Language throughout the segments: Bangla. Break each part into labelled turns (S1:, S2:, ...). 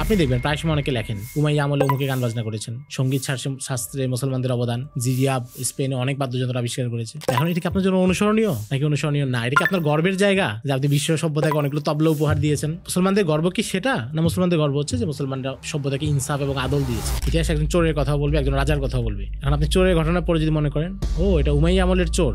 S1: আপনি দেখবেন প্রায় সময় অনেকে লেখেন উমাইয়া আমলে অমুকে গান বাজনা করেছেন, সঙ্গীত শাস্ত্রে মুসলমানদের অবদান, জিরিয়াব স্পেনে অনেক বাদ্যযন্ত্র আবিষ্কার করেছে। এখন এটা কি আপনার জন্য অনুসরণীয় নাকি অনুসরণীয় না? এটা কি আপনার গর্বের জায়গা যে আপনি বিশ্ব সভ্যতাকে অনেকগুলো তবলা উপহার দিয়েছেন? মুসলমানদের গর্ব কি সেটা, না মুসলমানদের গর্ব হচ্ছে যে মুসলমানরা সভ্যতাকে ইনসাফ এবং আদল দিয়েছে? ইতিহাস একজন চোরের কথা বলবে, একজন রাজার কথা বলবে। এখন আপনি চোরের ঘটনা পরে যদি মনে করেন ও এটা উমাইয়া আমলের চোর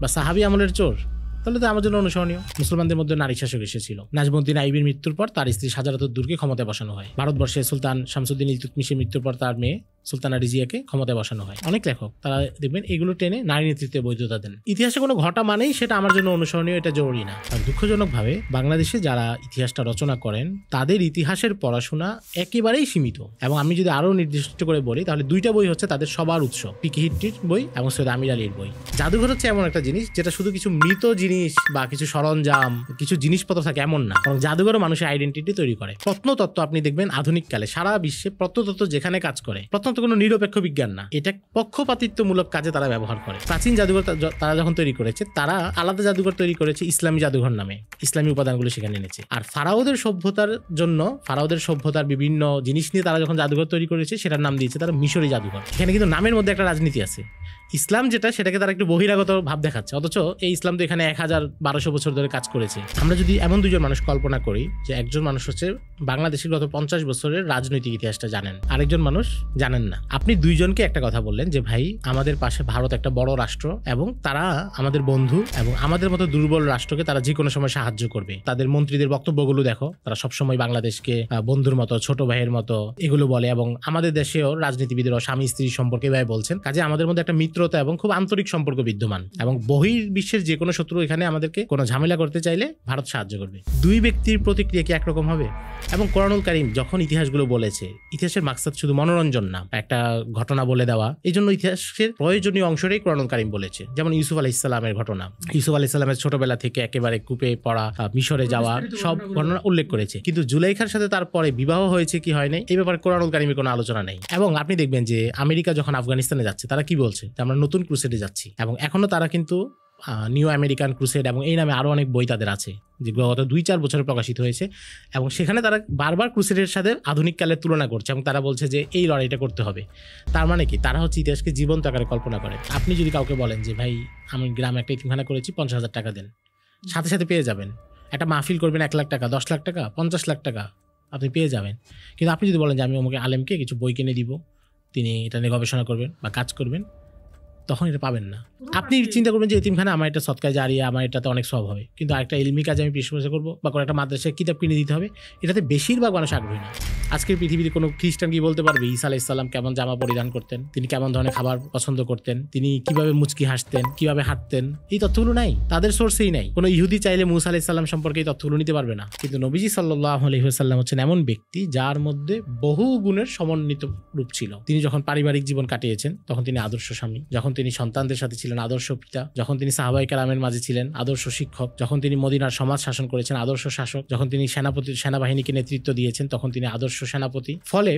S1: বা সাহাবী আমলের চোর, তাহলে তো আমার জন্য অনুসরণীয়। মুসলমানদের মধ্যে নারী শাসক এসেছিল। নাজমুদ্দিন আইবির মৃত্যুর পর তার স্ত্রী শাহজালাতুদ দুরকে ক্ষমতায় বসানো হয়। ভারতবর্ষে সুলতান শামসুদ্দিন ইলতুৎমিশের মৃত্যুর পর তার মেয়ে সুলতানা রিজিয়াকে ক্ষমতায় বসানো হয়। অনেক লেখক তারা দেখবেন এগুলো টেনে নারী নেতৃত্বে বৈধতা দেন। ইতিহাসে কোনো ঘটা মানেই সেটা আমার জন্য অনুসরণীয়, এটা জরুরি না। আর দুঃখজনকভাবে বাংলাদেশে যারা ইতিহাসটা রচনা করেন তাদের ইতিহাসের পড়াশোনা একেবারেই সীমিত। এবং আমি যদি আরো নির্দিষ্ট করে বলি তাহলে দুইটা বই হচ্ছে তাদের সবার উৎস, পিকে হিট্টির বই এবং সৈয়দ আমির আলীর বই। জাদুঘর হচ্ছে এমন একটা জিনিস যেটা শুধু কিছু মৃত জিনিস বা কিছু সরঞ্জাম, কিছু জিনিসপত্র থাকে এমন না, কারণ জাদুঘরও মানুষের আইডেন্টিটি তৈরি করে। প্রত্নতত্ত্ব আপনি দেখবেন আধুনিক কালে সারা বিশ্বে প্রত্নতত্ত্ব যেখানে কাজ করে, প্রত্নতত্ত্ব কোনো নিরপেক্ষ বিজ্ঞান না, এটা পক্ষপাতিত্বমূলক কাজে তারা ব্যবহার করে। প্রাচীন জাদুঘর তারা যখন তৈরি করেছে তারা আলাদা জাদুঘর তৈরি করেছে ইসলামী জাদুঘর নামে, ইসলামী উপাদানগুলো সেখানে এনেছে। আর ফারাওদের সভ্যতার জন্য ফারাওদের সভ্যতার বিভিন্ন জিনিস নিয়ে তারা যখন জাদুঘর তৈরি করেছে সেটার নাম দিয়েছে তারা মিশরি জাদুঘর। এখানে কিন্তু নামের মধ্যে একটা রাজনীতি আছে। ইসলাম যেটা সেটাকে তারা একটু বহিরাগত ভাব দেখাচ্ছে, অথচ এই ইসলাম তো এখানে 1200 বছর ধরে কাজ করেছে। আমরা যদি এমন দুজন মানুষ কল্পনা করি যে একজন মানুষ হচ্ছে বাংলাদেশের গত 50 বছরের রাজনৈতিক ইতিহাসটা জানেন, আরেকজন মানুষ জানেন না। আপনি দুইজনকে একটা কথা বললেন যে ভাই আমাদের পাশে ভারত একটা বড় রাষ্ট্র এবং তারা আমাদের বন্ধু এবং আমাদের মতো দুর্বল রাষ্ট্রকে তারা যে কোনো সময় সাহায্য করবে। তাদের মন্ত্রীদের বক্তব্যগুলো দেখো, তারা সবসময় বাংলাদেশকে বন্ধুর মতো, ছোট ভাইয়ের মতো এগুলো বলে। এবং আমাদের দেশেও রাজনীতিবিদেরা স্বামী স্ত্রী সম্পর্কে এভাবে বলছেন। কাজে আমাদের মধ্যে একটা মিত্রতা এবং খুব আন্তরিক সম্পর্ক বিদ্যমান এবং বহির্বিশ্বের যে কোনো শত্রু এখানে আমাদেরকে কোনো ঝামেলা করতে চাইলে ভারত সাহায্য করবে। দুই ব্যক্তির প্রতিক্রিয়া কি একরকম হবে? এবং কোরআনুল কারীম যখন ইতিহাসগুলো বলেছে, ইতিহাসের মাকসাদ শুধু মনোরঞ্জন না, একটা ঘটনা বলে দেওয়া। এই জন্য ইতিহাসের প্রয়োজনীয় অংশটাই কোরআনুল কারীম বলেছে। যেমন ইউসুফ আলাইহিস সালামের ঘটনা, ইউসুফ আলাইহিস সালামের ছোটবেলা থেকে একেবারে কূপে পড়া, মিশরে যাওয়া, সব ঘটনা উল্লেখ করেছে। কিন্তু জুলাইখার সাথে তারপরে বিবাহ হয়েছে কি হয় নাই এই ব্যাপারে কোরআনুল কারীমে কোনো আলোচনা নেই। এবং আপনি দেখবেন যে আমেরিকা যখন আফগানিস্তানে যাচ্ছে তারা কি বলছে যে আমরা নতুন ক্রুসেডে যাচ্ছি। এবং এখনো তারা কিন্তু নিউ আমেরিকান ক্রুসেড এবং এই নামে আরো অনেক বই তাদের আছে যেগুলো গত 2-4 বছরে প্রকাশিত হয়েছে। এবং সেখানে তারা বারবার ক্রুসেডের সাথে আধুনিক কালের তুলনা করছে এবং তারা বলছে যে এই লড়াইটা করতে হবে। তার মানে কি, তারা হচ্ছে ইতিহাসকে জীবন্ত আকারে কল্পনা করে। আপনি যদি কাউকে বলেন যে ভাই আমি গ্রামে একটা ইতিমখানা করেছি, 50,000 টাকা দেন, সাথে সাথে পেয়ে যাবেন। একটা মাহফিল করবেন 1 লাখ টাকা, 10 লাখ টাকা, 50 লাখ টাকা আপনি পেয়ে যাবেন। কিন্তু আপনি যদি বলেন যে আমি আমাকে আলেমকে কিছু বই কিনে দিব, তিনি এটা নিয়ে গবেষণা করবেন বা কাজ করবেন, তখন এটা পাবেন না। আপনি চিন্তা করবেন যে এতিমখানা আমার এটা সৎকায় জারিয়া, আমার এটাতে অনেক সব হবে, কিন্তু আরেকটা ইলমি কাজ আমি পৃষ্ঠপোষকতা করবো বা কোনো একটা মাদ্রাসায় কিতাব কিনে দিতে হবে, এটাতে বেশিরভাগ মানুষ আগ্রহী না। আজকের পৃথিবীতে কোনো খ্রিস্টান কি বলতে পারবে ঈসা আলাইহিস সালাম কেমন জামা পরিধান করতেন, তিনি কেমন ধরনের খাবার পছন্দ করতেন, তিনি কিভাবে মুচকি হাসতেন, কিভাবে হাঁটতেন? এই তথ্যগুলো নাই, তাদের সোর্সেই নাই। কোনো ইহুদি চাইলে মুসা আলাইহিস সালাম সম্পর্কে এই তথ্যগুলো নিতে পারবে না। কিন্তু নবীজি সাল্লাল্লাহু আলাইহি ওয়াসাল্লাম হচ্ছেন এমন ব্যক্তি যার মধ্যে বহু গুণের সমন্বিত রূপ ছিল। তিনি যখন পারিবারিক জীবন কাটিয়েছেন তখন তিনি আদর্শ স্বামী, যখন তিনি সন্তানদের সাথে ছিলেন আদর্শ পিতা, যখন তিনি সাহাবায়ে কেরামের মাঝে ছিলেন আদর্শ শিক্ষক, যখন তিনি মদিনার সমাজ শাসন করেছেন আদর্শ শাসক, যখন তিনি সেনাবাহিনীকে নেতৃত্ব দিয়েছেন তখন তিনি আদর্শ সেনাপতি। ফলে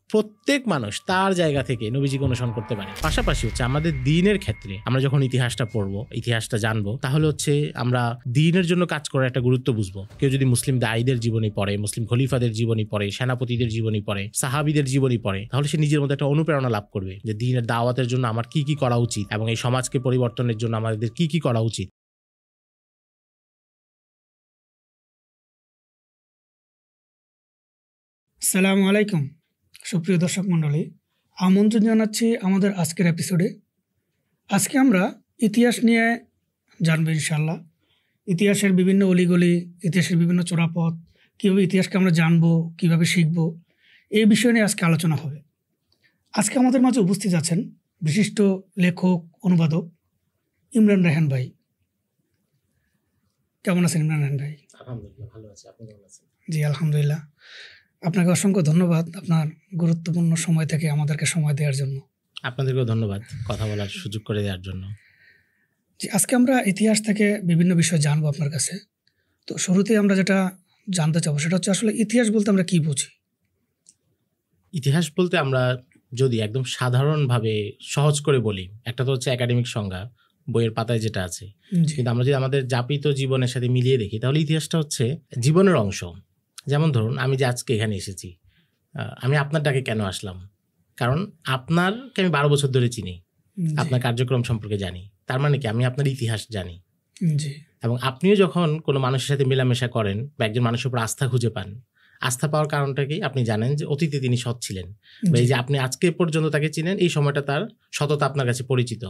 S1: প্রত্যেক মানুষ তার জায়গা থেকে নবীজিকে অনুসরণ করতে পারে। পাশাপাশি হচ্ছে আমাদের দ্বীনের ক্ষেত্রে আমরা যখন ইতিহাসটা পড়বো, ইতিহাসটা জানবো, তাহলে হচ্ছে আমরা দ্বীনের জন্য কাজ করার একটা গুরুত্ব বুঝবো। কেউ যদি মুসলিম দায়ীদের জীবনী পড়ে, মুসলিম খলিফাদের জীবনী পড়ে, সেনাপতিদের জীবনী পড়ে, সাহাবীদের জীবনী পড়ে, তাহলে সে নিজের মধ্যে একটা অনুপ্রেরণা লাভ করবে যে দ্বীনের দাওয়াতের জন্য আমার কি কি করা উচিত এবং এই সমাজকে পরিবর্তনের জন্য আমাদের কি কি করা উচিত।
S2: আসসালামু আলাইকুম সুপ্রিয় দর্শক মণ্ডলী, আমন্ত্রণ জানাচ্ছি আমাদের আজকের এপিসোডে। আজকে আমরা ইতিহাস নিয়ে জানবো ইনশাল্লাহ। ইতিহাসের বিভিন্ন অলিগলি, ইতিহাসের বিভিন্ন চোরাপথ, কীভাবে ইতিহাসকে আমরা জানবো, কীভাবে শিখবো, এই বিষয় নিয়ে আজকে আলোচনা হবে। আজকে আমাদের মাঝে উপস্থিত আছেন বিশিষ্ট লেখক, অনুবাদক ইমরান রায়হান ভাই। কেমন আছেন ইমরান রায়হান ভাই?
S1: আলহামদুলিল্লাহ ভালো আছি, আপনি কেমন আছেন?
S2: জি আলহামদুলিল্লাহ। আপনাকে অসংখ্য ধন্যবাদ আপনার গুরুত্বপূর্ণ সময় থেকে আমাদেরকে সময় দেওয়ার জন্য।
S1: আপনাদেরকেও ধন্যবাদ কথা বলার সুযোগ করে দেওয়ার জন্য।
S2: জি, আজকে আমরা ইতিহাস থেকে বিভিন্ন বিষয় জানবো আপনার কাছে। তো শুরুতে আমরা যেটা জানতে চাবো সেটা হচ্ছে আসলে ইতিহাস বলতে আমরা কি বুঝি?
S1: ইতিহাস বলতে আমরা যদি একদম সাধারণভাবে সহজ করে বলি, একটা তো হচ্ছে একাডেমিক সংজ্ঞা, বইয়ের পাতায় যেটা আছে, কিন্তু আমরা যদি আমাদের যাপিত জীবনের সাথে মিলিয়ে দেখি তাহলে ইতিহাসটা হচ্ছে জীবনের অংশ। যেমন ধরুন আমি যে আজকে এখানে এসেছি, আমি আপনার ডাকে কেন আসলাম? কারণ আপনারকে আমি 12 বছর ধরে চিনি, আপনার কার্যক্রম সম্পর্কে জানি। তার মানে কি আমি আপনার ইতিহাস জানি।
S2: জি
S1: এবং আপনিও যখন কোনো মানুষের সাথে মেলামেশা করেন বা একজন মানুষের উপর আস্থা খুঁজে পান, আস্থা পাওয়ার কারণটা কি? আপনি জানেন যে অতীতে তিনি সৎ ছিলেন, বা এই যে আপনি আজকে পর্যন্ত তাকে চিনেন, এই সময়টা তার সততা আপনার কাছে পরিচিত।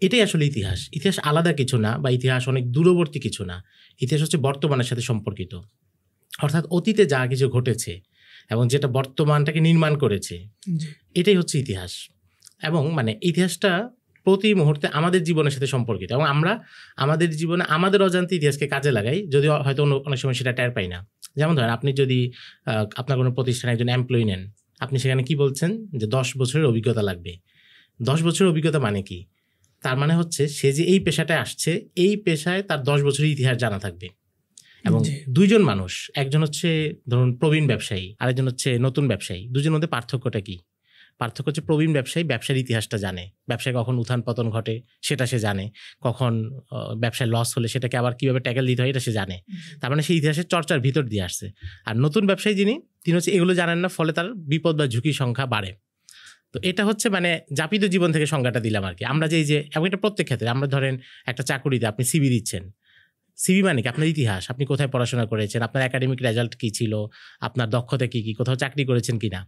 S1: এটাই আসলে ইতিহাস। ইতিহাস আলাদা কিছু না, বা ইতিহাস অনেক দূরবর্তী কিছু না। ইতিহাস হচ্ছে বর্তমানের সাথে সম্পর্কিত, অর্থাৎ অতীতে যা কিছু ঘটেছে এবং যেটা বর্তমানটাকে নির্মাণ করেছে, এটাই হচ্ছে ইতিহাস। এবং মানে ইতিহাসটা প্রতি মুহূর্তে আমাদের জীবনের সাথে সম্পর্কিত, এবং আমরা আমাদের জীবনে আমাদের অজান্তে ইতিহাসকে কাজে লাগাই, যদিও হয়তো অনেক সময় সেটা টের পাই না। যেমন ধরেন, আপনি যদি আপনার কোনো প্রতিষ্ঠানে একজন এমপ্লয়ি নেন, আপনি সেখানে কি বলছেন যে 10 বছরের অভিজ্ঞতা লাগবে। 10 বছরের অভিজ্ঞতা মানে কি? তার মানে হচ্ছে সে যে এই পেশাটায় আসছে, এই পেশায় তার 10 বছরের ইতিহাস জানা থাকবে। এবং দুইজন মানুষ, একজন হচ্ছে ধরুন প্রবীণ ব্যবসায়ী, আরেকজন হচ্ছে নতুন ব্যবসায়ী, দুজনের মধ্যে পার্থক্যটা কি? পার্থক্য হচ্ছে প্রবীণ ব্যবসায়ী ব্যবসার ইতিহাসটা জানে, ব্যবসায় কখন উত্থান পতন ঘটে সেটা সে জানে, কখন ব্যবসায় লস হলে সেটাকে আবার কীভাবে ট্যাকেল দিতে হয় এটা সে জানে। তার মানে সেই ইতিহাসের চর্চার ভিতর দিয়ে আসছে। আর নতুন ব্যবসায়ী তিনি হচ্ছে এগুলো জানেন না, ফলে তার বিপদ বা ঝুঁকির সংখ্যা বাড়ে। তো এটা হচ্ছে মানে যাপিত জীবন থেকে সংজ্ঞাটা দিলাম আর কি। আমরা যে এবং এটা প্রত্যেক ক্ষেত্রে, আমরা ধরেন একটা চাকুরিতে আপনি সিভি দিচ্ছেন, সিভি মানে কি? আপনার ইতিহাস, আপনি কোথায় পড়াশোনা করেছেন, আপনার একাডেমিক রেজাল্ট কী ছিল, আপনার দক্ষতা কী, কোথাও চাকরি করেছেন কিনা।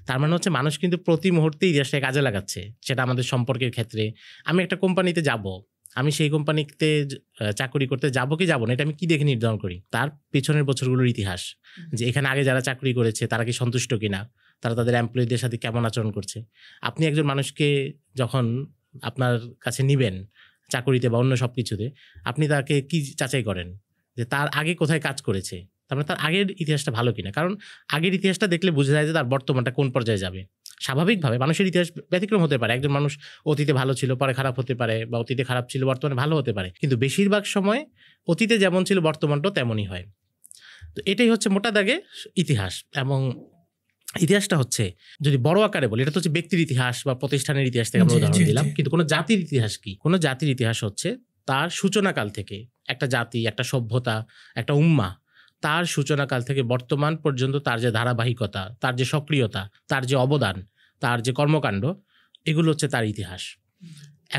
S1: তার মানে হচ্ছে মানুষ কিন্তু প্রতি মুহূর্তে ইতিহাসটাকে কাজে লাগাচ্ছে। সেটা আমাদের সম্পর্কের ক্ষেত্রে, আমি একটা কোম্পানিতে যাব, আমি সেই কোম্পানিতে চাকরি করতে যাবো কি যাবো না, এটা আমি কি দেখে নির্ধারণ করি? তার পেছনের বছরগুলোর ইতিহাস, যে এখানে আগে যারা চাকরি করেছে তারা কি সন্তুষ্ট কিনা, তারা তাদের এমপ্লয়ীদের সাথে কেমন আচরণ করছে। আপনি একজন মানুষকে যখন আপনার কাছে নিবেন চাকরিতে বা অন্য সব কিছুতে, আপনি তাকে কি যাচাই করেন? যে তার আগে কোথায় কাজ করেছে, তার মানে তার আগের ইতিহাসটা ভালো কিনা। কারণ আগের ইতিহাসটা দেখলে বোঝা যায় যে তার বর্তমানটা কোন পর্যায়ে যাবে। স্বাভাবিকভাবে মানুষের ইতিহাস ব্যতিক্রম হতে পারে, একজন মানুষ অতীতে ভালো ছিল পরে খারাপ হতে পারে, বা অতীতে খারাপ ছিল বর্তমানে ভালো হতে পারে, কিন্তু বেশিরভাগ সময় অতীতে যেমন ছিল বর্তমানটাও তেমনই হয়। তো এটাই হচ্ছে মোটা দাগে ইতিহাস। এবং ইতিহাসটা হচ্ছে, যদি বড় আকারে বলি, এটা তো হচ্ছে ব্যক্তির ইতিহাস বা প্রতিষ্ঠানের ইতিহাস থেকে আমরা উদাহরণ দিলাম। কিন্তু কোনো জাতির ইতিহাস কি? কোনো জাতির ইতিহাস হচ্ছে তার সূচনাকাল থেকে, একটা জাতি, একটা সভ্যতা, একটা উম্মা, তার সূচনাকাল থেকে বর্তমান পর্যন্ত তার যে ধারাবাহিকতা, তার যে সক্রিয়তা, তার যে অবদান, তার যে কর্মকাণ্ড, এগুলো হচ্ছে তার ইতিহাস।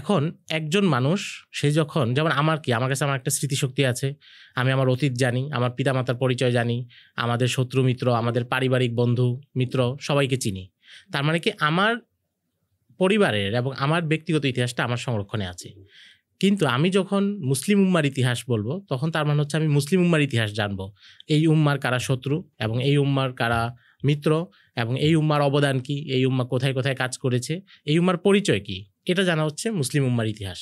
S1: এখন একজন মানুষ সে যখন, যেমন আমার কাছে আমার একটা স্মৃতিশক্তি আছে, আমি আমার অতীত জানি, আমার পিতামাতার পরিচয় জানি, আমাদের শত্রু মিত্র, আমাদের পারিবারিক বন্ধু মিত্র সবাইকে চিনি। তার মানে কি আমার পরিবারের এবং আমার ব্যক্তিগত ইতিহাসটা আমার সংরক্ষণে আছে। কিন্তু আমি যখন মুসলিম উম্মার ইতিহাস বলবো, তখন তার মানে হচ্ছে আমি মুসলিম উম্মার ইতিহাস জানবো, এই উম্মার কারা শত্রু এবং এই উম্মার কারা মিত্র, এবং এই উম্মার অবদান কি, এই উম্মা কোথায় কোথায় কাজ করেছে, এই উম্মার পরিচয় কি, এটা জানা হচ্ছে মুসলিম উম্মার ইতিহাস।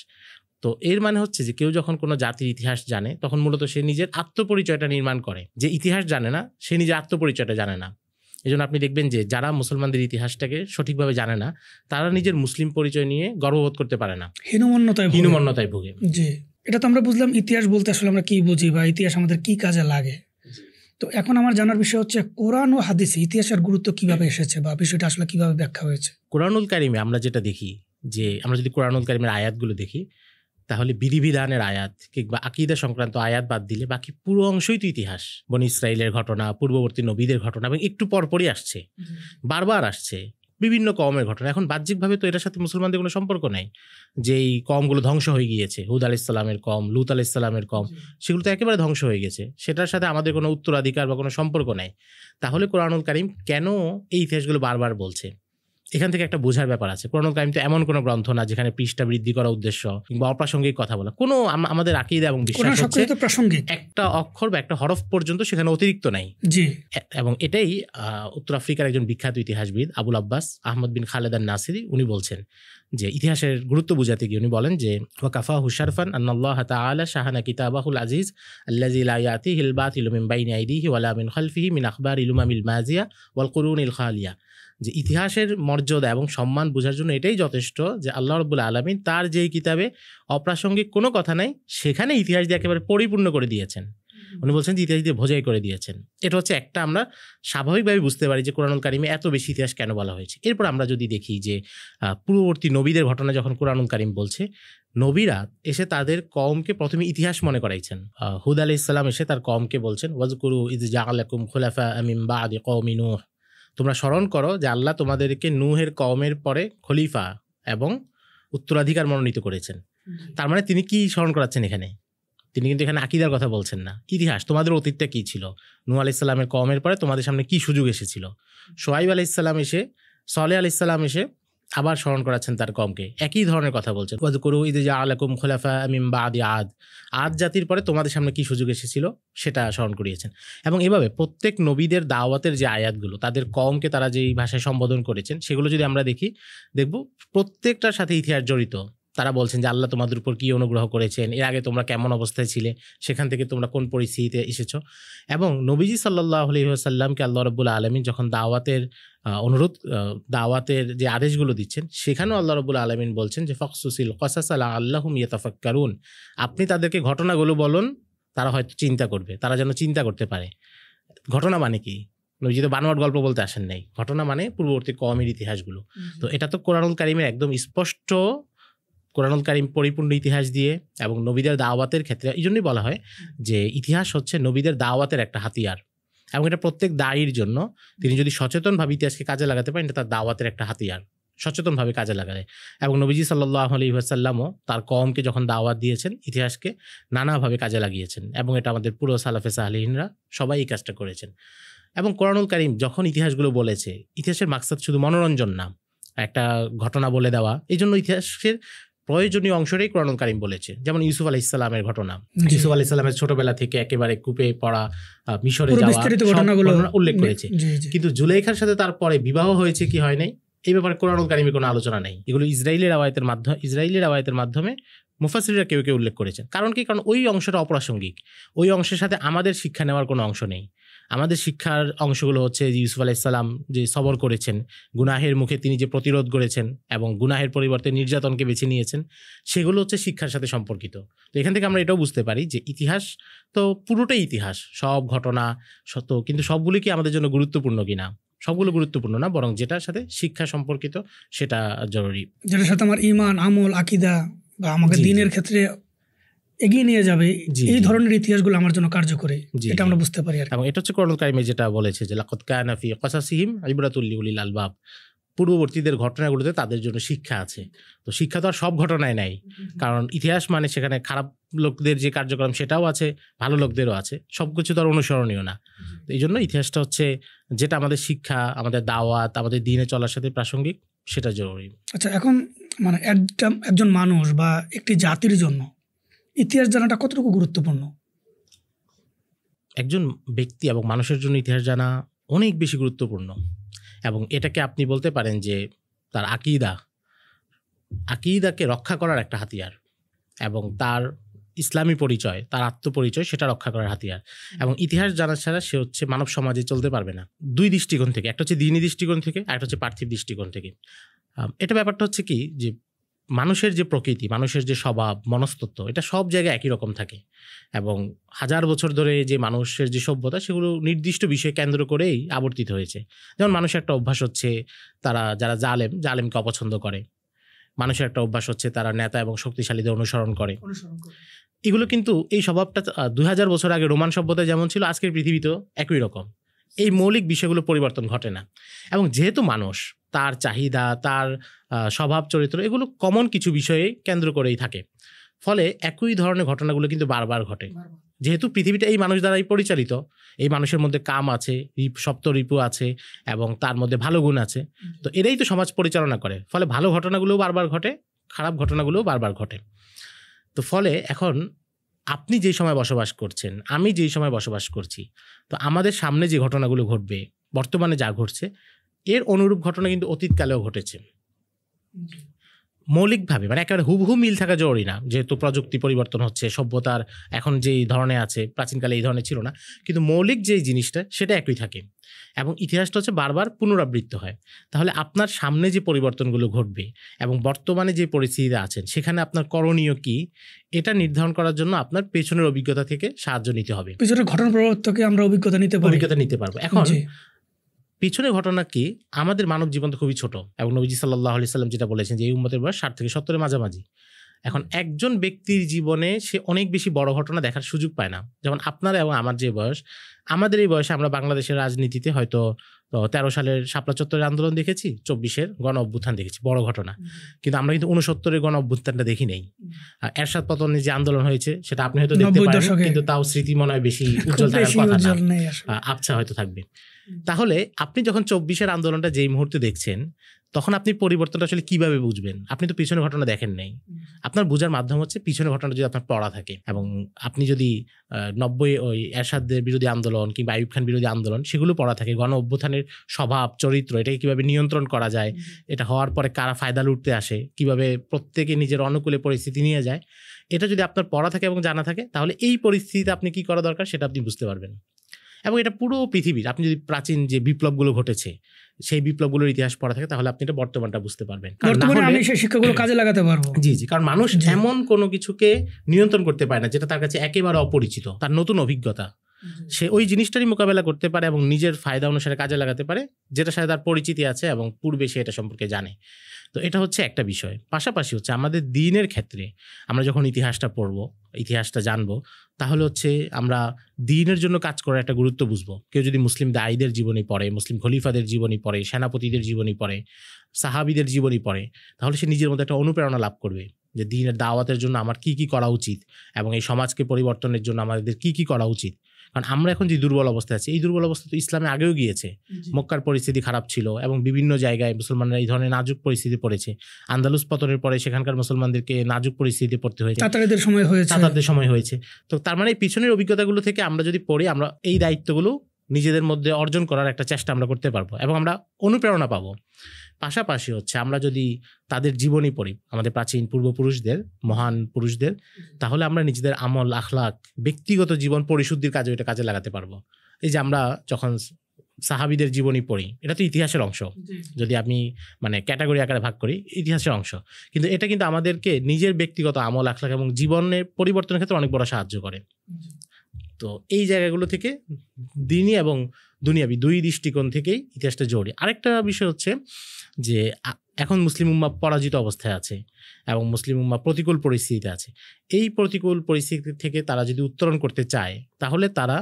S1: তো এর মানে হচ্ছে যে কেউ যখন কোনো জাতির ইতিহাস জানে, তখন মূলত সে নিজের আত্মপরিচয়টা নির্মাণ করে। যে ইতিহাস জানে না, সে নিজের আত্মপরিচয়টা জানে না। এই জন্য আপনি দেখবেন যে যারা মুসলমানদের ইতিহাসটাকে সঠিকভাবে জানে না, তারা নিজের মুসলিম পরিচয় নিয়ে গর্ববোধ করতে পারে না, হীনমন্যতায় ভোগে।
S2: জি, এটা তো আমরা বুঝলাম ইতিহাস বলতে আসলে আমরা কি বুঝি, বা ইতিহাস আমাদের কি কাজে লাগে। তো এখন আমার জানার বিষয় হচ্ছে কোরআন ও হাদিসে ইতিহাসের গুরুত্ব কিভাবে এসেছে, বা বিষয়টা আসলে কিভাবে ব্যাখ্যা হয়েছে।
S1: কোরআনুল কারিমে আমরা যেটা দেখি, যে আমরা যদি কোরআনুল কারিমের আয়াতগুলো দেখি, তাহলে বিধিবিধানের আয়াত কিংবা আকীদা সংক্রান্ত আয়াত বাদ দিলে বাকি পুরো অংশই তো ইতিহাস। বনি ইসরাইলের ঘটনা, পূর্ববর্তী নবীদের ঘটনা, এবং একটু পরপরই আসছে, বারবার আসছে বিভিন্ন কওমের ঘটনা। এখন বাহ্যিকভাবে তো এটার সাথে মুসলমানদের কোনো সম্পর্ক নেই। যেই কওমগুলো ধ্বংস হয়ে গিয়েছে, হুদ আলাইসাল্লামের কওম, লুত আলাইসাল্লামের কওম, সেগুলো তো একেবারে ধ্বংস হয়ে গেছে, সেটার সাথে আমাদের কোনো উত্তরাধিকার বা কোনো সম্পর্ক নেই। তাহলে কোরআনুল কারীম কেন এই ইতিহাসগুলো বারবার বলছে? এখান থেকে একটা বোঝার ব্যাপার আছে। কোরআনুল কারীম তো এমন কোনো গ্রন্থ না যেখানে পৃষ্ঠা বৃদ্ধি করা উদ্দেশ্য কিংবা অপ্রাসঙ্গিক কথা বলা। কোনো আমাদের আকীদা এবং বিশ্বাস হচ্ছে একটা অক্ষর বা একটা হরফ পর্যন্ত সেখানে অতিরিক্ত নাই। এবং এটাই উত্তর আফ্রিকার একজন বিখ্যাত ইতিহাসবিদ আবুল আব্বাস আহমদ বিন খালেদ আন-নাসিরি উনি বলছেন যে ইতিহাসের গুরুত্ব বোঝাতে গিয়ে উনি বলেন যে ওয়াকাফাহু শারফান আন্নাল্লাহ তাআলা শাহানা কিতাবাহুল আজিজ আল্লাযী লা ইয়াতিহিল বাতিলু মিন বাইনি আইদিহি ওয়ালা মিন খালফিহি মিন আখবারিল উমামিল মাজিয়া ওয়াল কুরুনিল খালিয়া। যে ইতিহাসের মর্যাদা এবং সম্মান বোঝার জন্য এটাই যথেষ্ট যে আল্লাহ রাব্বুল আলামিন তার যেই কিতাবে অপ্রাসঙ্গিক কোনো কথা নাই, সেখানে ইতিহাস দিয়ে একেবারে পরিপূর্ণ করে দিয়েছেন। উনি বলছেন যে ইতিহাস দিয়ে ভোজাই করে দিয়েছেন। এটা হচ্ছে একটা আমরা স্বাভাবিকভাবে বুঝতে পারি যে কোরআনুল কারীমে এত বেশি ইতিহাস কেন বলা হয়েছে। এরপর আমরা যদি দেখি যে পূর্ববর্তী নবীদের ঘটনা যখন কোরআনুল কারীম বলছে, নবীরা এসে তাদের কওমকে প্রথমে ইতিহাস মনে করাইছেন। হুদ আলাইহিস সালাম এসে তার কওমকে বলছেন ওয়াজকুরু ইয জাআলাকুম খুলাফা মিন বাদি কওমি নূহ, তোমরা স্মরণ করো যে আল্লাহ তোমাদেরকে নূহের কওমের পরে খলিফা এবং উত্তরাধিকার মনোনীত করেছেন। তার মানে তিনি কি স্মরণ করাচ্ছেন এখানে? তিনি কিন্তু এখানে আকীদার কথা বলছেন না, ইতিহাস, তোমাদের অতীতটা কি ছিল, নূহ আলাইহিস সালামের কওমের পরে তোমাদের সামনে কি সুযোগ এসেছিল। শুআয়ব আলাইহিস সালাম এসে, সালেহ আলাইহিস সালাম এসে আবার স্মরণ করাচ্ছেন তার কওমকে, একই ধরনের কথা বলছেন। ওয়াযকুরু ইয জাআলাকুম খুলাফা মিন বাদি আদ, আদ জাতির পরে তোমাদের সামনে কি সুযোগ এসেছিল সেটা স্মরণ করিয়েছেন। এবং এভাবে প্রত্যেক নবীদের দাওয়াতের যে আয়াতগুলো, তাদের কওমকে তারা যেই ভাষায় সম্বোধন করেছেন, সেগুলো যদি আমরা দেখব প্রত্যেকটার সাথে ইতিহাস জড়িত। তারা বলছেন যে আল্লাহ তোমাদের উপর কি অনুগ্রহ করেছেন, এর আগে তোমরা কেমন অবস্থায় ছিলে, সেখান থেকে তোমরা কোন পরিস্থিতিতে এসেছো। এবং নবীজি সাল্লাল্লাহু আলাইহি ওয়াসাল্লামকে আল্লাহ রাব্বুল আলামিন যখন দাওয়াতের যে আদেশগুলো দিচ্ছেন, সেখানেও আল্লাহ রাব্বুল আলামিন বলছেন যে ফাকসুসিল কসাস লাআল্লাহুম ইয়াতাফাক্কারুন, আপনি তাদেরকে ঘটনাগুলো বলুন, তারা হয়তো চিন্তা করবে, তারা যেন চিন্তা করতে পারে। ঘটনা মানে কি? নবীজি তো বানোয়াট গল্প বলতে আসেন নাই, ঘটনা মানে পূর্ববর্তী কওমের ইতিহাসগুলো। তো এটা তো কোরআনুল কারীমের একদম স্পষ্ট, কোরআনুল কারীম পরিপূর্ণ ইতিহাস দিয়ে এবং নবীদের দাওয়াতের ক্ষেত্রে এই জন্যই বলা হয় যে ইতিহাস হচ্ছে নবীদের দাওয়াতের একটা হাতিয়ার। এবং এটা প্রত্যেক দায়ীর জন্য, তিনি যদি সচেতনভাবে ইতিহাসকে কাজে লাগাতে পারেন, এটা তার দাওয়াতের একটা হাতিয়ার, সচেতনভাবে কাজে লাগালে। এবং নবীজি সাল্লাল্লাহু আলাইহি ওয়াসাল্লামও তার কওমকে যখন দাওয়াত দিয়েছেন, ইতিহাসকে নানাভাবে কাজে লাগিয়েছেন। এবং এটা আমাদের পুরো সালাফে সালেহিনরা সবাই এই কাজটা করেছেন। এবং কোরআনুল কারীম যখন ইতিহাসগুলো বলেছে, ইতিহাসের মাকসাদ শুধু মনোরঞ্জন না, একটা ঘটনা বলে দেওয়া। এই জন্য ইতিহাসের প্রয়োজনীয় অংশটাই কোরআনুল কারীম বলেছে। যেমন ইউসুফ আলাইহিস সালামের ঘটনা, ইউসুফ আলাইহিস সালামের ছোটবেলা থেকে একেবারে কূপে পড়া, মিশরে যাওয়া, ঘটনাগুলো উল্লেখ করেছে। কিন্তু জুলাইখার সাথে তারপরে বিবাহ হয়েছে কি হয় নাই, এই ব্যাপারে কোরআনুল কারীমে কোনো আলোচনা নেই। এগুলো ইসরায়েলি রাওয়ায়াতের মাধ্যমে মুফাসসিররা কেউ কেউ উল্লেখ করেছেন। কারণ কি? কারণ ওই অংশটা অপ্রাসঙ্গিক, ওই অংশের সাথে আমাদের শিক্ষা নেওয়ার কোনো অংশ নেই। আমাদের শিক্ষার অংশগুলো হচ্ছে যে ইউসুফ আলাইহিস সালাম যে সবর করেছেন, গুনাহের মুখে তিনি যে প্রতিরোধ করেছেন এবং গুনাহের পরিবর্তে নির্যাতনকে বেছে নিয়েছেন, সেগুলো হচ্ছে শিক্ষার সাথে সম্পর্কিত। তো এখান থেকে আমরা এটাও বুঝতে পারি যে ইতিহাস তো পুরোটাই ইতিহাস, সব ঘটনা সত্য, কিন্তু সবগুলি কি আমাদের জন্য গুরুত্বপূর্ণ কিনা? সবগুলো গুরুত্বপূর্ণ না, বরং যেটার সাথে শিক্ষা সম্পর্কিত সেটা জরুরি, যেটার
S2: সাথে আমার ঈমান, আমল, আকীদা বা আমাকে দ্বীনের ক্ষেত্রে এগিয়ে নিয়ে যাবে, এই ধরনের ইতিহাসগুলো আমার জন্য কার্যকরী, এটা আমরা বুঝতে পারি।
S1: এবং এটা হচ্ছে কোরআনুল কারীমে যেটা বলেছে যে লাকাদ কানা ফি কাসাসিহিম ইবরাতুল লিউলিল আলবাব, পূর্ববর্তীদের ঘটনাগুলোতে তাদের জন্য শিক্ষা আছে। তো শিক্ষা তো আর সব ঘটনায় নাই, কারণ ইতিহাস মানে সেখানে খারাপ লোকদের যে কার্যক্রম সেটাও আছে, ভালো লোকদেরও আছে, সবকিছু তো আর অনুসরণীয় না। তো এই জন্য ইতিহাসটা হচ্ছে যেটা আমাদের শিক্ষা, আমাদের দাওয়াত, আমাদের দিনে চলার সাথে প্রাসঙ্গিক, সেটা জরুরি।
S2: আচ্ছা, এখন মানে একজন মানুষ বা একটি জাতির জন্য ইতিহাস জানাটা কতটুকু গুরুত্বপূর্ণ?
S1: একজন ব্যক্তি এবং মানুষের জন্য ইতিহাস জানা অনেক বেশি গুরুত্বপূর্ণ। এবং এটাকে আপনি বলতে পারেন যে তার আকীদাকে রক্ষা করার একটা হাতিয়ার, এবং তার ইসলামী পরিচয়, তার আত্মপরিচয়, সেটা রক্ষা করার হাতিয়ার। এবং ইতিহাস জানা ছাড়া সে হচ্ছে মানব সমাজে চলতে পারবে না। দুই দৃষ্টিকোণ থেকে, একটা হচ্ছে দ্বীনি দৃষ্টিকোণ থেকে, আর একটা হচ্ছে পার্থিব দৃষ্টিকোণ থেকে। এটা ব্যাপারটা হচ্ছে কি যে মানুষের যে প্রকৃতি, মানুষের যে স্বভাব, মনস্তত্ত্ব, এটা সব জায়গায় একই রকম থাকে। এবং হাজার বছর ধরে যে মানুষের যে সভ্যতা, সেগুলো নির্দিষ্ট বিষয় কেন্দ্র করেই আবর্তিত হয়েছে। যেমন মানুষের একটা অভ্যাস হচ্ছে যারা জালেমকে অপছন্দ করে। মানুষের একটা অভ্যাস হচ্ছে তারা নেতা এবং শক্তিশালীদের অনুসরণ করে। এগুলো কিন্তু এই স্বভাবটা 2000 বছর আগে রোমান সভ্যতায় যেমন ছিল, আজকের পৃথিবীতেও একই রকম। এই মৌলিক বিষয়গুলো পরিবর্তন ঘটে না। এবং যেহেতু মানুষ, তার চাহিদা, তার স্বভাব, চরিত্র, এগুলো কমন কিছু বিষয়ে কেন্দ্র করেই থাকে। ফলে একই ধরনের ঘটনাগুলো কিন্তু বারবার ঘটে। যেহেতু পৃথিবীটা এই মানুষ দ্বারাই পরিচালিত, এই মানুষের মধ্যে কাম আছে, সপ্ত রিপু আছে, এবং তার মধ্যে ভালো গুণ আছে, তো এরাই তো সমাজ পরিচালনা করে। ফলে ভালো ঘটনাগুলোও বারবার ঘটে, খারাপ ঘটনাগুলোও বারবার ঘটে। তো ফলে এখন আপনি যেই সময় বসবাস করছেন, আমি যেই সময় বসবাস করছি, তো আমাদের সামনে যে ঘটনাগুলো ঘটবে, বর্তমানে যা ঘটছে, এর অনুরূপ ঘটনা কিন্তু অতীতকালেও ঘটেছে। মৌলিকভাবে, মানে একেবারে হুবহু মিল থাকা জরুরি না, যেহেতু প্রযুক্তি পরিবর্তন হচ্ছে, সভ্যতার এখন যেই ধরনের আছে, প্রাচীনকালে এই ধরনের ছিল না, কিন্তু মৌলিক যেই জিনিসটা সেটা একই থাকে। এবং ইতিহাসটা হচ্ছে বারবার পুনরাবৃত্ত হয়। তাহলে আপনার সামনে যে পরিবর্তনগুলো ঘটবে এবং বর্তমানে যে পরিস্থিতিতে আছেন, সেখানে আপনার করণীয় কি, এটা নির্ধারণ করার জন্য আপনার পেছনের অভিজ্ঞতা থেকে সাহায্য নিতে হবে।
S2: পেছনের ঘটনা প্রবাহ থেকে আমরা অভিজ্ঞতা নিতে পারবো।
S1: এখন পিছনের ঘটনা কি, আমাদের মানব জীবন তো খুবই ছোট, এবং নবীজি সাল্লাল্লাহু আলাইহি সাল্লাম যেটা বলেছেন যে এই উম্মতের বয়স 60 থেকে 70-এর মাঝামাঝি। এখন একজন ব্যক্তির জীবনে সে অনেক বেশি বড় ঘটনা দেখার সুযোগ পায় না। যেমন আপনার এবং আমার যে বয়স, আমাদের এই বয়সে আমরা বাংলাদেশের রাজনীতিতে হয়তো তো 13 সালের শাপলা চত্বরের আন্দোলন দেখেছি, 24-এর গণ অভ্যুত্থান দেখেছি, বড় ঘটনা। কিন্তু আমরা কিন্তু 69-এর গণ অভ্যুত্থানটা দেখি নাই। এরশাদ পতনের যে আন্দোলন হয়েছে সেটা আপনি হয়তো দেখতে
S2: 90
S1: পারেন,
S2: দশকে।
S1: কিন্তু তাও স্মৃতি মনে হয় বেশি
S2: খুব
S1: উজ্জ্বল থাকার
S2: বেশি
S1: কথা না,
S2: উজ্জ্বল নেই আসলে।
S1: আবছা হয়তো থাকবে। তাহলে আপনি যখন 24-এর আন্দোলনটা যেই মুহূর্তে দেখছেন, তখন আপনি পরিবর্তনটা আসলে কিভাবে বুঝবেন? আপনি তো পিছনে ঘটনা দেখেন নাই। আপনার বোঝার মাধ্যম হচ্ছে পিছনে ঘটনা যদি আপনার পড়া থাকে, এবং আপনি যদি 90 ওই এরশাদের বিরোধী আন্দোলন কিংবা আইয়ুব খান বিরোধী আন্দোলন সেগুলো পড়া থাকে, গণ অভ্যুত্থানের স্বভাব চরিত্র, এটাকে কিভাবে নিয়ন্ত্রণ করা যায়, এটা হওয়ার পরে কারা ফায়দা লুটতে আসে, কিভাবে প্রত্যেকে নিজের অনুকূলে পরিস্থিতি নিয়ে যায়, এটা যদি আপনার পড়া থাকে এবং জানা থাকে, তাহলে এই পরিস্থিতিতে আপনি কি করা দরকার সেটা আপনি বুঝতে পারবেন। এবং এটা পুরো পৃথিবীর, আপনি যদি প্রাচীন যে বিপ্লবগুলো ঘটেছে সেই বিপ্লবগুলোর ইতিহাস পড়া থাকে, তাহলে আপনি এটা বর্তমানটা বুঝতে পারবেন।
S2: বর্তমানে আমি সেই শিক্ষাগুলো কাজে লাগাতে পারবো।
S1: জি, কারণ মানুষ এমন কোনো কিছুকে নিয়ন্ত্রণ করতে পারে না যেটা তার কাছে একেবারে অপরিচিত, তার নতুন অভিজ্ঞতা, সে ওই জিনিসটারই মোকাবেলা করতে পারে এবং নিজের ফায়দা অনুসারে কাজে লাগাতে পারে, যেটার সাথে তার পরিচিতি আছে এবং পূর্বে সে এটা সম্পর্কে জানে। তো এটা হচ্ছে একটা বিষয়। পাশাপাশি হচ্ছে আমাদের দিনের ক্ষেত্রে আমরা যখন ইতিহাসটা পড়বো, ইতিহাসটা জানবো, তাহলে হচ্ছে আমরা দিনের জন্য কাজ করার একটা গুরুত্ব বুঝবো। কেউ যদি মুসলিম দায়ীদের জীবনী পড়ে, মুসলিম খলিফাদের জীবনী পড়ে, সেনাপতিদের জীবনী পড়ে, সাহাবীদের জীবনী পড়ে, তাহলে সে নিজের মধ্যে একটা অনুপ্রেরণা লাভ করবে যে দিনের দাওয়াতের জন্য আমার কি কি করা উচিত এবং এই সমাজকে পরিবর্তনের জন্য আমাদের কি কি করা উচিত। কারণ আমরা এখন যে দুর্বল অবস্থায় আছি, এই দুর্বল অবস্থা তো ইসলামে আগেও গিয়েছে। মক্কার পরিস্থিতি খারাপ ছিল এবং বিভিন্ন জায়গায় মুসলমানরা এই ধরনের নাজুক পরিস্থিতি পড়েছে। আন্দালুস পতনের পরে সেখানকার মুসলমানদেরকে নাজুক পরিস্থিতি পড়তে হয়েছে,
S2: তাতারদের সময় হয়েছে।
S1: তো তার মানে পিছনের অভিজ্ঞতাগুলো থেকে আমরা যদি পড়ি, আমরা এই দায়িত্বগুলো নিজেদের মধ্যে অর্জন করার একটা চেষ্টা আমরা করতে পারবো এবং আমরা অনুপ্রেরণা পাবো। পাশাপাশি হচ্ছে আমরা যদি তাদের জীবনী পড়ি, আমাদের প্রাচীন পূর্বপুরুষদের, মহান পুরুষদের, তাহলে আমরা নিজেদের আমল, আখলাক, ব্যক্তিগত জীবন পরিশুদ্ধির কাজে এটা কাজে লাগাতে পারবো। এই যে আমরা যখন সাহাবীদের জীবনী পড়ি, এটা তো ইতিহাসের অংশ, যদি আমি মানে ক্যাটাগরি আকারে ভাগ করি, ইতিহাসের অংশ, কিন্তু এটা কিন্তু আমাদেরকে নিজের ব্যক্তিগত আমল, আখলাক এবং জীবনের পরিবর্তনের ক্ষেত্রে অনেক বড় সাহায্য করে। তো এই জায়গাগুলো থেকে দিনী এবং দুনিয়াবি দুই দৃষ্টিকোণ থেকেই ইতিহাসটা জরুরি। আরেকটা বিষয় হচ্ছে যে এখন মুসলিম উম্মাহ পরাজিত অবস্থায় আছে এবং মুসলিম উম্মাহ প্রতিকূল পরিস্থিতিতে আছে। এই প্রতিকূল পরিস্থিতি থেকে তারা যদি উত্তরণ করতে চায়, তাহলে তারা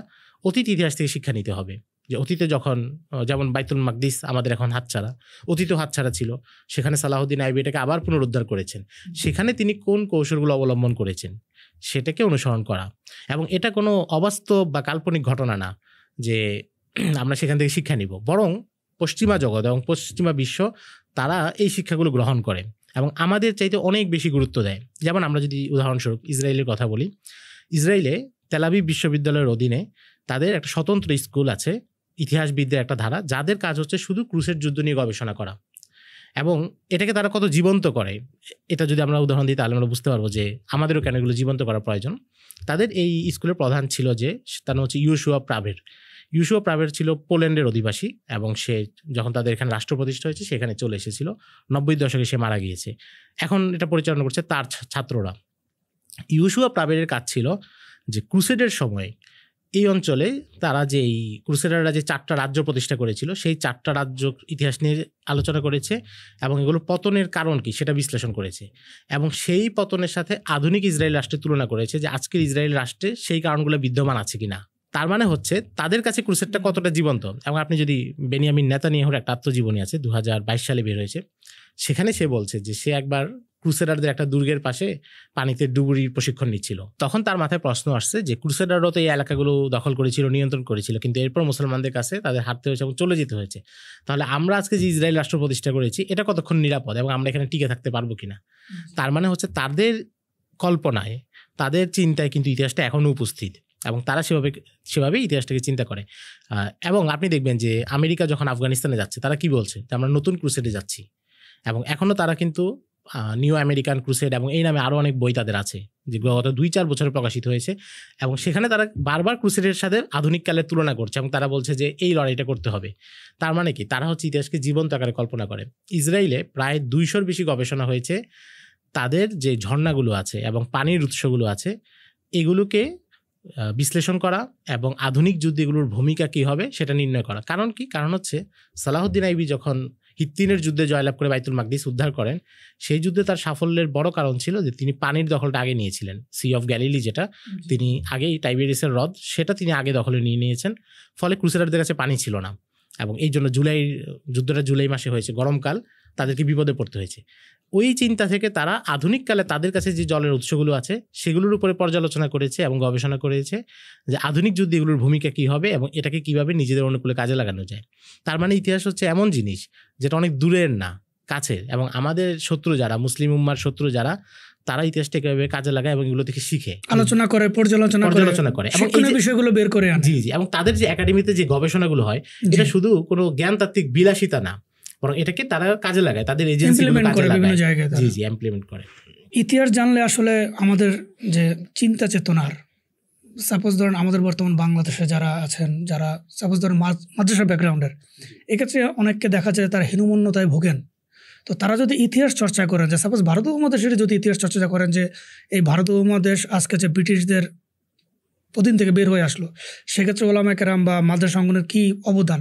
S1: অতীত ইতিহাস থেকে শিক্ষা নিতে হবে। যে অতীতে যখন, যেমন বাইতুল মাকদিস আমাদের এখন হাতছাড়া, অতীতেও হাতছাড়া ছিল, সেখানে সালাহুদ্দিন আইয়ুবী এটাকে আবার পুনরুদ্ধার করেছেন। সেখানে তিনি কোন কৌশলগুলো অবলম্বন করেছেন সেটাকে অনুসরণ করা, এবং এটা কোনো অবাস্তব বা কাল্পনিক ঘটনা না যে আমরা সেখান থেকে শিক্ষা নিব, বরং পশ্চিমা জগৎ এবং পশ্চিমা বিশ্ব তারা এই শিক্ষাগুলো গ্রহণ করে এবং আমাদের চাইতে অনেক বেশি গুরুত্ব দেয়। যেমন আমরা যদি উদাহরণস্বরূপ ইসরায়েলের কথা বলি, ইসরায়েলে তেল আবিব বিশ্ববিদ্যালয়ের অধীনে তাদের একটা স্বতন্ত্র স্কুল আছে, ইতিহাসবিদদের একটা ধারা, যাদের কাজ হচ্ছে শুধু ক্রুসেড যুদ্ধ নিয়ে গবেষণা করা, এবং এটাকে তারা কত জীবন্ত করে, এটা যদি আমরা উদাহরণ দিই তাহলে আমরা বুঝতে পারবো যে আমাদেরও কেন এগুলো জীবন্ত করা প্রয়োজন। তাদের এই স্কুলের প্রধান ছিল যে, তার নাম হচ্ছে ইয়োশুয়া প্রাভের। ইয়োশুয়া প্রাভের ছিল পোল্যান্ডের অধিবাসী এবং সে যখন তাদের এখানে রাষ্ট্র প্রতিষ্ঠা হয়েছে সেখানে চলে এসেছিল। 90 দশকে সে মারা গিয়েছে। এখন এটা পরিচালনা করছে তার ছাত্ররা। ইয়োশুয়া প্রাভের কাজ ছিল যে ক্রুসেডের সময় এই অঞ্চলে তারা যে এই ক্রুসেডাররা যে 4টা রাজ্য প্রতিষ্ঠা করেছিল, সেই 4টা রাজ্য ইতিহাস নিয়ে আলোচনা করেছে এবং এগুলো পতনের কারণ কি সেটা বিশ্লেষণ করেছে, এবং সেই পতনের সাথে আধুনিক ইসরায়েল রাষ্ট্রের তুলনা করেছে যে আজকের ইসরায়েল রাষ্ট্রে সেই কারণগুলো বিদ্যমান আছে কিনা। তার মানে হচ্ছে তাদের কাছে ক্রুসেডটা কতটা জীবন্ত। এবং আপনি যদি বেনিয়ামিন নেতানিয়াহুর একটা আত্মজীবনী আছে, 2022 সালে বের হয়েছে, সেখানে সে বলছে যে সে একবার ক্রুসেডারদের একটা দুর্গের পাশে পানিতে ডুবুরির প্রশিক্ষণ নিচ্ছিল। তখন তার মাথায় প্রশ্ন আসছে যে ক্রুসেডাররা তো এই এলাকাগুলো দখল করেছিল, নিয়ন্ত্রণ করেছিল, কিন্তু এরপর মুসলমানদের কাছে তাদের হারতে হয়েছে এবং চলে যেতে হয়েছে। তাহলে আমরা আজকে যে ইসরায়েল রাষ্ট্র প্রতিষ্ঠা করেছি এটা কতক্ষণ নিরাপদ এবং আমরা এখানে টিকে থাকতে পারবো কিনা। তার মানে হচ্ছে তাদের কল্পনায়, তাদের চিন্তায় কিন্তু ইতিহাসটা এখনও উপস্থিত এবং তারা সেভাবে ইতিহাসটাকে চিন্তা করে। এবং আপনি দেখবেন যে আমেরিকা যখন আফগানিস্তানে যাচ্ছে, তারা কি বলছে যে আমরা নতুন ক্রুসেডে যাচ্ছি, এবং এখনও তারা কিন্তু নিউ আমেরিকান ক্রুসেড এবং এই নামে আরও অনেক বই তাদের আছে যেগুলো গত 2-4 বছরে প্রকাশিত হয়েছে, এবং সেখানে তারা বারবার ক্রুসেডের সাথে আধুনিক কালের তুলনা করছে এবং তারা বলছে যে এই লড়াইটা করতে হবে। তার মানে কি, তারা হচ্ছে ইতিহাসকে জীবন্ত আকারে কল্পনা করে। ইসরায়েলে প্রায় 200-র বেশি গবেষণা হয়েছে তাদের যে ঝর্ণাগুলো আছে এবং পানির উৎসগুলো আছে এগুলোকে বিশ্লেষণ করা এবং আধুনিক যুদ্ধে এগুলোর ভূমিকা কী হবে সেটা নির্ণয় করা। কারণ কি, কারণ হচ্ছে সালাহুদ্দিন আইয়ুবী যখন হিত্তিনের যুদ্ধে জয়লাভ করে বাইতুল মাকদিস উদ্ধার করেন, সেই যুদ্ধে তার সাফল্যের বড় কারণ ছিল যে তিনি পানির দখলটা আগে নিয়েছিলেন। সি অফ গ্যালিলি, যেটা তিনি আগেই টাইবেরিয়াসের হ্রদ, সেটা তিনি আগে দখলে নিয়ে নিয়েছেন, ফলে ক্রুসেডারদের কাছে পানি ছিল না। এবং এই জন্য যুদ্ধটা জুলাই মাসে হয়েছে, গরমকাল, তাদেরকে বিপদে পড়তে হয়েছে। ওই চিন্তা থেকে তারা আধুনিককালে তাদের কাছে যে জলের উৎসগুলো আছে সেগুলোর উপরে পর্যালোচনা করেছে এবং গবেষণা করেছে যে আধুনিক যুদ্ধে এগুলোর ভূমিকা কী হবে এবং এটাকে কিভাবে নিজেদের অনুকূলে কাজে লাগানো যায়। তার মানে ইতিহাস হচ্ছে এমন জিনিস যেটা অনেক দূরের না, কাছের, এবং আমাদের শত্রু যারা, মুসলিম উম্মার শত্রু যারা, তারা ইতিহাসটাকে এভাবে কাজে লাগায় এবং এগুলো থেকে শিখে,
S2: আলোচনা করে, পর্যালোচনা করে এবং এই বিষয়গুলো বের করে আনে।
S1: জি জি। এবং তাদের যে একাডেমিতে যে গবেষণাগুলো হয় এটা শুধু কোনো জ্ঞানতাত্ত্বিক বিলাসিতা না, বরং এটাকে তারা কাজে লাগায়, তাদের এজেন্সিগুলো কাজে লাগায়, জি জি, ইমপ্লিমেন্ট করে।
S2: ইতিহাস জানলে আসলে আমাদের যে চিন্তা চেতনার, সাপোজ ধরেন আমাদের বর্তমান বাংলাদেশে যারা আছেন, যারা সাপোজ ধরেন মাদ্রাসা ব্যাকগ্রাউন্ডের, এক্ষেত্রে অনেককে দেখা যায় তারা হীনমন্যতায় ভোগেন। তো তারা যদি ইতিহাস চর্চা করেন, যে সাপোজ ভারত উপমহাদেশের যদি ইতিহাস চর্চা করেন, যে এই ভারত উপমহাদেশ আজকে যে ব্রিটিশদের অধীন থেকে বের হয়ে আসলো, সেক্ষেত্রে ওলামায়ে কেরাম বা মাদ্রাসা অঙ্গনের কী অবদান,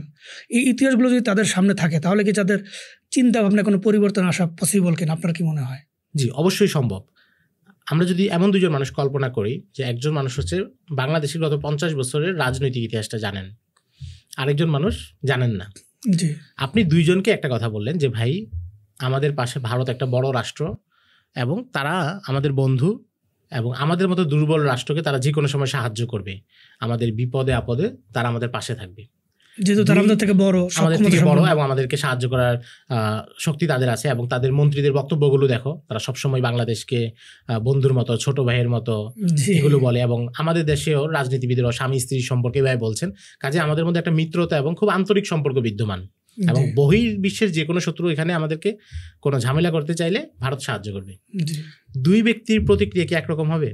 S2: এই ইতিহাসগুলো যদি তাদের সামনে থাকে তাহলে কি তাদের চিন্তা ভাবনা কোনো পরিবর্তন আসা পসিবল কিনা, আপনার কি মনে হয়?
S1: জি, অবশ্যই সম্ভব। আমরা যদি এমন দুজন মানুষ কল্পনা করি যে একজন মানুষ হচ্ছে বাংলাদেশের গত 50 বছরের রাজনৈতিক ইতিহাসটা জানেন, আরেকজন মানুষ জানেন না।
S2: জি,
S1: আপনি দুইজনকে একটা কথা বললেন যে ভাই আমাদের পাশে ভারত একটা বড় রাষ্ট্র এবং তারা আমাদের বন্ধু, এবং আমাদের মতো দুর্বল রাষ্ট্রকে তারা যে কোনো সময় সাহায্য করবে, আমাদের বিপদে আপদে তারা আমাদের পাশে থাকবে,
S2: যেহেতু তারা আমাদের থেকে বড়
S1: এবং আমাদেরকে সাহায্য করার শক্তি তাদের আছে। এবং তাদের মন্ত্রীদের বক্তব্যগুলো দেখো, তারা সবসময় বাংলাদেশকে বন্ধুর মতো, ছোট ভাইয়ের মতো এগুলো বলে। এবং আমাদের দেশেও রাজনীতিবিদেরা স্বামী স্ত্রীর সম্পর্কে এভাবে বলছেন, কাজে আমাদের মধ্যে একটা মিত্রতা এবং খুব আন্তরিক সম্পর্ক বিদ্যমান। এবং বহির্বিশ্বের যে কোনো শত্রু এখানে আমাদেরকে কোনো ঝামেলা করতে চাইলে ভারত সাহায্য করবে। দুই ব্যক্তির প্রতিক্রিয়া কি একরকম হবে?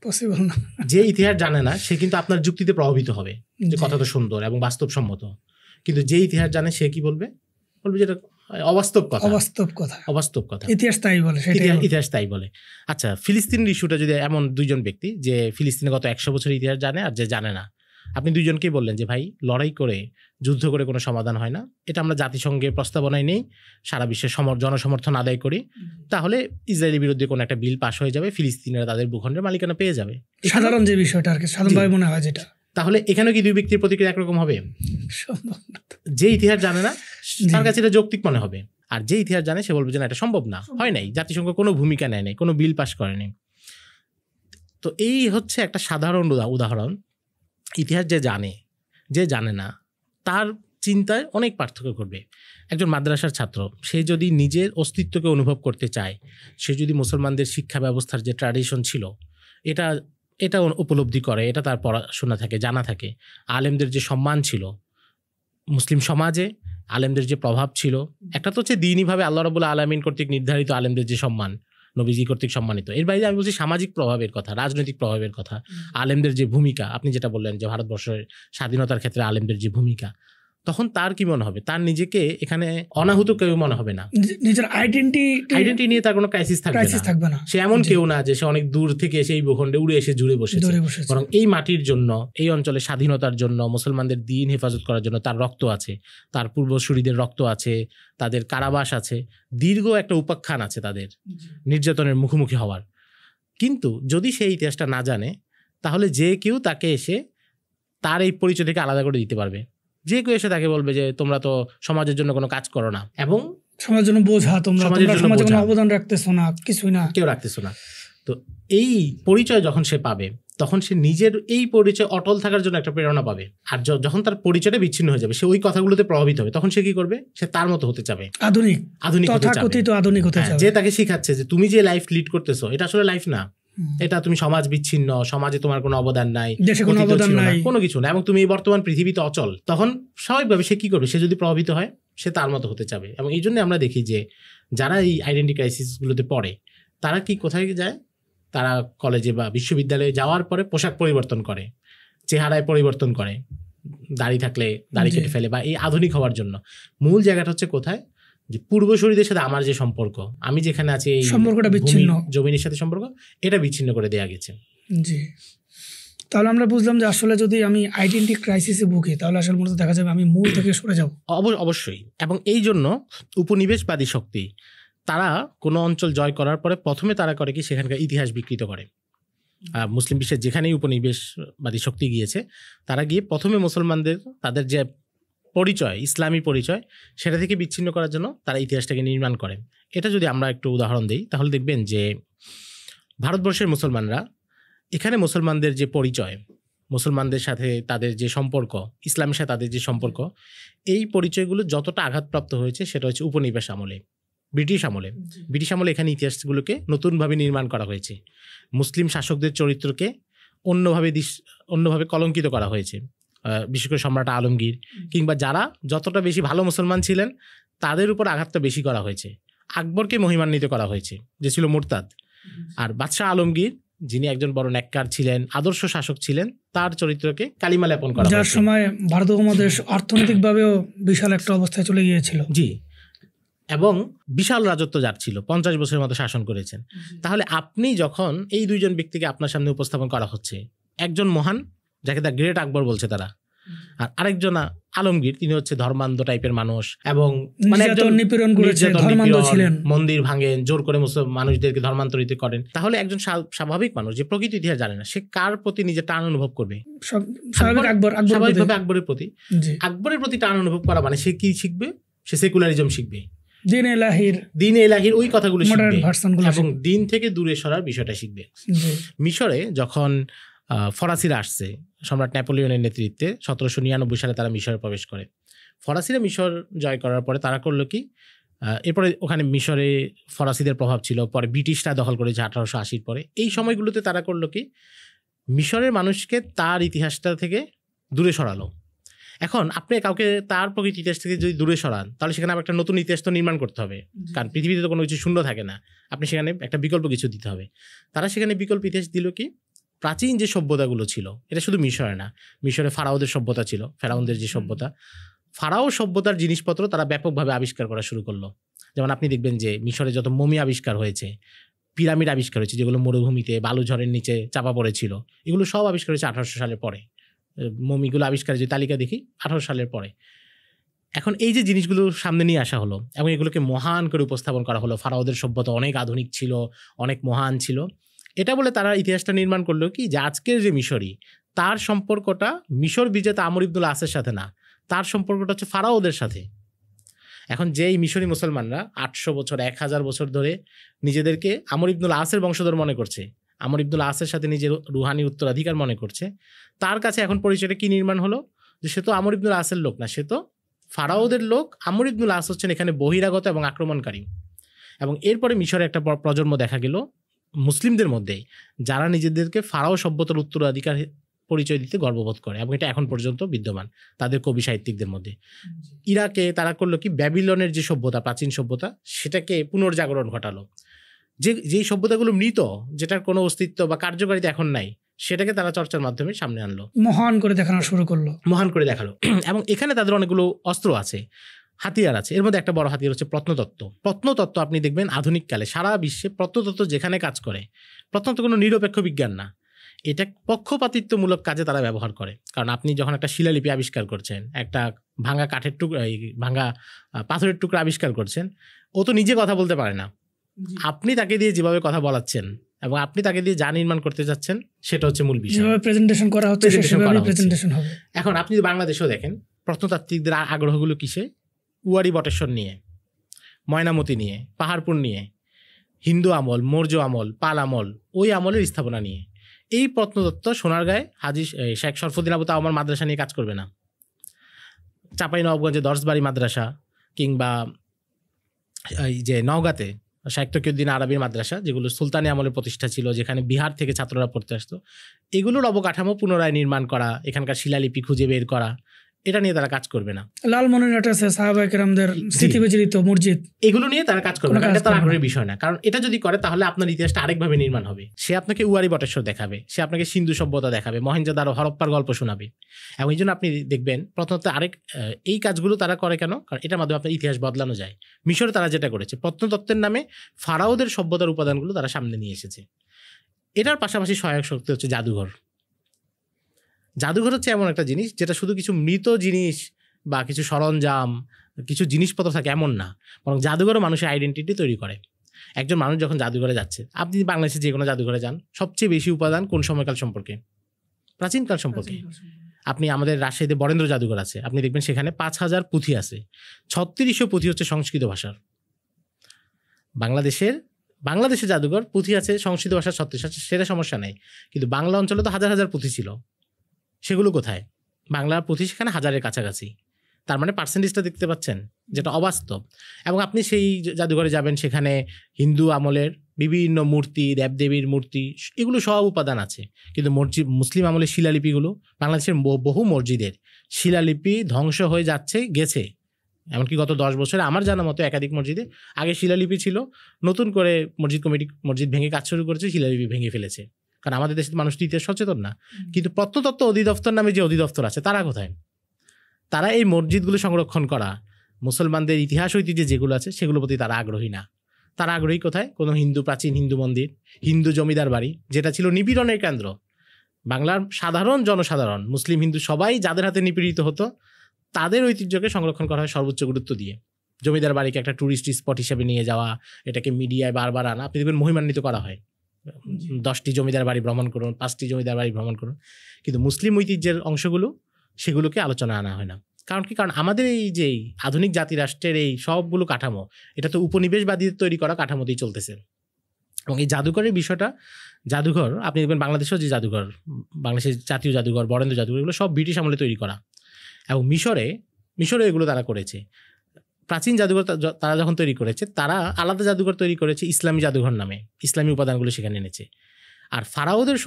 S2: পসিবল না।
S1: যে ইতিহাস জানে না সে কিন্তু আপনার যুক্তিতে প্রভাবিত হবে যে কথা তো সুন্দর এবং বাস্তবসম্মত, কিন্তু যে ইতিহাস জানে সে কি বলবে? বলবে যেটা অবাস্তব কথা।
S2: ইতিহাস
S1: তাই বলে। আচ্ছা, ফিলিস্তিনের ইস্যুটা যদি এমন দুইজন ব্যক্তি যে ফিলিস্তিনে গত 100 বছর ইতিহাস জানে আর যে জানে না, আপনি দুইজনকেই বললেন যে ভাই লড়াই করে, যুদ্ধ করে কোনো সমাধান হয় না, এটা আমরা জাতিসংঘের প্রস্তাবনায় নেই, সারা বিশ্বের জনসমর্থন আদায় করি, তাহলে ইসরায়েলের বিরুদ্ধে কোনো একটা বিল পাস হয়ে যাবে, ফিলিস্তিনিরা তাদের ভূখণ্ডের মালিকানা পেয়ে যাবে।
S2: সাধারণ যে বিষয়টা আর কি, সাধারণভাবে মনে হয় যেটা,
S1: তাহলে এখানে কি দুই ব্যক্তির প্রতিক্রিয়া একরকম হবে? যে ইতিহাস জানে না তার কাছে এটা যৌক্তিক মনে হবে, আর যে ইতিহাস জানে সে বলবে যে না, এটা সম্ভব না, হয় নাই, জাতিসংঘ কোনো ভূমিকা নেয় নাই, কোনো বিল পাস করেনি। তো এই হচ্ছে একটা সাধারণ উদাহরণ। ইতিহাস যে জানে না তার চিন্তায় অনেক পার্থক্য করবে। একজন মাদ্রাসার ছাত্র, সে যদি নিজের অস্তিত্বকে অনুভব করতে চায়, সে যদি মুসলমানদের শিক্ষা ব্যবস্থার যে ট্র্যাডিশন ছিল এটা উপলব্ধি করে, এটা তার পড়াশোনা থাকে, জানা থাকে, আলেমদের যে সম্মান ছিল মুসলিম সমাজে, আলেমদের যে প্রভাব ছিল, একটা তো হচ্ছে দ্বীনিভাবে আল্লাহ রাব্বুল আলামিন কর্তৃক নির্ধারিত আলেমদের যে সম্মান, নবীজি কর্তৃক সম্মানিত, এর বাইরে আমি বলছি সামাজিক প্রভাবের কথা, রাজনৈতিক প্রভাবের কথা, আলেমদের যে ভূমিকা, আপনি যেটা বললেন যে ভারতবর্ষের স্বাধীনতার ক্ষেত্রে আলেমদের যে ভূমিকা, তখন তার কি মনে হবে? তার নিজেকে এখানে অনাহুত কেউ মনে হবে না,
S2: নিজের আইডেন্টিটি
S1: নিয়ে তার কোনো ক্রাইসিস থাকবে না। সে এমন কেউ না যে সে অনেক দূর থেকে এসে এই ভূখণ্ডে উড়ে এসে জুড়ে বসেছে, বরং এই মাটির জন্য, এই অঞ্চলের স্বাধীনতার জন্য, মুসলমানদের দ্বীন হেফাজত করার জন্য তার রক্ত আছে, তার পূর্বসূরীদের রক্ত আছে, তাদের কারাবাস আছে, দীর্ঘ একটা উপাখ্যান আছে তাদের নির্যাতনের মুখোমুখি হওয়ার। কিন্তু যদি সেই ইতিহাসটা না জানে, তাহলে যে কেউ তাকে এসে তার এই পরিচয় থেকে আলাদা করে দিতে পারবে। যে কেউ এসে তাকে বলবে যে তোমরা তো সমাজের জন্য কোনো কাজ করো না, এবং
S2: সমাজের জন্য বোঝা, তোমরা সমাজে কোনো অবদান রাখতেছো না, কিছুই না,
S1: কেউ রাখতেছো না। তো এই পরিচয় যখন সে পাবে, তখন সে নিজের এই পরিচয় অটল থাকার জন্য একটা প্রেরণা পাবে। আর যখন তার পরিচয়টা বিচ্ছিন্ন হয়ে যাবে, সে ওই কথাগুলোতে প্রভাবিত হবে, তখন সে কি করবে? সে তার মতো হতে চাবে, আধুনিক হতে চাবে। যে তাকে শিখাচ্ছে যে তুমি যে লাইফ লিড করতেছো এটা আসলে লাইফ না, এটা তুমি সমাজ বিচ্ছিন্ন, সমাজে তোমার কোনো অবদান নাই, কোনো কিছু না, এবং তুমি এই বর্তমান পৃথিবীতে অচল। তখন স্বাভাবিকভাবে সে কি করবে? সে যদি প্রভাবিত হয়, সে তার মতো হতে চাবে। এবং এই জন্য আমরা দেখি যে যারা এই আইডেন্টি ক্রাইসিসগুলোতে পড়ে, তারা কি কোথায় যায়? তারা কলেজে বা বিশ্ববিদ্যালয়ে যাওয়ার পরে পোশাক পরিবর্তন করে, চেহারায় পরিবর্তন করে, দাড়ি থাকলে দাড়ি কেটে ফেলে, বা এই আধুনিক হওয়ার জন্য। মূল জায়গাটা হচ্ছে কোথায়? যে পূর্বসূরীদের সাথে আমার যে সম্পর্ক, আমি যেখানে আছি এই
S2: সম্পর্কটা বিচ্ছিন্ন,
S1: জমিনের সাথে সম্পর্ক, এটা বিচ্ছিন্ন করে দেয়া গেছে।
S2: জি, তাহলে আমরা বুঝলাম যে আসলে যদি আমি আইডেন্টি ক্রাইসিসে ভুগি, তাহলে আসলে মূলত দেখা যাবে আমি মূল থেকে সরে যাব।
S1: অবশ্যই। এবং এই জন্য উপনিবেশবাদী শক্তি তারা কোনো অঞ্চল জয় করার পরে প্রথমে তারা করে কি? সেখানকার ইতিহাস বিকৃত করে। মুসলিম বিশ্বের যেখানেই উপনিবেশবাদী শক্তি গিয়েছে, তারা গিয়ে প্রথমে মুসলমানদের তাদের যে পরিচয়, ইসলামী পরিচয়, সেটা থেকে বিচ্ছিন্ন করার জন্য তারা ইতিহাসটাকে নির্মাণ করেন। এটা যদি আমরা একটু উদাহরণ দিই তাহলে দেখবেন যে ভারতবর্ষের মুসলমানরা, এখানে মুসলমানদের যে পরিচয়, মুসলমানদের সাথে তাদের যে সম্পর্ক, ইসলামের সাথে তাদের যে সম্পর্ক, এই পরিচয়গুলো যতটা আঘাতপ্রাপ্ত হয়েছে সেটা হচ্ছে উপনিবেশ আমলে, ব্রিটিশ আমলে। ব্রিটিশ আমলে এখানে ইতিহাসগুলোকে নতুনভাবে নির্মাণ করা হয়েছে। মুসলিম শাসকদের চরিত্রকে অন্যভাবে কলঙ্কিত করা হয়েছে, বিশেষ করে সম্রাট আলমগীর কিংবা যারা যতটা বেশি ভালো মুসলমান ছিলেন তাদের উপর আঘাতটা বেশি করা হয়েছে। আকবরকে মহিমান্বিত করা হয়েছে, যে ছিল মুরতাদ। আর বাদশাহ আলমগীর, যিনি একজন বড় নেককার ছিলেন, আদর্শ শাসক ছিলেন, তার চরিত্রকে কালিমা লেপন করা হয়েছে।
S2: যার সময় ভারত উপমহাদেশ অর্থনৈতিকভাবেও বিশাল একটা অবস্থায় চলে গিয়েছিল।
S1: জি, এবং বিশাল রাজত্ব যার ছিল, 50 বছরের মতো শাসন করেছেন। তাহলে আপনি যখন এই দুইজন ব্যক্তিকে আপনার সামনে উপস্থাপন করা হচ্ছে, একজন মহান, যাকে দ্য গ্রেট আকবর বলছে তারা, আর আরেকজন আলমগীর, তিনি হচ্ছে ধর্মান্ধ টাইপের মানুষ এবং মানে একজন
S2: নিপীড়ন করেছে, ধর্মান্ধ ছিলেন,
S1: মন্দির ভাঙেন, জোর করে মুসলমান মানুষদেরকে ধর্মান্তরিত করেন। তাহলে একজন স্বাভাবিক মানুষ যে প্রকৃত ইতিহাস জানে না, সে কার প্রতি নিজে টান অনুভব করবে? স্বাভাবিকভাবে আকবরের প্রতি। আকবরের প্রতি টান অনুভব করা মানে সে কি শিখবে? সে সেকুলারিজম শিখবে, দিন এলাহির ওই কথাগুলো শিখবে এবং দিন থেকে দূরে সরার বিষয়টা শিখবে। মিশরে যখন ফরাসিরা আসছে সম্রাট নেপোলিয়নের নেতৃত্বে, 1799 সালে তারা মিশরে প্রবেশ করে। ফরাসিরা মিশর জয় করার পরে তারা করলো কি, এরপরে ওখানে মিশরে ফরাসিদের প্রভাব ছিল, পরে ব্রিটিশরা দখল করেছে 1880 পরে। এই সময়গুলোতে তারা করলো কি, মিশরের মানুষকে তার ইতিহাসটা থেকে দূরে সরালো। এখন আপনি কাউকে তার প্রকৃত ইতিহাস থেকে যদি দূরে সরান, তাহলে সেখানে আবার একটা নতুন ইতিহাস তো নির্মাণ করতে হবে, কারণ পৃথিবীতে তো কোনো কিছু শূন্য থাকে না। আপনি সেখানে একটা বিকল্প কিছু দিতে হবে। তারা সেখানে বিকল্প ইতিহাস দিল কি, প্রাচীন যে সভ্যতাগুলো ছিল, এটা শুধু মিশরে না, মিশরে ফারাওদের সভ্যতা ছিল, ফেরাউনদের যে সভ্যতা, ফারাও সভ্যতার জিনিসপত্র তারা ব্যাপকভাবে আবিষ্কার করা শুরু করলো। যেমন আপনি দেখবেন যে মিশরে যত মমি আবিষ্কার হয়েছে, পিরামিড আবিষ্কার হয়েছে, যেগুলো মরুভূমিতে বালুঝড়ের নিচে চাপা পড়েছিল, এগুলো সব আবিষ্কার হয়েছে 1800 সালের পরে। মমিগুলো আবিষ্কারের যে তালিকা দেখি 18 সালের পরে। এখন এই যে জিনিসগুলো সামনে নিয়ে আসা হলো এবং এগুলোকে মহান করে উপস্থাপন করা হলো, ফারাওদের সভ্যতা অনেক আধুনিক ছিল, অনেক মহান ছিল, এটা বলে তারা ইতিহাসটা নির্মাণ করলো কি, যে আজকের যে মিশরি, তার সম্পর্কটা মিশর বিজেতা আমর ইবনুল আসের সাথে না, তার সম্পর্কটা হচ্ছে ফারাওদের সাথে। এখন যেই মিশরি মুসলমানরা 800 বছর 1000 বছর ধরে নিজেদেরকে আমর ইবনুল আসের বংশধর মনে করছে, আমর ইবনুল আসের সাথে নিজের রুহানি উত্তরাধিকার মনে করছে, তার কাছে এখন পরিচয়টা কি নির্মাণ হলো, যে সে তো আমর ইবনুল আসের লোক না, সে তো ফারাওদের লোক। আমর ইবনুল আস হচ্ছেন এখানে বহিরাগত এবং আক্রমণকারী। এবং এরপরে মিশরে একটা প্রজন্ম দেখা গেল মুসলিমদের মধ্যে, যারা নিজেদেরকে ফারাও সভ্যতার উত্তরাধিকার পরিচয় দিতে গর্ববোধ করে, এবং এটা এখন পর্যন্ত বিদ্যমান তাদের কবি সাহিত্যিকদের মধ্যে। ইরাকে তারা করলো কি, ব্যাবিলনের যে সভ্যতা, প্রাচীন সভ্যতা, সেটাকে পুনর্জাগরণ ঘটালো। যেই সভ্যতাগুলো মৃত, যেটার কোনো অস্তিত্ব বা কার্যকারিতা এখন নাই, সেটাকে তারা চর্চার মাধ্যমে সামনে আনলো, মহান করে দেখানো শুরু করলো, মহান করে দেখালো। এবং এখানে তাদের অনেকগুলো অস্ত্র আছে, হাতিয়ার আছে। এর মধ্যে একটা বড় হাতিয়ার হচ্ছে প্রত্নতত্ত্ব। প্রত্নতত্ত্ব আপনি দেখবেন আধুনিককালে সারা বিশ্বে প্রত্নতত্ত্ব যেখানে কাজ করে, প্রত্নতত্ত্ব কোনো নিরপেক্ষ বিজ্ঞান না, এটা পক্ষপাতিত্বমূলক কাজে তারা ব্যবহার করে। কারণ আপনি যখন একটা শিলালিপি আবিষ্কার করছেন, একটা ভাঙা কাঠের টুকরা, ভাঙা পাথরের টুকরা আবিষ্কার করছেন, ও তো নিজে কথা বলতে পারে না, আপনি তাকে দিয়ে যেভাবে কথা বলাচ্ছেন এবং আপনি তাকে দিয়ে যা নির্মাণ করতে যাচ্ছেন, সেটা হচ্ছে মূল বিষয়।
S2: প্রেজেন্টেশন করা হচ্ছে, প্রেজেন্টেশন হবে।
S1: এখন আপনি বাংলাদেশেও দেখেন প্রত্নতাত্ত্বিকদের আগ্রহগুলো কিসে, উয়ারি বটেশ্বর নিয়ে, ময়নামতি নিয়ে, পাহাড়পুর নিয়ে, হিন্দু আমল, মৌর্য আমল, পাল আমল, ওই আমলের স্থাপনা নিয়ে। এই প্রত্নতত্ত্ব সোনারগাঁয়ে হাজী শেখ শরফুদ্দিন আবু তাওয়ামার মাদ্রাসা নিয়ে কাজ করবে না, চাঁপাইনবাবগঞ্জে দরজবাড়ি মাদ্রাসা, কিংবা এই যে নওগাঁতে শাইখ তকিউদ্দিন আরবির মাদ্রাসা, যেগুলো সুলতানি আমলের প্রতিষ্ঠা ছিল, যেখানে বিহার থেকে ছাত্ররা পড়তে আসতো, এগুলোর অবকাঠামো পুনরায় নির্মাণ করা, এখানকার শিলালিপি খুঁজে বের করা, এটা নিয়ে তারা কাজ করবে না। লালমনিরহাটে আছে সাহাবায়ে কেরামদের স্মৃতিবিজড়িত মসজিদ, এগুলো নিয়ে তারা কাজ করবে না, এটা তার আগ্রহের বিষয় না। কারণ এটা যদি করে তাহলে আপনার ইতিহাসটা আরেকভাবে নির্মাণ হবে। সে আপনাকে উয়ারি বটেশ্বর দেখাবে, সে আপনাকে সিন্ধু সভ্যতা দেখাবে, মহেঞ্জোদারো হরপ্পার গল্প শোনাবে। এবং এই জন্য আপনি দেখবেন প্রত্নতত্ত্ব এই কাজগুলো তারা করে কেন, কারণ এটার মাধ্যমে আপনার ইতিহাস বদলানো যায়। মিশরে তারা যেটা করেছে, প্রত্নতত্ত্বের নামে ফারাওদের সভ্যতার উপাদানগুলো তারা সামনে নিয়ে এসেছে। এটার পাশাপাশি সহায়ক শক্তি হচ্ছে জাদুঘর। জাদুঘর হচ্ছে এমন একটা জিনিস যেটা শুধু কিছু মৃত জিনিস বা কিছু সরঞ্জাম, কিছু জিনিসপত্র থাকে এমন না, বরং জাদুঘরও মানুষের আইডেন্টিটি তৈরি করে। একজন মানুষ যখন জাদুঘরে যাচ্ছে, আপনি বাংলাদেশে যে কোনো জাদুঘরে যান, সবচেয়ে বেশি উপাদান কোন সময়কাল সম্পর্কে? প্রাচীনকাল সম্পর্কে। আপনি আমাদের রাজশাহীতে বরেন্দ্র জাদুঘর আছে, আপনি দেখবেন সেখানে 5,000 পুঁথি আছে, 3600 পুঁথি হচ্ছে সংস্কৃত ভাষার। বাংলাদেশের জাদুঘর পুঁথি আছে সংস্কৃত ভাষার 36, সেটা সমস্যা নেই, কিন্তু বাংলা অঞ্চলে তো হাজার হাজার পুঁথি ছিল, সেগুলো কোথায়? বাংলার পুঁথি সেখানে 1000-এর কাছাকাছি। তার মানে পার্সেন্টেজটা দেখতে পাচ্ছেন, যেটা অবাস্তব। এবং আপনি সেই জাদুঘরে যাবেন, সেখানে হিন্দু আমলের বিভিন্ন মূর্তি, দেবদেবীর মূর্তি, এগুলো সব উপাদান আছে, কিন্তু মুসলিম আমলের শিলালিপিগুলো, বাংলাদেশের বহু মসজিদের শিলালিপি ধ্বংস হয়ে গেছে। এমনকি গত 10 বছরে আমার জানা মতো একাধিক মসজিদে আগে শিলালিপি ছিল, নতুন করে মসজিদ কমিটি মসজিদ ভেঙে কাজ শুরু করেছে, শিলালিপি ভেঙে ফেলেছে। কারণ আমাদের দেশের মানুষ ইতিহাস সচেতন না। কিন্তু প্রত্নতত্ত্ব অধিদপ্তর নামে যে অধিদপ্তর আছে, তারা কোথায়? তারা এই মসজিদগুলো সংরক্ষণ করা, মুসলমানদের ইতিহাস ঐতিহ্য যেগুলো আছে সেগুলোর প্রতি তারা আগ্রহী না। তারা আগ্রহী কোথায়? কোনো প্রাচীন হিন্দু মন্দির, হিন্দু জমিদার বাড়ি, যেটা ছিল নিপীড়নের কেন্দ্র। বাংলার জনসাধারণ মুসলিম হিন্দু সবাই যাদের হাতে নিপীড়িত হতো, তাদের ঐতিহ্যকে সংরক্ষণ করা হয় সর্বোচ্চ গুরুত্ব দিয়ে। জমিদার বাড়িকে একটা ট্যুরিস্ট স্পট হিসেবে নিয়ে যাওয়া, এটাকে মিডিয়ায় বারবার আনা, আপনি দেখবেন মহিমান্বিত করা হয়। 10টি জমিদার বাড়ি ভ্রমণ করুন, 5টি জমিদার বাড়ি ভ্রমণ করুন, কিন্তু মুসলিম ঐতিহ্যের অংশগুলো সেগুলোকে আলোচনা আনা হয় না। কারণ আমাদের এই যে আধুনিক জাতি রাষ্ট্রের এই সবগুলো কাঠামো, এটা তো উপনিবেশবাদীদের তৈরি করা কাঠামোতেই চলতেছে। এবং এই জাদুঘরের বিষয়টা, জাদুঘর আপনি দেখবেন বাংলাদেশেও যে জাদুঘর, বাংলাদেশের জাতীয় জাদুঘর, বরেন্দ্র জাদুঘর, এগুলো সব ব্রিটিশ আমলে তৈরি করা। এবং মিশরে এগুলো তারা করেছে। প্রাচীন জাদুঘর তারা যখন তৈরি করেছে, তারা আলাদা জাদুঘর তৈরি করেছে ইসলামী জাদুঘর নামে, ইসলামী উপাদানগুলো সেখানে এনেছে। আর ফারাওদের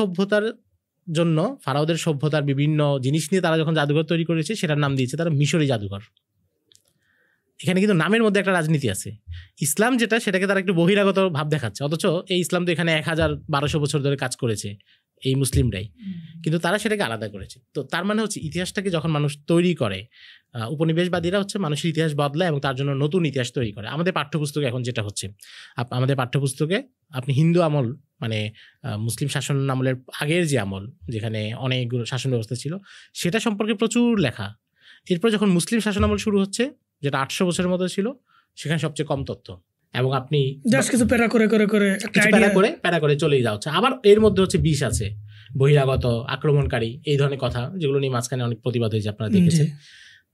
S1: সভ্যতার বিভিন্ন জিনিস নিয়ে তারা যখন জাদুঘর তৈরি করেছে, সেটার নাম দিয়েছে তারা মিশরি জাদুঘর। এখানে কিন্তু নামের মধ্যে একটা রাজনীতি আছে। ইসলাম যেটা, সেটাকে তারা একটু বহিরাগত ভাব দেখাচ্ছে, অথচ এই ইসলাম তো এখানে 1200 বছর ধরে কাজ করেছে এই মুসলিমরাই, কিন্তু তারা সেটাকে আলাদা করেছে। তো তার মানে হচ্ছে ইতিহাসটাকে যখন মানুষ তৈরি করে, উপনিবেশবাদীরা হচ্ছে মানুষের ইতিহাস বদলায় এবং তার জন্য নতুন ইতিহাস তৈরি করে। আমাদের পাঠ্যপুস্তকে এখন যেটা হচ্ছে, আমাদের পাঠ্যপুস্তকে আপনি হিন্দু আমল, মানে মুসলিম শাসন আমলের আগের যে আমল, যেখানে অনেকগুলো শাসন ব্যবস্থা ছিল, সেটা সম্পর্কে প্রচুর লেখা। এরপর যখন মুসলিম শাসন আমল শুরু হচ্ছে, যেটা 800 বছরের মতো ছিল, সেখানে সবচেয়ে কম তথ্য, এবং আপনি
S2: কিছু প্যারা
S1: করে চলেই যাচ্ছে। আবার এর মধ্যে হচ্ছে বিষ আছে, বহিরাগত, আক্রমণকারী, এই ধরনের কথা, যেগুলো নিয়ে মাঝখানে অনেক প্রতিবাদ হয়েছে, আপনারা দেখেছেন।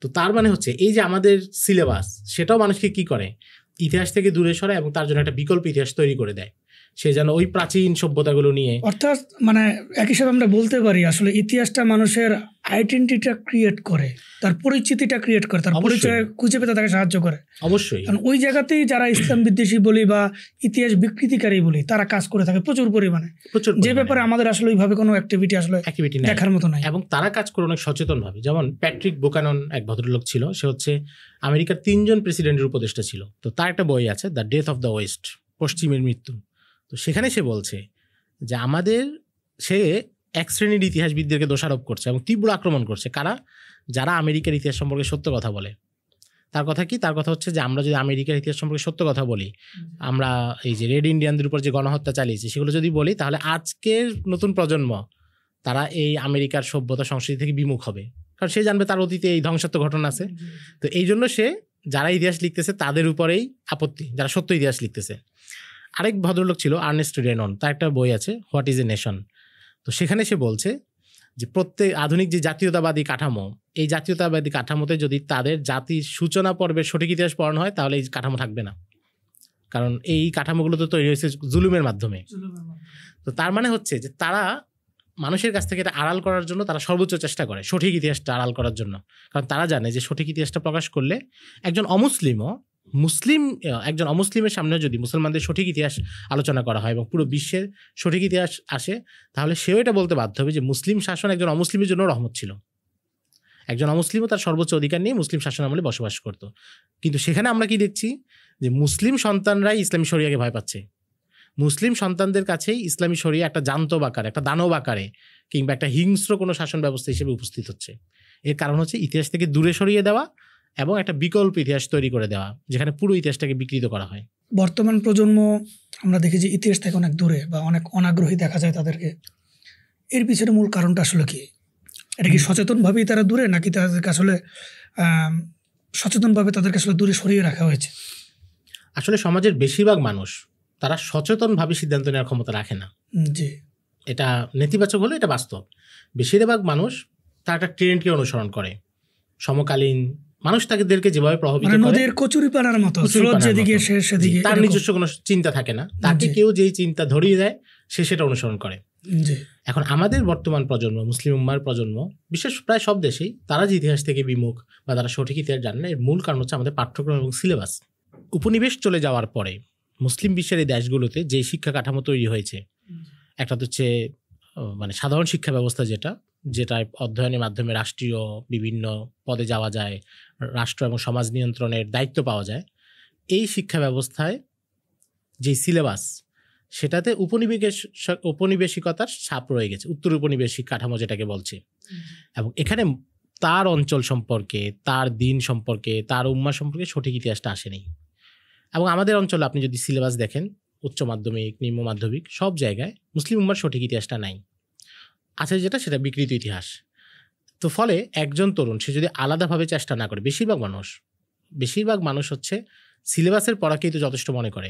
S1: তো তার মানে হচ্ছে এই যে আমাদের সিলেবাস, সেটাও মানুষকে কি করে, ইতিহাস থেকে দূরে সরায় এবং তার জন্য একটা বিকল্প ইতিহাস তৈরি করে দেয়, সে যেন ওই প্রাচীন সভ্যতাগুলো নিয়ে।
S2: অর্থাৎ মানে এক হিসাবে আমরা বলতে পারি আসলে ইতিহাসটা মানুষের আইডেন্টিটিটা ক্রিয়েট করে, তার পরিচিতিটা ক্রিয়েট করে, তার পরিচয় খুঁজে পেতে তাকে সাহায্য করে।
S1: অবশ্যই,
S2: কারণ ওই জায়গাতেই যারা ইসলাম বিদ্বেষী বলি বা ইতিহাস বিকৃতিকারী বলি, তারা কাজ করে থাকে প্রচুর পরিমাণে, যে ব্যাপারে আমাদের আসলে ওইভাবে কোনো অ্যাক্টিভিটি দেখার মতো নাই।
S1: এবং তারা কাজ করে অনেক সচেতন ভাবে। যেমন প্যাট্রিক বুকানন এক ভদ্রলোক ছিল, সে হচ্ছে আমেরিকার 3 জন প্রেসিডেন্টের উপদেষ্টা ছিল। তো তার একটা বই আছে, the death of the West, পশ্চিমের মৃত্যু। তো সেখানে সে বলছে যে সে এক শ্রেণীর ইতিহাসবিদদেরকে দোষারোপ করছে এবং তীব্র আক্রমণ করছে। কারা? যারা আমেরিকার ইতিহাস সম্পর্কে সত্য কথা বলে। তার কথা কি? তার কথা হচ্ছে যে আমরা যদি আমেরিকার ইতিহাস সম্পর্কে সত্য কথা বলি, আমরা এই যে রেড ইন্ডিয়ানদের উপর যে গণহত্যা চালিয়েছি সেগুলো যদি বলি, তাহলে আজকের নতুন প্রজন্ম তারা এই আমেরিকার সভ্যতা সংস্কৃতি থেকে বিমুখ হবে, কারণ সে জানবে তার অতীতে এই ধ্বংসাত্মক ঘটনা আছে। তো এই জন্য সে যারা ইতিহাস লিখতেছে তাদের উপরেই আপত্তি, যারা সত্য ইতিহাস লিখতেছে। আরেক ভদ্রলোক ছিল আর্নেস্ট রেনন, তার একটা বই আছে হোয়াট ইজ এ নেশন। তো সেখানে সে বলছে যে প্রত্যেক আধুনিক যে জাতীয়তাবাদী কাঠামো, এই জাতীয়তাবাদী কাঠামোতে যদি তাদের জাতির সূচনা পর্বের সঠিক ইতিহাস পড়ানো হয়, তাহলে এই কাঠামো থাকবে না, কারণ এই কাঠামোগুলো তো তৈরি হয়েছে জুলুমের মাধ্যমে। তো তার মানে হচ্ছে যে তারা মানুষের কাছ থেকে এটা আড়াল করার জন্য তারা সর্বোচ্চ চেষ্টা করে সঠিক ইতিহাসটা আড়াল করার জন্য, কারণ তারা জানে যে সঠিক ইতিহাসটা প্রকাশ করলে একজন অমুসলিমের সামনে যদি মুসলমানদের সঠিক ইতিহাস আলোচনা করা হয় এবং পুরো বিশ্বের সঠিক ইতিহাস আসে, তাহলে সেও এটা বলতে বাধ্য হবে যে মুসলিম শাসন একজন অমুসলিমের জন্য রহমত ছিল। একজন অমুসলিমও তার সর্বোচ্চ অধিকার নিয়ে মুসলিম শাসন আমলে বসবাস করত। কিন্তু সেখানে আমরা কি দেখছি যে মুসলিম সন্তানরাই ইসলামী শরিয়াকে ভয় পাচ্ছে। মুসলিম সন্তানদের কাছেই ইসলামী শরিয়া একটা জান্তব আকারে, একটা দানব আকারে, কিংবা একটা হিংস্র কোনো শাসন ব্যবস্থা হিসেবে উপস্থিত হচ্ছে। এর কারণ হচ্ছে ইতিহাস থেকে দূরে সরিয়ে দেওয়া এবং একটা বিকল্প ইতিহাস তৈরি করে দেওয়া, যেখানে পুরো ইতিহাসটাকে বিকৃত করা হয়।
S2: বর্তমান প্রজন্ম আমরা দেখি যে ইতিহাস থেকে অনেক দূরে বা অনেক অনাগ্রহী দেখা যায় তাদেরকে। এর পিছনে মূল কারণটা আসলে কি? এটা কি সচেতনভাবেই তারা দূরে, নাকি তাদেরকে আসলে সচেতনভাবে তাদেরকে আসলে দূরে সরিয়ে রাখা হয়েছে?
S1: আসলে সমাজের বেশিরভাগ মানুষ তারা সচেতনভাবে সিদ্ধান্ত নেওয়ার ক্ষমতা রাখে না।
S2: জি,
S1: এটা নেতিবাচক হলে এটা বাস্তব। বেশিরভাগ মানুষ তারা একটা ট্রেন্ডকে অনুসরণ করে, সমকালীন মানুষ তাদেরকে যেভাবে প্রভাবিত করে,
S2: নদীর কচুরিপানার মতো স্রোত যেদিকে সেদিকে,
S1: তার নিজস্ব কোনো চিন্তা থাকে না, তাকে কেউ যেই চিন্তা ধরিয়ে দেয় সে সেটা অনুসরণ করে। এখন আমাদের বর্তমান প্রজন্ম, মুসলিম উম্মার প্রজন্ম, বিশেষ প্রায় সব দেশেই তারা যে ইতিহাস থেকে বিমুখ বা তারা সঠিক ইতিহাস জানে না, এর মূল কারণ হচ্ছে আমাদের পাঠ্যক্রম এবং সিলেবাস। উপনিবেশ চলে যাওয়ার পরে মুসলিম বিশ্বের এই দেশগুলোতে যে শিক্ষা কাঠামো তৈরি হয়েছে, একটা তো হচ্ছে মানে সাধারণ শিক্ষা ব্যবস্থা যেটা অধ্যয়নের মাধ্যমে রাষ্ট্রীয় বিভিন্ন পদে যাওয়া যায়, রাষ্ট্র এবং সমাজ নিয়ন্ত্রণের দায়িত্ব পাওয়া যায়। এই শিক্ষা ব্যবস্থায় যে সিলেবাস, সেটাতে উপনিবেশিকতার ছাপ রয়ে গেছে, উত্তর উপনিবেশিক কাঠামো যেটাকে বলছে। এবং এখানে তার অঞ্চল সম্পর্কে, তার দিন সম্পর্কে, তার উম্মা সম্পর্কে সঠিক ইতিহাসটা আসেনি। এবং আমাদের অঞ্চলে আপনি যদি সিলেবাস দেখেন, উচ্চ মাধ্যমিক, নিম্ন মাধ্যমিক, সব জায়গায় মুসলিম উম্মার সঠিক ইতিহাসটা নাই, আছে যেটা সেটা বিকৃত ইতিহাস। তো ফলে একজন তরুণ সে যদি আলাদাভাবে চেষ্টা না করে, বেশিরভাগ মানুষ হচ্ছে সিলেবাসের পড়াকেই তো যথেষ্ট মনে করে।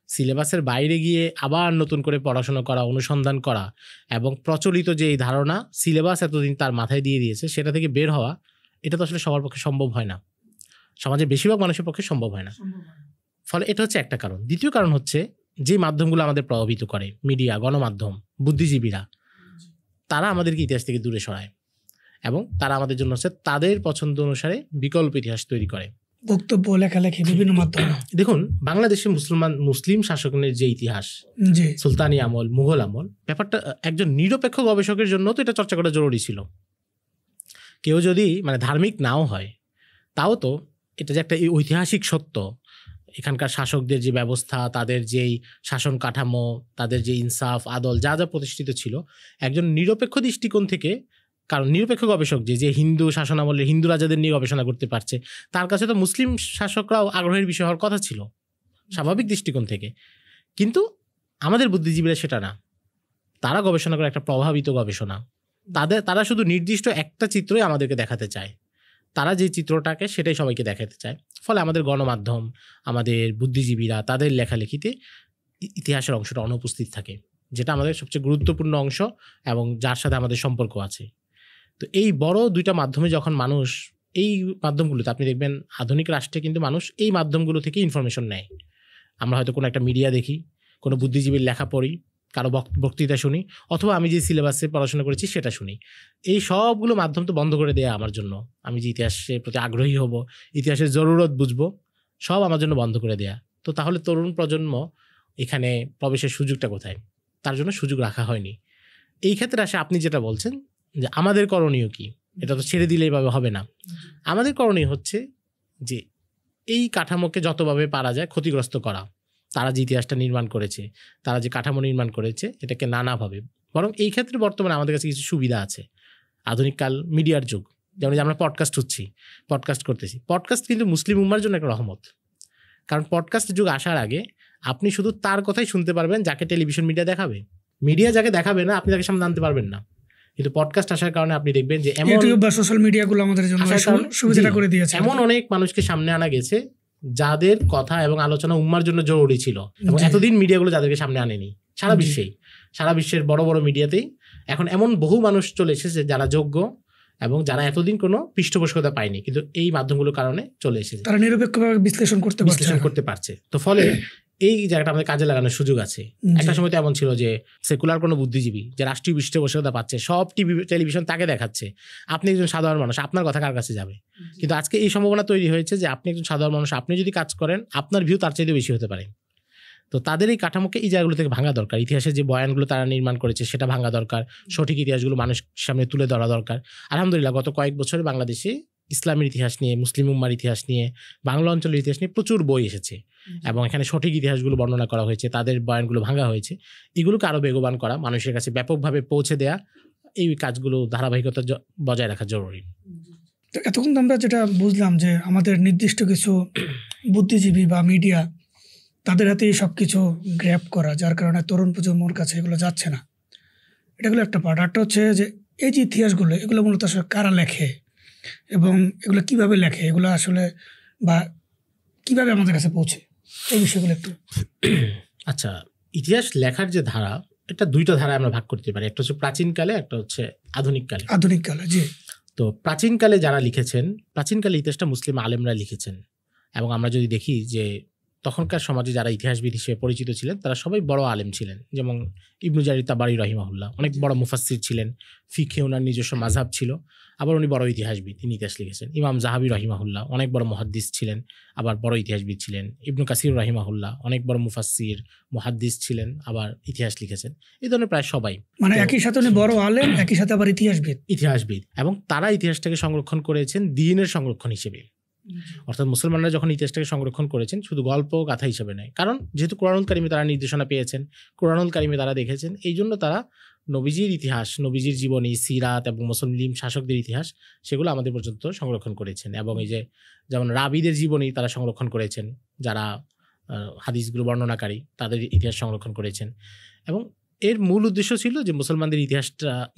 S1: সিলেবাসের বাইরে গিয়ে আবার নতুন করে পড়াশোনা করা, অনুসন্ধান করা এবং প্রচলিত যে এই ধারণা সিলেবাস এতদিন তার মাথায় দিয়ে দিয়েছে সেটা থেকে বের হওয়া, এটা তো আসলে সবার পক্ষে সম্ভব হয় না, সমাজের বেশিরভাগ মানুষের পক্ষে সম্ভব হয় না। ফলে এটা হচ্ছে একটা কারণ। দ্বিতীয় কারণ হচ্ছে যে মাধ্যমগুলো আমাদের প্রভাবিত করে, মিডিয়া, গণমাধ্যম, বুদ্ধিজীবীরা, তারা আমাদেরকে ইতিহাস থেকে দূরে সরায় এবং তারা আমাদের জন্য হচ্ছে তাদের পছন্দ অনুসারে বিকল্প ইতিহাস তৈরি করে,
S2: বক্তব্য, লেখালেখি, বিভিন্ন মাধ্যমে।
S1: দেখুন বাংলাদেশে মুসলিম শাসনের যে ইতিহাস, সুলতানি আমল, মুঘল আমল, ব্যাপারটা একজন নিরপেক্ষ গবেষকের জন্য তো এটা চর্চা করা জরুরি ছিল। কেউ যদি মানে ধার্মিক নাও হয়, তাও তো এটা যে একটা ঐতিহাসিক সত্য, এখানকার শাসকদের যে ব্যবস্থা, তাদের যেই শাসন কাঠামো, তাদের যে ইনসাফ, আদল যা যা প্রতিষ্ঠিত ছিল, একজন নিরপেক্ষ দৃষ্টিকোণ থেকে, কারণ নিরপেক্ষ গবেষক যে হিন্দু শাসনামলের হিন্দু রাজাদের নিয়ে গবেষণা করতে পারছে, তার কাছে তো মুসলিম শাসকরাও আগ্রহের বিষয় হওয়ার কথা ছিল স্বাভাবিক দৃষ্টিকোণ থেকে। কিন্তু আমাদের বুদ্ধিজীবীরা সেটা না, তারা গবেষণা করে একটা প্রভাবিত গবেষণা, তারা শুধু নির্দিষ্ট একটা চিত্রই আমাদেরকে দেখাতে চায়, তারা যে চিত্রটাকে সেটাই সবাইকে দেখাতে চায়। ফলে আমাদের গণমাধ্যম, আমাদের বুদ্ধিজীবীরা তাদের লেখালেখিতে ইতিহাসের অংশটা অনুপস্থিত থাকে, যেটা আমাদের সবচেয়ে গুরুত্বপূর্ণ অংশ এবং যার সাথে আমাদের সম্পর্ক আছে। তো এই বড় দুইটা মাধ্যমে যখন মানুষ, এই মাধ্যমগুলোতে আপনি দেখবেন আধুনিক রাষ্ট্রে কিন্তু মানুষ এই মাধ্যমগুলো থেকে ইনফরমেশন নেয়। আমরা হয়তো কোনো একটা মিডিয়া দেখি, কোনো বুদ্ধিজীবীর লেখা পড়ি, কারো বক্তৃতা শুনি, অথবা আমি যে সিলেবাসে পড়াশোনা করেছি সেটা শুনি। এই সবগুলো মাধ্যম তো বন্ধ করে দেয়া আমার জন্য, আমি যে ইতিহাসের প্রতি আগ্রহী হব, ইতিহাসের জরুরত বুঝবো, সব আমার জন্য বন্ধ করে দেয়া। তো তাহলে তরুণ প্রজন্ম এখানে প্রবেশের সুযোগটা কোথায়? তার জন্য সুযোগ রাখা হয়নি। এই ক্ষেত্রে আসে আপনি যেটা বলছেন যে আমাদের করণীয় কি, এটা তো ছেড়ে দিলে এইভাবে হবে না। আমাদের করণীয় হচ্ছে যে এই কাঠামোকে যতভাবে পারা যায় ক্ষতিগ্রস্ত করা, তারা যে ইতিহাসটা নির্মাণ করেছে, তারা যে কাঠামো নির্মাণ করেছে, এটাকে নানাভাবে, বরং এই ক্ষেত্রে বর্তমানে আমাদের কাছে কিছু সুবিধা আছে। আধুনিককাল মিডিয়ার যুগ, যেমন যে আমরা পডকাস্ট করতেছি, পডকাস্ট কিন্তু মুসলিম উম্মার জন্য একটা রহমত। কারণ পডকাস্টের যুগ আসার আগে আপনি শুধু তার কথাই শুনতে পারবেন যাকে টেলিভিশন মিডিয়া দেখাবে, মিডিয়া যাকে দেখাবে না আপনি তাকে সামনে আনতে পারবেন না। কিন্তু পডকাস্ট আসার কারণে আপনি দেখবেন যে
S2: ইউটিউব বা সোশ্যাল মিডিয়াগুলো আমাদের জন্য সুবিধা করে দিয়েছে।
S1: এমন অনেক মানুষকে সামনে আনা গেছে যাদের কথা এবং আলোচনা উম্মার জন্য জরুরি ছিল, এবং এতদিন মিডিয়াগুলো যাদেরকে সামনে আনেনি। সারা বিশ্বের বড় বড় মিডিয়াতেই এখন এমন বহু মানুষ চলে এসেছে যারা যোগ্য এবং যারা এতদিন কোনো পৃষ্ঠপোষকতা পায়নি, কিন্তু এই মাধ্যমগুলোর কারণে চলে এসেছে,
S2: তারা নিরপেক্ষভাবে বিশ্লেষণ করতে পারছে।
S1: তো ফলে এই জায়গাটা আমাদের কাজে লাগানোর সুযোগ আছে। একটা সময় তো এমন ছিল যে সেকুলার কোনো বুদ্ধিজীবী যে রাষ্ট্রীয় পৃষ্ঠপোষকতা পাচ্ছে, সব টিভি টেলিভিশন তাকে দেখাচ্ছে, আপনি একজন সাধারণ মানুষ, আপনার কথা কার কাছে যাবে? কিন্তু আজকে এই সম্ভাবনা তৈরি হয়েছে যে আপনি একজন সাধারণ মানুষ, আপনি যদি কাজ করেন আপনার ভিউ তার চাইতে বেশি হতে পারে। তো তাদের এই কাঠামোকে এই জায়গাগুলো থেকে ভাঙা দরকার। ইতিহাসের যে বয়ানগুলো তারা নির্মাণ করেছে সেটা ভাঙা দরকার, সঠিক ইতিহাসগুলো মানুষের সামনে তুলে ধরা দরকার। আলহামদুলিল্লাহ গত কয়েক বছরে বাংলাদেশে ইসলামের ইতিহাস নিয়ে, মুসলিম উম্মার ইতিহাস নিয়ে, বাংলা অঞ্চলের ইতিহাস নিয়ে প্রচুর বই এসেছে এবং এখানে সঠিক ইতিহাসগুলো বর্ণনা করা হয়েছে, তাদের বয়ানগুলো ভাঙা হয়েছে। এগুলোকে আরও বেগবান করা, মানুষের কাছে ব্যাপকভাবে পৌঁছে দেয়া, এই কাজগুলো ধারাবাহিকতা বজায় রাখা জরুরি।
S2: তো এতক্ষণ আমরা যেটা বুঝলাম যে আমাদের নির্দিষ্ট কিছু বুদ্ধিজীবী বা মিডিয়া তাদের হাতেই সব কিছু গ্র্যাব করা, যার কারণে তরুণ প্রজন্মর কাছে এগুলো যাচ্ছে না। এটাগুলো একটা পার্ট। আরটা হচ্ছে যে এই যে ইতিহাসগুলো, এগুলো মূলত আসলে কারা লেখে এবং এগুলো কিভাবে লেখে, এগুলো আসলে বা কিভাবে আমাদের কাছে পৌঁছে, এই বিষয়গুলো একটু।
S1: আচ্ছা, ইতিহাস লেখার যে ধারা, এটা দুইটা ধারা আমরা ভাগ করতে পারি, একটা হচ্ছে প্রাচীনকালে, একটা হচ্ছে আধুনিককালে।
S2: জি।
S1: তো প্রাচীনকালে যারা লিখেছেন, প্রাচীনকালে ইতিহাসটা মুসলিম আলেমরা লিখেছেন, এবং আমরা যদি দেখি যে তখনকার সমাজে যারা ইতিহাসবিদ হিসেবে পরিচিত ছিলেন তারা সবাই বড় আলেম ছিলেন। যেমন ইবনু জারির তাবারি রহিমাহুল্লাহ অনেক বড় মুফাসসির ছিলেন, ফিকহে ওনার নিজস্ব মাযহাব ছিল, আবার উনি বড় ইতিহাসবিদ, তিনি ইতিহাস লিখেছেন। ইমাম জাহাবি রহিমাহুল্লাহ অনেক বড় মুহাদ্দিস ছিলেন, আবার বড় ইতিহাসবিদ ছিলেন। ইবনু কাসির রহিমাহুল্লাহ অনেক বড় মুফাসসির, মুহাদ্দিস ছিলেন, আবার ইতিহাস লিখেছেন। এই ধরনের প্রায় সবাই,
S2: মানে একই সাথে উনি বড় আলেম, একই সাথে আবার
S1: ইতিহাসবিদ, এবং তারা ইতিহাসটাকে সংরক্ষণ করেছেন দ্বীনের সংরক্ষণ হিসেবে। অর্থাৎ মুসলমানরা যখন ইতিহাসটাকে সংরক্ষণ করেছেন শুধু গল্প গাথা হিসেবে নয়, কারণ যেহেতু কোরআনুল কারিমে তারা নির্দেশনা পেয়েছেন, কোরআনুল কারিমে তারা দেখেছেন, এই জন্য তারা নবীজির ইতিহাস, নবীজির জীবনী, সিরাত এবং মুসলিম শাসকদের ইতিহাস সেগুলো আমাদের পর্যন্ত সংরক্ষণ করেছেন। এবং এই যে যেমন রাবিদের জীবনী তারা সংরক্ষণ করেছেন, যারা হাদিসগুলো বর্ণনাকারী তাদের ইতিহাস সংরক্ষণ করেছেন। এবং এর মূল উদ্দেশ্য ছিল যে মুসলমানদের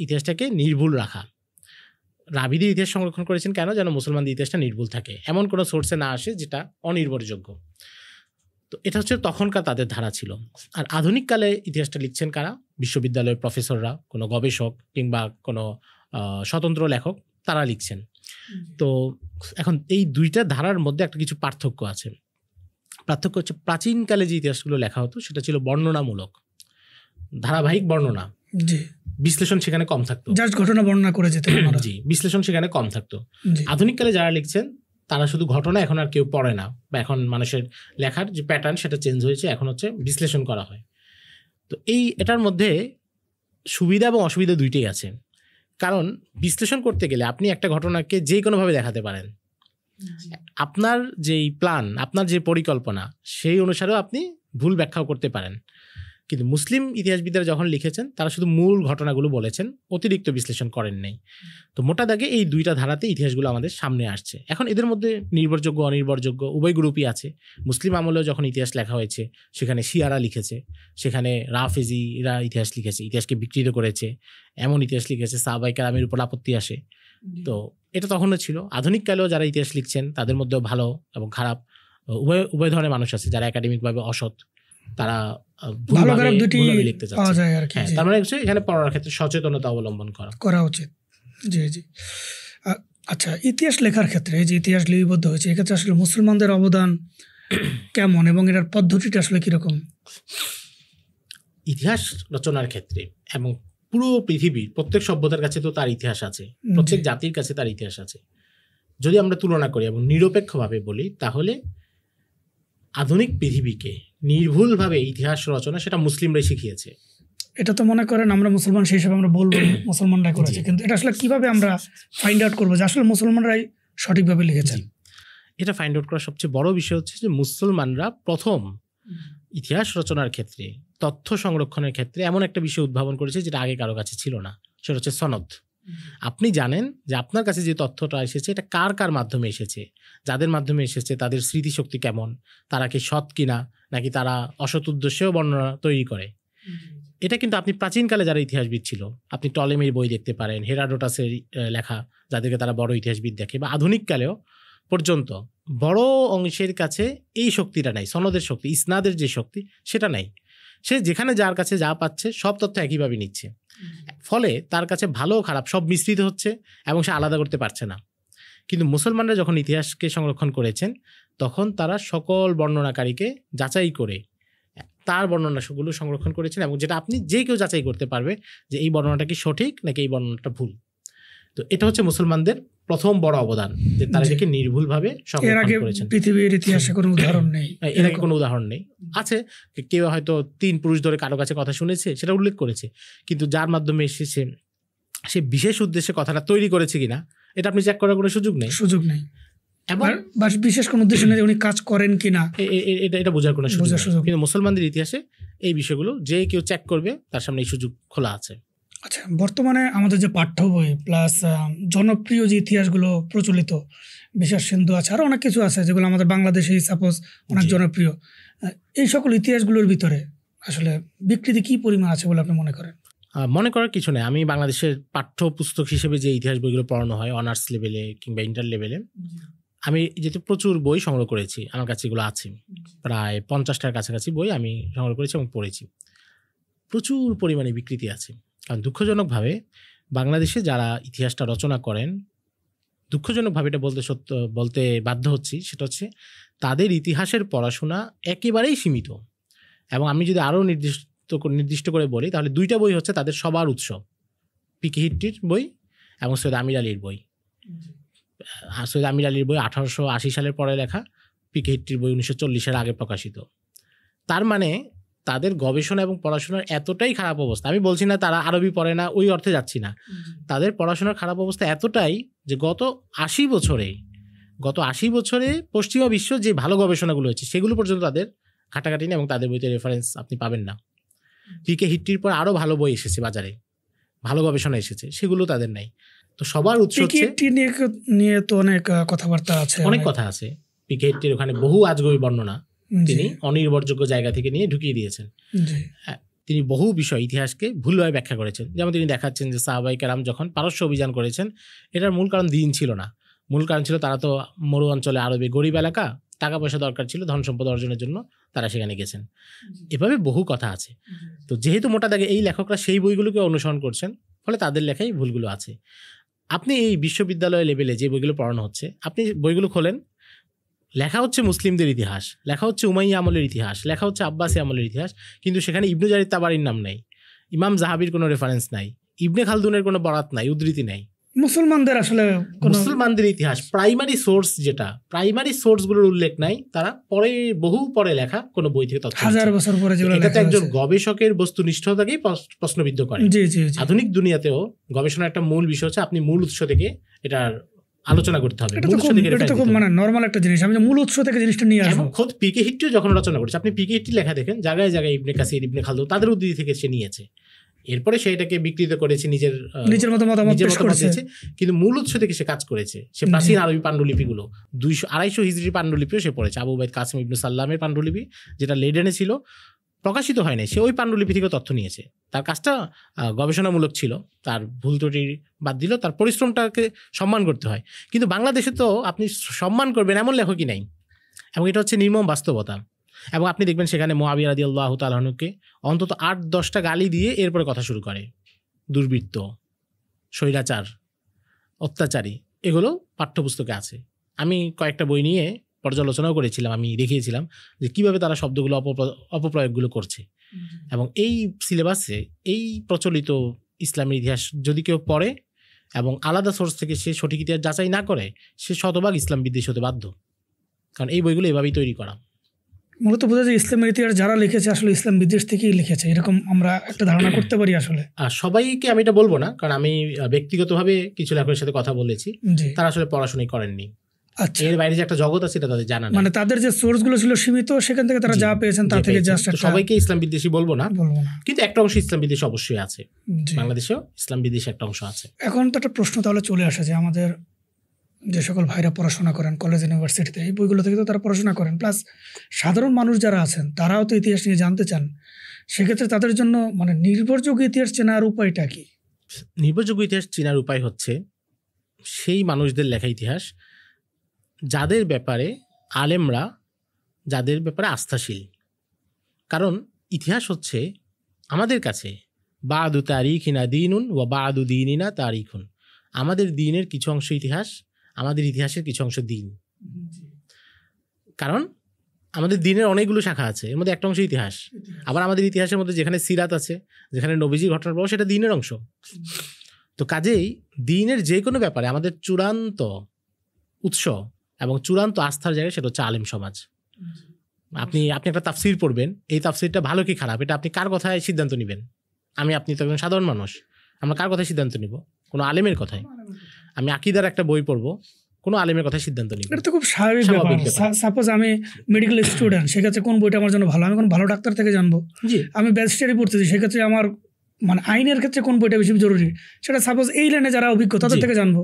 S1: ইতিহাসটাকে নির্ভুল রাখা। রাবিদের ইতিহাস সংরক্ষণ করেছেন কেন? যেন মুসলমানদের ইতিহাসটা নির্ভুল থাকে, এমন কোনো সোর্সে না আসে যেটা অনির্ভরযোগ্য। তো এটা হচ্ছে তখনকার তাদের ধারা ছিল। আর আধুনিককালে ইতিহাসটা লিখছেন কারা? বিশ্ববিদ্যালয়ের প্রফেসররা, কোনো গবেষক কিংবা কোনো স্বতন্ত্র লেখক, তারা লিখছেন। তো এখন এই দুইটা ধারার মধ্যে একটা কিছু পার্থক্য আছে। পার্থক্য হচ্ছে প্রাচীনকালে যে ইতিহাসগুলো লেখা হতো সেটা ছিল বর্ণনামূলক, ধারাবাহিক বর্ণনা, বিশ্লেষণ সেখানে কম থাকতো,
S2: জাস্ট ঘটনা বর্ণনা করে যেত।
S1: জি, বিশ্লেষণ সেখানে কম থাকতো। আধুনিককালে যারা লিখছেন তারা শুধু ঘটনা এখন আর কেউ পড়ে না, বা এখন মানুষের লেখার যে প্যাটার্ন সেটা চেঞ্জ হয়েছে, এখন হচ্ছে বিশ্লেষণ করা হয়। তো এটার মধ্যে সুবিধা এবং অসুবিধা দুইটাই আছে। কারণ বিশ্লেষণ করতে গেলে আপনি একটা ঘটনাকে যে কোনোভাবে দেখাতে পারেন, আপনার যেই প্ল্যান, আপনার যে পরিকল্পনা, সেই অনুসারেও আপনি ভুল ব্যাখ্যাও করতে পারেন। কিন্তু মুসলিম ইতিহাসবিদরা যখন লিখেছেন তারা শুধু মূল ঘটনাগুলো বলেছেন, অতিরিক্ত বিশ্লেষণ করেন নাই। তো মোটা দাগে এই দুইটা ধারাতে ইতিহাসগুলো আমাদের সামনে আসছে। এখন এদের মধ্যে নির্ভরযোগ্য অনির্ভরযোগ্য উভয় গ্রুপই আছে। মুসলিম আমলেও যখন ইতিহাস লেখা হয়েছে সেখানে শিয়ারা লিখেছে, সেখানে রাফেজিরা ইতিহাস লিখেছে, ইতিহাসকে বিকৃত করেছে, এমন ইতিহাস লিখেছে সাহাবায়ে কেরামের উপর আপত্তি আসে। তো এটা তখনও ছিল। আধুনিককালেও যারা ইতিহাস লিখছেন তাদের মধ্যেও ভালো এবং খারাপ উভয় ধরনের মানুষ আছে। যারা একাডেমিকভাবে অসৎ, তারা লিখতে চাচ্ছে। হ্যাঁ, তার মানে এখানে পড়ার ক্ষেত্রে সচেতনতা অবলম্বন করা
S2: উচিত। জি জি। আচ্ছা, ইতিহাস লেখার ক্ষেত্রে, যে ইতিহাস লিপিবদ্ধ হয়েছে, এক্ষেত্রে আসলে মুসলমানদের অবদান কেমন এবং এটার পদ্ধতিটা আসলে কিরকম?
S1: ইতিহাস রচনার ক্ষেত্রে এবং পুরো পৃথিবীর প্রত্যেক সভ্যতার কাছে তো তার ইতিহাস আছে, প্রত্যেক জাতির কাছে তার ইতিহাস আছে। যদি আমরা তুলনা করি এবং নিরপেক্ষভাবে বলি, তাহলে আধুনিক পৃথিবীকে নির্ভুলভাবে ইতিহাস রচনা সেটা মুসলিমরাই শিখিয়েছে।
S2: এটা তো মনে করেন আমরা মুসলমান সেই হিসাবে আমরা বলবো মুসলমানরাই করেছে, কিন্তু এটা আসলে কিভাবে আমরা ফাইন্ড আউট করবো যে আসলে মুসলমানরাই সঠিকভাবে লিখেছেন?
S1: এটা ফাইন্ড আউট করার সবচেয়ে বড় বিষয় হচ্ছে যে মুসলমানরা প্রথম ইতিহাস রচনার ক্ষেত্রে, তথ্য সংরক্ষণের ক্ষেত্রে এমন একটা বিষয় উদ্ভাবন করেছে যেটা আগে কারো কাছে ছিল না। সেটা হচ্ছে সনদ। আপনি জানেন যে আপনার কাছে যে তথ্যটা এসেছে এটা কার কার মাধ্যমে এসেছে, যাদের মাধ্যমে এসেছে তাদের স্মৃতিশক্তি কেমন, তারা কি সৎ কিনা, নাকি তারা অসৎ উদ্দেশ্যেও বর্ণনা তৈরি করে। এটা কিন্তু আপনি প্রাচীনকালে যারা ইতিহাসবিদ ছিল, আপনি টলেমির বই দেখতে পারেন, হেরাডোটাসের লেখা, যাদেরকে তারা বড় ইতিহাসবিদ দেখে, বা আধুনিককালেও পর্যন্ত বড় অংশের কাছে এই শক্তিটা নাই, সনদের শক্তি, ইসনাদের যে শক্তি সেটা নাই। সে যেখানে যার কাছে যা পাচ্ছে সব তথ্য একইভাবে নিচ্ছে, ফলে তার কাছে ভালো খারাপ সব মিশ্রিত হচ্ছে এবং সে আলাদা করতে পারছে না। কিন্তু মুসলমানরা যখন ইতিহাসকে সংরক্ষণ করেছেন তখন তারা সকল বর্ণনাকারীকে যাচাই করে তার বর্ণনাগুলো সংরক্ষণ করেছেন, এবং যেটা আপনি যে কেউ যাচাই করতে পারবে যে এই বর্ণনাটা কি সঠিক নাকি এই বর্ণনাটা ভুল। তো এটা হচ্ছে মুসলমানদের প্রথম বড় অবদান, যে তারা এটাকে নির্ভুলভাবে সংরক্ষণ করেছেন।
S2: পৃথিবীর ইতিহাসে কোনো উদাহরণ নেই,
S1: এর আগে কোনো উদাহরণ নেই। আছে কেউ হয়তো 3 পুরুষ ধরে কারো কাছে কথা শুনেছে, সেটা উল্লেখ করেছে, কিন্তু যার মাধ্যমে এসেছে সে বিশেষ উদ্দেশ্যে কথাটা তৈরি করেছে কিনা এটা আপনি চেক করার কোনো সুযোগ নেই। এবং
S2: বিশেষ কোনো উদ্দেশ্য নেই উনি কাজ করেন কিনা
S1: এটা বোঝার কোনো সুযোগ নেই। কিন্তু মুসলমানদের ইতিহাসে এই বিষয়গুলো যে কেউ চেক করবে তার সামনে এই সুযোগ খোলা আছে।
S2: আচ্ছা, বর্তমানে আমাদের যে পাঠ্য বই প্লাস জনপ্রিয় যে ইতিহাসগুলো প্রচলিত, বিশেষ সিন্ধু আছে, আরও অনেক কিছু আছে যেগুলো আমাদের বাংলাদেশে সাপোজ অনেক জনপ্রিয়, এই সকল ইতিহাসগুলোর ভিতরে আসলে বিকৃতি কি পরিমাণ আছে বলে আপনি মনে করেন?
S1: মনে করার কিছু নেই। আমি বাংলাদেশের পাঠ্যপুস্তক হিসেবে যে ইতিহাস বইগুলো পড়ানো হয় অনার্স লেভেলে কিংবা ইন্টার লেভেলে, আমি যেহেতু প্রচুর বই সংগ্রহ করেছি, আমার কাছে এগুলো আছে, প্রায় 50টার কাছাকাছি বই আমি সংগ্রহ করেছি এবং পড়েছি। প্রচুর পরিমাণে বিকৃতি আছে। কারণ দুঃখজনকভাবে বাংলাদেশে যারা ইতিহাসটা রচনা করেন দুঃখজনকভাবে এটা বলতে বাধ্য হচ্ছি, সেটা হচ্ছে তাদের ইতিহাসের পড়াশোনা একেবারেই সীমিত। এবং আমি যদি আরও নির্দিষ্ট করে বলি তাহলে 2টা বই হচ্ছে তাদের সবার উৎস, পিকে হিট্টির বই এবং সৈয়দ আমির আলীর বই। সৈয়দ আমির আলীর বই 1880 সালের পরে লেখা, পিকে হিট্টির বই 1940-এর আগে প্রকাশিত। তার মানে তাদের গবেষণা এবং পড়াশোনার এতটাই খারাপ অবস্থা, আমি বলছি না তারা আরবি পড়ে না, ওই অর্থে যাচ্ছি না, তাদের পড়াশোনার খারাপ অবস্থা এতটাই যে গত 80 বছরে পশ্চিমা বিশ্ব যে ভালো গবেষণাগুলো হয়েছে সেগুলো পর্যন্ত তাদের ঘাটাঘাটি নেই এবং তাদের বইতে রেফারেন্স আপনি পাবেন না। পিকে হিট্টির পর আরও ভালো বই এসেছে বাজারে, ভালো গবেষণা এসেছে, সেগুলো তাদের নাই। তো সবার উৎস হচ্ছে
S2: নিয়ে তো অনেক কথাবার্তা আছে,
S1: অনেক কথা আছে। পিকে হিট্টির ওখানে বহু আজগবি বর্ণনা তিনি অনির্ভরযোগ্য জায়গা থেকে নিয়ে ঢুকিয়ে দিয়েছেন। তিনি বহু বিষয় ইতিহাসকে ভুলভাবে ব্যাখ্যা করেছেন। যেমন তিনি দেখাচ্ছেন যে সাহাবায়ে কেরাম যখন পারস্য অভিযান করেছেন, এটার মূল কারণ দিন ছিল না, মূল কারণ ছিল তারা তো মরু অঞ্চলে আরবে গরিব এলাকা, টাকা পয়সা দরকার ছিল ধন সম্পদ অর্জনের জন্য, তারা সেখানে গেছেন। এভাবে বহু কথা আছে। তো যেহেতু মোটা দাগে এই লেখকরা সেই বইগুলোকে অনুসরণ করছেন, ফলে তাদের লেখাই ভুলগুলো আছে। আপনি এই বিশ্ববিদ্যালয় লেভেলে যে বইগুলো পড়ানো হচ্ছে, আপনি বইগুলো খোলেন, লেখা হচ্ছে মুসলিমদের ইতিহাস, লেখা হচ্ছে উমাইয়া আমলের ইতিহাস, লেখা হচ্ছে আব্বাসী আমলের ইতিহাস, কিন্তু সেখানে ইবনে জারির তাবারির নাম নাই, ইমাম জাহাবির কোনো রেফারেন্স নাই, ইবনে খালদুনের কোনো বরাত নাই, উদ্ধৃতি নাই। মুসলমানদের ইতিহাস প্রাইমারি সোর্সগুলোর উল্লেখ নাই, তারা বহু পরে লেখা কোনো বই থেকে তথ্য,
S2: হাজার বছর পরে,
S1: এটা তো একজন গবেষকের বস্তুনিষ্ঠতাকেই প্রশ্নবিদ্ধ করে। আধুনিক দুনিয়াতেও গবেষণার একটা মূল বিষয় হচ্ছে আপনি মূল উৎস থেকে এটার আলোচনা করতে হবে।
S2: মানে নরমাল একটা জিনিস, আমি মূল উৎস থেকে জিনিসটা নিয়ে আসবো।
S1: খোদ পিকে হিট্টিও যখন রচনা করেছে, আপনি পিকে হিট্টির লেখা দেখেন, জায়গায় জায়গায় ইবনে কাসির, ইবনে খালদুন তাদের উদ্ধৃতি থেকে সে নিয়েছে, এরপরে সে এটাকে বিকৃত করেছে, নিজের মতো মতামত পেশ করেছে, কিন্তু মূল উৎস থেকে সে কাজ করেছে। সে প্রাচীন আরবি পাণ্ডুলিপিগুলো 200-250 হিজরি পাণ্ডুলিপিও সে পড়েছে। আবু উবাইদ কাসিম ইবনে সাল্লামের পাণ্ডুলিপি যেটা লেডেনে ছিল, প্রকাশিত হয়নি, সে ওই পাণ্ডুলিপি থেকে তথ্য নিয়েছে। তার কাজটা গবেষণামূলক ছিল, তার ভুল ত্রুটি বাদ দিল, তার পরিশ্রমটাকে সম্মান করতে হয়। কিন্তু বাংলাদেশে তো আপনি সম্মান করবেন এমন লেখকই নাই, এবং এটা হচ্ছে নির্মম বাস্তবতা। এবং আপনি দেখবেন সেখানে মুআবিয়া রাদিয়াল্লাহু তাআলা আনহুকে অন্তত 8-10টা গালি দিয়ে এরপরে কথা শুরু করে, দুর্বৃত্ত, স্বৈরাচার, অত্যাচারী, এগুলো পাঠ্যপুস্তকে আছে। আমি কয়েকটা বই নিয়ে পর্যালোচনাও করেছিলাম, আমি দেখিয়েছিলাম যে কীভাবে তারা শব্দগুলো অপপ্রয়োগগুলো করছে। এবং এই সিলেবাসে এই প্রচলিত ইসলামের ইতিহাস যদি কেউ পড়ে এবং আলাদা সোর্স থেকে সে সঠিক ইতিহাস যাচাই না করে, সে শতভাগ ইসলাম বিদ্বেষী হতে বাধ্য, কারণ এই বইগুলো এভাবেই তৈরি করা।
S2: মূলত বোঝা যায় ইসলামের ইতিহাস যারা লিখেছে আসলে ইসলাম বিদ্বেষ থেকেই লিখেছে, এরকম আমরা একটা ধারণা করতে পারি। আসলে
S1: সবাইকে আমি এটা বলবো না, কারণ আমি ব্যক্তিগতভাবে কিছু লেখকের সাথে কথা বলেছি, তারা আসলে পড়াশোনাই করেননি। আচ্ছা, এর বাইরে যে একটা জগৎ আছে এটা তাদের জানা নেই,
S2: মানে তাদের যে সোর্সগুলো ছিল সীমিত, সেখান থেকে তারা যা পেয়েছেন তা থেকে জাস্ট।
S1: সবাইকে ইসলাম বিদ্বেষী বলবো না, কিন্তু একটা অংশ ইসলাম বিদ্বেষী অবশ্যই আছে, বাংলাদেশেও ইসলাম বিদ্বেষী একটা অংশ আছে।
S2: এখন তো একটা প্রশ্ন তাহলে চলে আসে যে আমাদের যে সকল ভাইরা পড়াশোনা করেন কলেজ ইউনিভার্সিটিতে, এই বইগুলো থেকে তো তারা পড়াশোনা করেন, প্লাস সাধারণ মানুষ যারা আছেন তারাও তো ইতিহাস নিয়ে জানতে চান, সেক্ষেত্রে তাদের জন্য মানে নির্ভরযোগ্য ইতিহাস চেনার উপায়টা কি?
S1: নির্ভরযোগ্য ইতিহাস চেনার উপায় হচ্ছে সেই মানুষদের লেখা ইতিহাস যাদের ব্যাপারে আলেমরা যাদের ব্যাপারে আস্থাশীল। কারণ ইতিহাস হচ্ছে আমাদের কাছে বাদু তারিখিনা দিনুন ওয়া বাদু দিনিনা তারিখুন, আমাদের দিনের কিছু অংশ ইতিহাস, আমাদের ইতিহাসের কিছু অংশ দিন। কারণ আমাদের দিনের অনেকগুলো শাখা আছে, এর মধ্যে একটা অংশ ইতিহাস। আবার আমাদের ইতিহাসের মধ্যে যেখানে সিরাত আছে, যেখানে নবীজির ঘটনার প্রবাহ, সেটা দিনের অংশ। তো কাজেই দিনের যে কোনো ব্যাপারে আমাদের চূড়ান্ত উৎস এবং চূড়ান্ত আস্থার জায়গা সেটা হচ্ছে আলেম সমাজ। আপনি একটা তাফসির পড়বেন, এই তাফসিরটা ভালো কি খারাপ এটা আপনি কার কথায় সিদ্ধান্ত নেবেন? আপনি তো একজন সাধারণ মানুষ, আমরা কার কথায় সিদ্ধান্ত নিব? কোনো আলেমের কথায়। আমি আকীদার একটা বই পড়বো, কোনো আলেমের কথায় সিদ্ধান্ত নিব।
S2: এটা তো খুব স্বাভাবিক ব্যাপার। সাপোজ আমি মেডিকেল স্টুডেন্ট, সেক্ষেত্রে কোন বইটা আমার জন্য ভালো, আমি কোন ভালো ডাক্তার থেকে জানবো। আমি ব্যাচেলারি পড়তেছি, সেক্ষেত্রে আমার মানে আইনের ক্ষেত্রে কোন বইটা বেশি জরুরি, সেটা সাপোজ এই লাইনে যারা অভিজ্ঞ তাদের থেকে জানবো।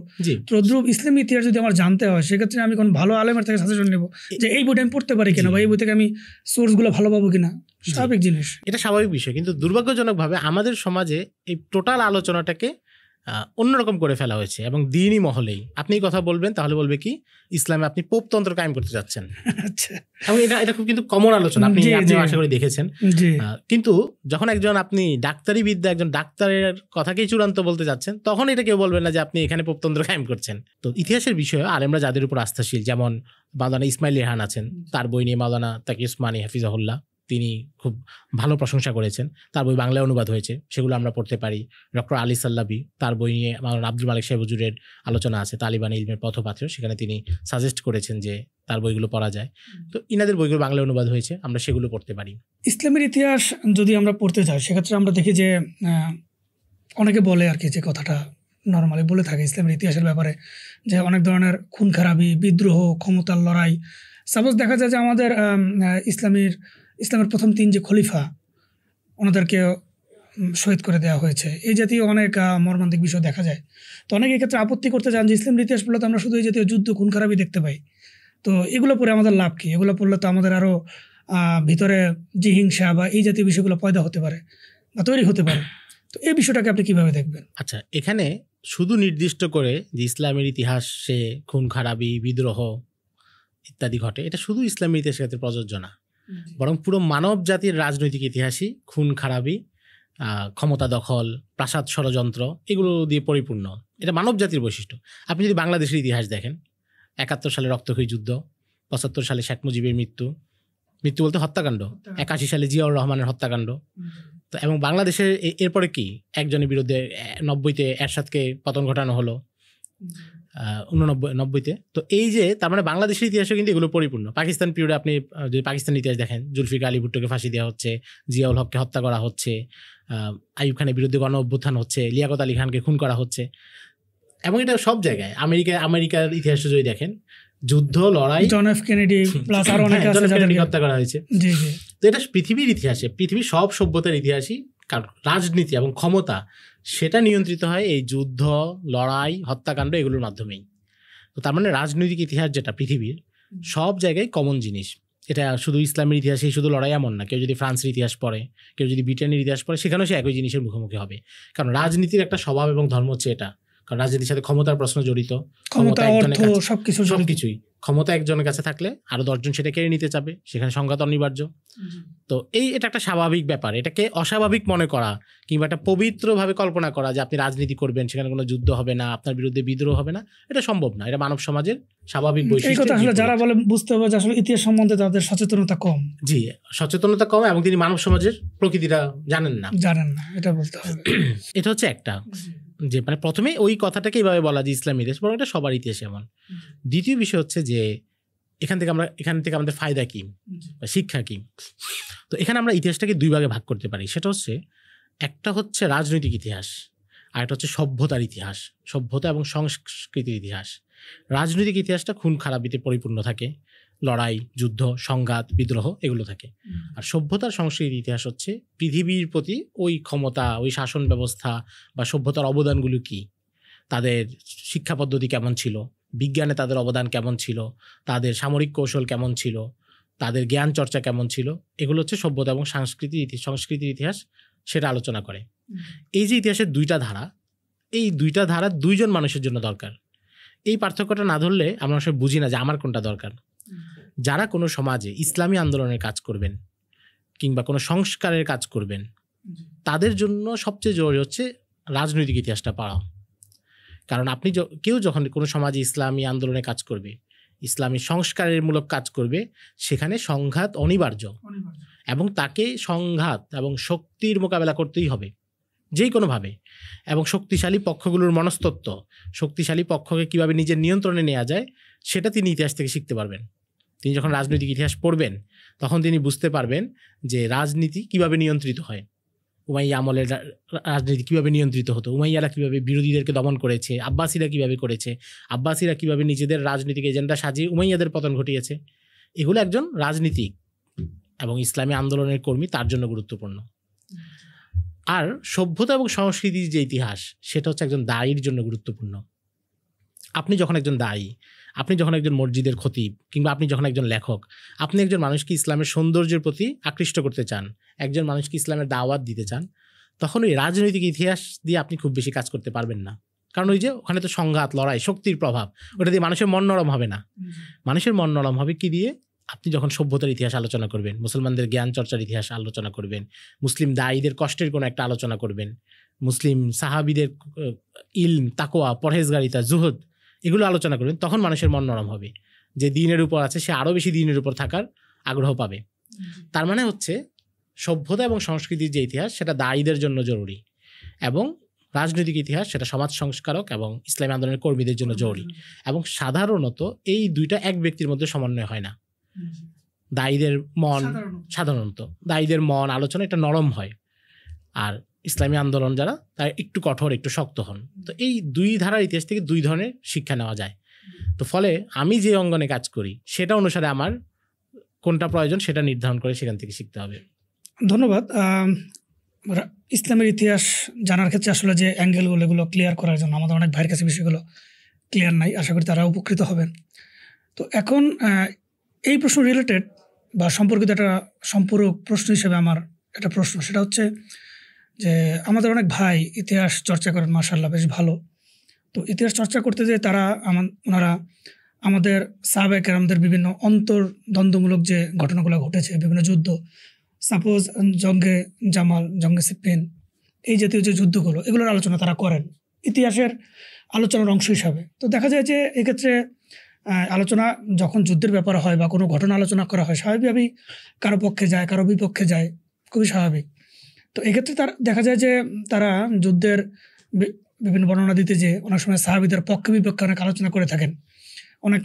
S2: তদ্রুপ ইসলামী ইতিহাস যদি আমার জানতে হয়, সেক্ষেত্রে আমি কোন ভালো আলেমের থেকে সাজেশন নেবো যে এই বইটা আমি পড়তে পারি কিনা, বা এই বই থেকে আমি সোর্সগুলো ভালো পাবো কিনা। স্বাভাবিক জিনিস,
S1: এটা স্বাভাবিক বিষয়। কিন্তু দুর্ভাগ্যজনকভাবে আমাদের সমাজে এই টোটাল আলোচনাটাকে অন্যরকম করে ফেলা হয়েছে, এবং দিনই মহলেই আপনি এই কথা বলবেন তাহলে বলবে কি ইসলামে আপনি পোপতন্ত্র কায়েম করতে যাচ্ছেন।
S2: আচ্ছা,
S1: এবং এটা খুব কিন্তু কমন আলোচনা, আপনি আশা করি দেখেছেন।
S2: জি,
S1: কিন্তু যখন আপনি ডাক্তারি বিদ্যা একজন ডাক্তারের কথাকেই চূড়ান্ত বলতে যাচ্ছেন, তখন এটা কেউ বলবেন না যে আপনি এখানে পোপতন্ত্র কায়েম করছেন। তো ইতিহাসের বিষয়ে আলেমরা যাদের উপর আস্থাশীল, যেমন মাওলানা ইসমাইল রেহান আছেন, তার বই নিয়ে মাওলানা তাকি উসমানী হাফিজাহুল্লাহ তিনি খুব ভালো প্রশংসা করেছেন, তার বই বাংলায় অনুবাদ হয়েছে, সেগুলো আমরা পড়তে পারি। ডক্টর আলী সাল্লাবি, তার বই নিয়ে মাওলানা আব্দুল মালিক সাহেব হুজুরের আলোচনা আছে তালিবান ইলমের পথপাত্র, সেখানে তিনি সাজেস্ট করেছেন যে তার বইগুলো পড়া যায়। তো ইনাদের বইগুলো বাংলায় অনুবাদ হয়েছে, আমরা সেগুলো পড়তে পারি।
S2: ইসলামের ইতিহাস যদি আমরা পড়তে যাই সেক্ষেত্রে আমরা দেখি যে অনেকে বলে আর কি, যে কথাটা নর্মালি বলে থাকে ইসলামের ইতিহাসের ব্যাপারে, যে অনেক ধরনের খুন খারাপি, বিদ্রোহ, ক্ষমতার লড়াই। সাপোজ দেখা যায় যে আমাদের ইসলামের প্রথম 3 যে খলিফা, ওনাদেরকে শহীদ করে দেওয়া হয়েছে, এই জাতীয় অনেক মর্মান্তিক বিষয় দেখা যায়। তো অনেকে এক্ষেত্রে আপত্তি করতে চান যে ইসলামের ইতিহাস পড়লে তো আমরা শুধু এই জাতীয় যুদ্ধ, খুন খারাপি দেখতে পাই, তো এগুলো পড়ে আমাদের লাভ কি? এগুলো পড়লে তো আমাদের আরও ভিতরে যে হিংসা বা এই জাতীয় বিষয়গুলো পয়দা হতে পারে বা তৈরি হতে পারে। তো এই বিষয়টাকে আপনি কিভাবে দেখবেন?
S1: আচ্ছা, এখানে শুধু নির্দিষ্ট করে যে ইসলামের ইতিহাসে খুন খারাপি, বিদ্রোহ ইত্যাদি ঘটে, এটা শুধু ইসলামের ইতিহাসের ক্ষেত্রে প্রযোজ্য না, বরং পুরো মানব জাতির রাজনৈতিক ইতিহাসই খুন খারাপি, ক্ষমতা দখল, প্রাসাদ ষড়যন্ত্র, এগুলো দিয়ে পরিপূর্ণ। এটা মানব জাতির বৈশিষ্ট্য। আপনি যদি বাংলাদেশের ইতিহাস দেখেন, 71 সালে রক্তক্ষয়ী যুদ্ধ, 75 সালে শেখ মুজিবের মৃত্যু বলতে হত্যাকাণ্ড, 81 সালে জিয়াউর রহমানের হত্যাকাণ্ড। তো এবং বাংলাদেশের এরপরে কি একজনের বিরুদ্ধে 90-তে এরশাদকে পতন ঘটানো হলো, 89-90-তে। তো এই যে তার মানে বাংলাদেশের ইতিহাসে কিন্তু এগুলো পরিপূর্ণ। পাকিস্তান পিরিয়ডে আপনি যদি পাকিস্তানের ইতিহাস দেখেন, জুলফিকার আলী ভুট্টোকে ফাঁসি দেওয়া হচ্ছে, জিয়াউল হককে হত্যা করা হচ্ছে, আইয়ুব খানের বিরুদ্ধে গণ অভ্যুত্থান হচ্ছে, লিয়াকত আলী খানকে খুন করা হচ্ছে। এবং এটা সব জায়গায়, আমেরিকার ইতিহাসে যদি দেখেন, যুদ্ধ, লড়াই,
S2: জন এফ কেনেডি প্লাস আরো অনেকে আছে যাদেরকে
S1: হত্যা করা হয়েছে।
S2: জি জি।
S1: তো এটা পৃথিবীর ইতিহাসে, পৃথিবীর সব সভ্যতার ইতিহাসই রাজনীতি এবং ক্ষমতা সেটা নিয়ন্ত্রিত হয় এই যুদ্ধ, লড়াই, হত্যাকাণ্ড এগুলোর মাধ্যমেই। তো তার মানে রাজনৈতিক ইতিহাস যেটা পৃথিবীর সব জায়গায় কমন জিনিস। এটা শুধু ইসলামের ইতিহাসেই শুধু লড়াই এমন না। কেউ যদি ফ্রান্সের ইতিহাস পড়ে, কেউ যদি ব্রিটেনের ইতিহাস পড়ে, সেখানেও সে একই জিনিসের মুখোমুখি হবে। কারণ রাজনীতির একটা স্বভাব এবং ধর্ম হচ্ছে এটা। কারণ রাজনীতির সাথে ক্ষমতার প্রশ্ন জড়িত, ক্ষমতা একজনের কাছে, সবকিছুই ক্ষমতা একজনের কাছে থাকলে আরো 10 জন সেটা কেড়ে নিতে চাবে, সেখানে সংঘাত অনিবার্য। তো এটা একটা স্বাভাবিক ব্যাপার। এটাকে অস্বাভাবিক মনে করা কিংবা একটা পবিত্রভাবে কল্পনা করা যে আপনি রাজনীতি করবেন, সেখানে কোনো যুদ্ধ হবে না, আপনার বিরুদ্ধে বিদ্রোহ হবে না, এটা সম্ভব না। এটা মানব সমাজের স্বাভাবিক বৈশিষ্ট্য।
S2: যারা বলে বুঝতে হবে যে আসলে ইতিহাস সম্বন্ধে তাদের সচেতনতা কম।
S1: জি, সচেতনতা কম, এবং তিনি মানব সমাজের প্রকৃতিটা জানেন না, এটা বলতে হবে। এটা হচ্ছে একটা যে মানে প্রথমে ওই কথাটাকে এইভাবে বলা যে ইসলাম ইতিহাস, বরং এটা সবার ইতিহাস এমন। দ্বিতীয় বিষয় হচ্ছে যে এখান থেকে আমাদের ফায়দা কি বা শিক্ষা কি। তো এখানে আমরা ইতিহাসটাকে 2 ভাগে ভাগ করতে পারি। সেটা হচ্ছে, একটা হচ্ছে রাজনৈতিক ইতিহাস, আর একটা হচ্ছে সভ্যতার ইতিহাস, সভ্যতা এবং সংস্কৃতির ইতিহাস। রাজনৈতিক ইতিহাসটা খুন খারাপিতে পরিপূর্ণ থাকে, লড়াই, যুদ্ধ, সংঘাত, বিদ্রোহ এগুলো থাকে। আর সভ্যতার সংস্কৃতির ইতিহাস হচ্ছে পৃথিবীর প্রতি ওই ক্ষমতা, ওই শাসন ব্যবস্থা বা সভ্যতার অবদানগুলো কি, তাদের শিক্ষা পদ্ধতি কেমন ছিল, বিজ্ঞানে তাদের অবদান কেমন ছিল, তাদের সামরিক কৌশল কেমন ছিল, তাদের জ্ঞান চর্চা কেমন ছিল, এগুলো হচ্ছে সভ্যতা এবং সংস্কৃতির ইতিহাস, সেটা আলোচনা করে। এই যে ইতিহাসের 2টা ধারা, এই 2টা ধারা 2 জন মানুষের জন্য দরকার। এই পার্থক্যটা না ধরলে আমরা আসলে বুঝি না যে আমার কোনটা দরকার। যারা কোনো সমাজে ইসলামী আন্দোলনের কাজ করবেন কিংবা কোনো সংস্কারের কাজ করবেন, তাদের জন্য সবচেয়ে জরুরি হচ্ছে রাজনৈতিক ইতিহাসটা পড়া। কারণ আপনি কেউ যখন কোনো সমাজে ইসলামী আন্দোলনে কাজ করবে, ইসলামী সংস্কারের মূলক কাজ করবে, সেখানে সংঘাত অনিবার্য, এবং তাকে সংঘাত এবং শক্তির মোকাবেলা করতেই হবে যে কোনোভাবে। এবং শক্তিশালী পক্ষগুলোর মনস্তত্ত্ব, শক্তিশালী পক্ষকে কীভাবে নিজের নিয়ন্ত্রণে নেওয়া যায়, সেটা তিনি ইতিহাস থেকে শিখতে পারবেন। তিনি যখন রাজনৈতিক ইতিহাস পড়বেন, তখন তিনি বুঝতে পারবেন যে রাজনীতি কিভাবে নিয়ন্ত্রিত হয়, উমাইয়া আমলের রাজনীতি কীভাবে নিয়ন্ত্রিত হতো, উমাইয়ারা কীভাবে বিরোধীদেরকে দমন করেছে, আব্বাসীরা কীভাবে করেছে, আব্বাসীরা কীভাবে নিজেদের রাজনৈতিক এজেন্ডা সাজিয়ে উমাইয়াদের পতন ঘটিয়েছে। এগুলো একজন রাজনীতিক এবং ইসলামী আন্দোলনের কর্মী তার জন্য গুরুত্বপূর্ণ। আর সভ্যতা এবং সংস্কৃতির যে ইতিহাস, সেটা হচ্ছে একজন দায়ীর জন্য গুরুত্বপূর্ণ। আপনি যখন একজন দায়ী, আপনি যখন একজন মসজিদের খতিব, কিংবা আপনি যখন একজন লেখক, আপনি একজন মানুষকে ইসলামের সৌন্দর্যের প্রতি আকৃষ্ট করতে চান, একজন মানুষকে ইসলামের দাওয়াত দিতে চান, তখন ওই রাজনৈতিক ইতিহাস দিয়ে আপনি খুব বেশি কাজ করতে পারবেন না, কারণ ওই যে ওখানে তো সংঘাত, লড়াই, শক্তির প্রভাব, ওটা দিয়ে মানুষের মন নরম হবে না। মানুষের মন নরম হবে কি দিয়ে? আপনি যখন সভ্যতার ইতিহাস আলোচনা করবেন, মুসলমানদের জ্ঞান চর্চার ইতিহাস আলোচনা করবেন, মুসলিম দায়ীদের কষ্টের কোনো একটা আলোচনা করবেন, মুসলিম সাহাবিদের ইলম, তাকওয়া, পরহেজগারিতা, জুহুদ, এগুলো আলোচনা করবেন, তখন মানুষের মন নরম হবে। যে দিনের উপর আছে সে আরও বেশি দিনের উপর থাকার আগ্রহ পাবে। তার মানে হচ্ছে সভ্যতা এবং সংস্কৃতির যে ইতিহাস সেটা দায়ীদের জন্য জরুরি, এবং রাজনৈতিক ইতিহাস সেটা সমাজ সংস্কারক এবং ইসলামী আন্দোলনের কর্মীদের জন্য জরুরি। এবং সাধারণত এই দুইটা এক ব্যক্তির মধ্যে সমন্বয় হয় না। দায়ীদের মন, সাধারণত দায়ীদের মন আলোচনা এটা নরম হয়, আর ইসলামী আন্দোলন যারা তারা একটু কঠোর, একটু শক্ত হন। তো এই দুই ধারার ইতিহাস থেকে দুই ধরনের শিক্ষা নেওয়া যায়। তো ফলে আমি যে অঙ্গনে কাজ করি সেটা অনুসারে আমার কোনটা প্রয়োজন সেটা নির্ধারণ করে সেখান থেকে শিখতে হবে।
S2: ধন্যবাদ। ইসলামের ইতিহাস জানার ক্ষেত্রে আসলে যে অ্যাঙ্গেলগুলো, এগুলো ক্লিয়ার করার জন্য আমাদের অনেক ভাইয়ের কাছে বিষয়গুলো ক্লিয়ার নাই, আশা করি তারা উপকৃত হবেন। তো এখন এই প্রশ্ন রিলেটেড বা সম্পর্কিত একটা সম্পূরক প্রশ্ন হিসেবে আমার একটা প্রশ্ন, সেটা হচ্ছে যে আমাদের অনেক ভাই ইতিহাস চর্চা করেন, মাশাআল্লাহ বেশ ভালো। তো ইতিহাস চর্চা করতে যে তারা ওনারা আমাদের সাহাবায়ে কেরামদের বিভিন্ন অন্তর্দ্বন্দ্বমূলক যে ঘটনাগুলো ঘটেছে, বিভিন্ন যুদ্ধ, সাপোজ জঙ্গে জামাল, জঙ্গে সিফিন, এই জাতীয় যে যুদ্ধগুলো, এগুলোর আলোচনা তারা করেন ইতিহাসের আলোচনার অংশ হিসাবে। তো দেখা যায় যে এক্ষেত্রে আলোচনা যখন যুদ্ধের ব্যাপার হয় বা কোনো ঘটনা আলোচনা করা হয়, স্বাভাবিকভাবেই কারো পক্ষে যায়, কারো বিপক্ষে যায়, খুবই স্বাভাবিক। তো এক্ষেত্রে তার দেখা যায় যে তারা যুদ্ধের বিভিন্ন বর্ণনা দিতে যে অনেক সময় সাহাবীদের পক্ষে বিপক্ষে অনেক আলোচনা করে থাকেন, অনেক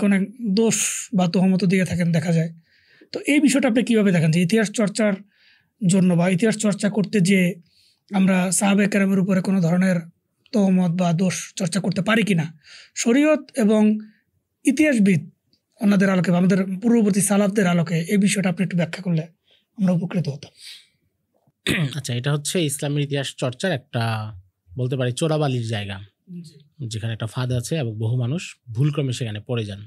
S2: দোষ বা তহমত দিয়ে থাকেন দেখা যায়। তো এই বিষয়টা আপনি কীভাবে দেখেন যে ইতিহাস চর্চার জন্য বা ইতিহাস চর্চা করতে যে আমরা সাহাবায়ে কেরামের উপরে কোনো ধরনের তহমত বা দোষ চর্চা করতে পারি কিনা, শরীয়ত এবং ইতিহাসবিদ ওনাদের আলোকে বা আমাদের পূর্ববর্তী সালাফদের আলোকে এই বিষয়টা আপনি একটু ব্যাখ্যা করলে আমরা উপকৃত হতাম।
S1: আচ্ছা, এটা হচ্ছে ইসলামের ইতিহাস চর্চার একটা বলতে পারি চোরাবালির জায়গা, যেখানে একটা ফাঁদ আছে এবং বহু মানুষ ভুলক্রমে সেখানে পড়ে যান।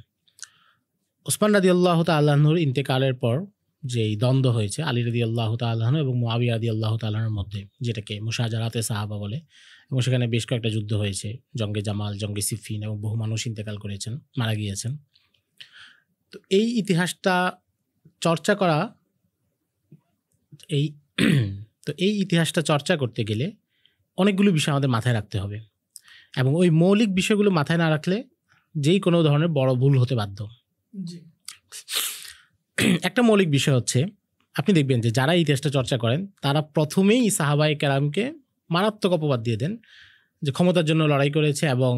S1: ওসমান রাদিয়াল্লাহু তাআলা আনহুর ইন্তেকালের পর যেই দ্বন্দ্ব হয়েছে আলী রাদিয়াল্লাহু তাআলা আনহু এবং মুআবিয়া রাদিয়াল্লাহু তাআলা আনহুর মধ্যে, যেটাকে মুশাজারাতে সাহাবা বলে, এবং সেখানে বেশ কয়েকটা যুদ্ধ হয়েছে, জঙ্গে জামাল, জঙ্গে সিফিন, এবং বহু মানুষ ইন্তেকাল করেছেন, মারা গিয়েছেন। তো এই ইতিহাসটা চর্চা করা এই ইতিহাসটা চর্চা করতে গেলে অনেকগুলো বিষয় আমাদের মাথায় রাখতে হবে, এবং ওই মৌলিক বিষয়গুলো মাথায় না রাখলে যেই কোনো ধরনের বড় ভুল হতে বাধ্য। একটা মৌলিক বিষয় হচ্ছে, আপনি দেখবেন যে যারা ইতিহাসটা চর্চা করেন তারা প্রথমেই সাহাবায়ে কেরামকে মারাত্মক অপবাদ দিয়ে দেন যে ক্ষমতার জন্য লড়াই করেছে, এবং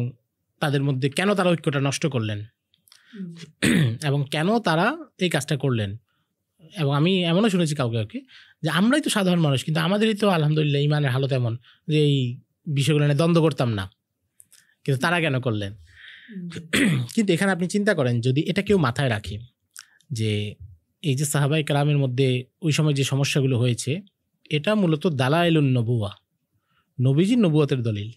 S1: তাদের মধ্যে কেন তারা ঐক্যটা নষ্ট করলেন এবং কেন তারা এই কাজটা করলেন। এবং আমি এমনও শুনেছি কাউকে যে আমরাই তো সাধারণ মানুষ, কিন্তু আমাদেরই তো আলহামদুলিল্লাহ ইমানের হালত এমন যে এই বিষয়গুলো নিয়ে দ্বন্দ্ব করতাম না, কিন্তু তারা কেন করলেন। কিন্তু এখানে আপনি চিন্তা করেন, যদি এটা কেউ মাথায় রাখে যে এই যে সাহাবায়ে কেরামের মধ্যে ওই সময় যে সমস্যাগুলো হয়েছে, এটা মূলত দালাইলুন নবুয়া, নবীজির নবুয়তের দলিল।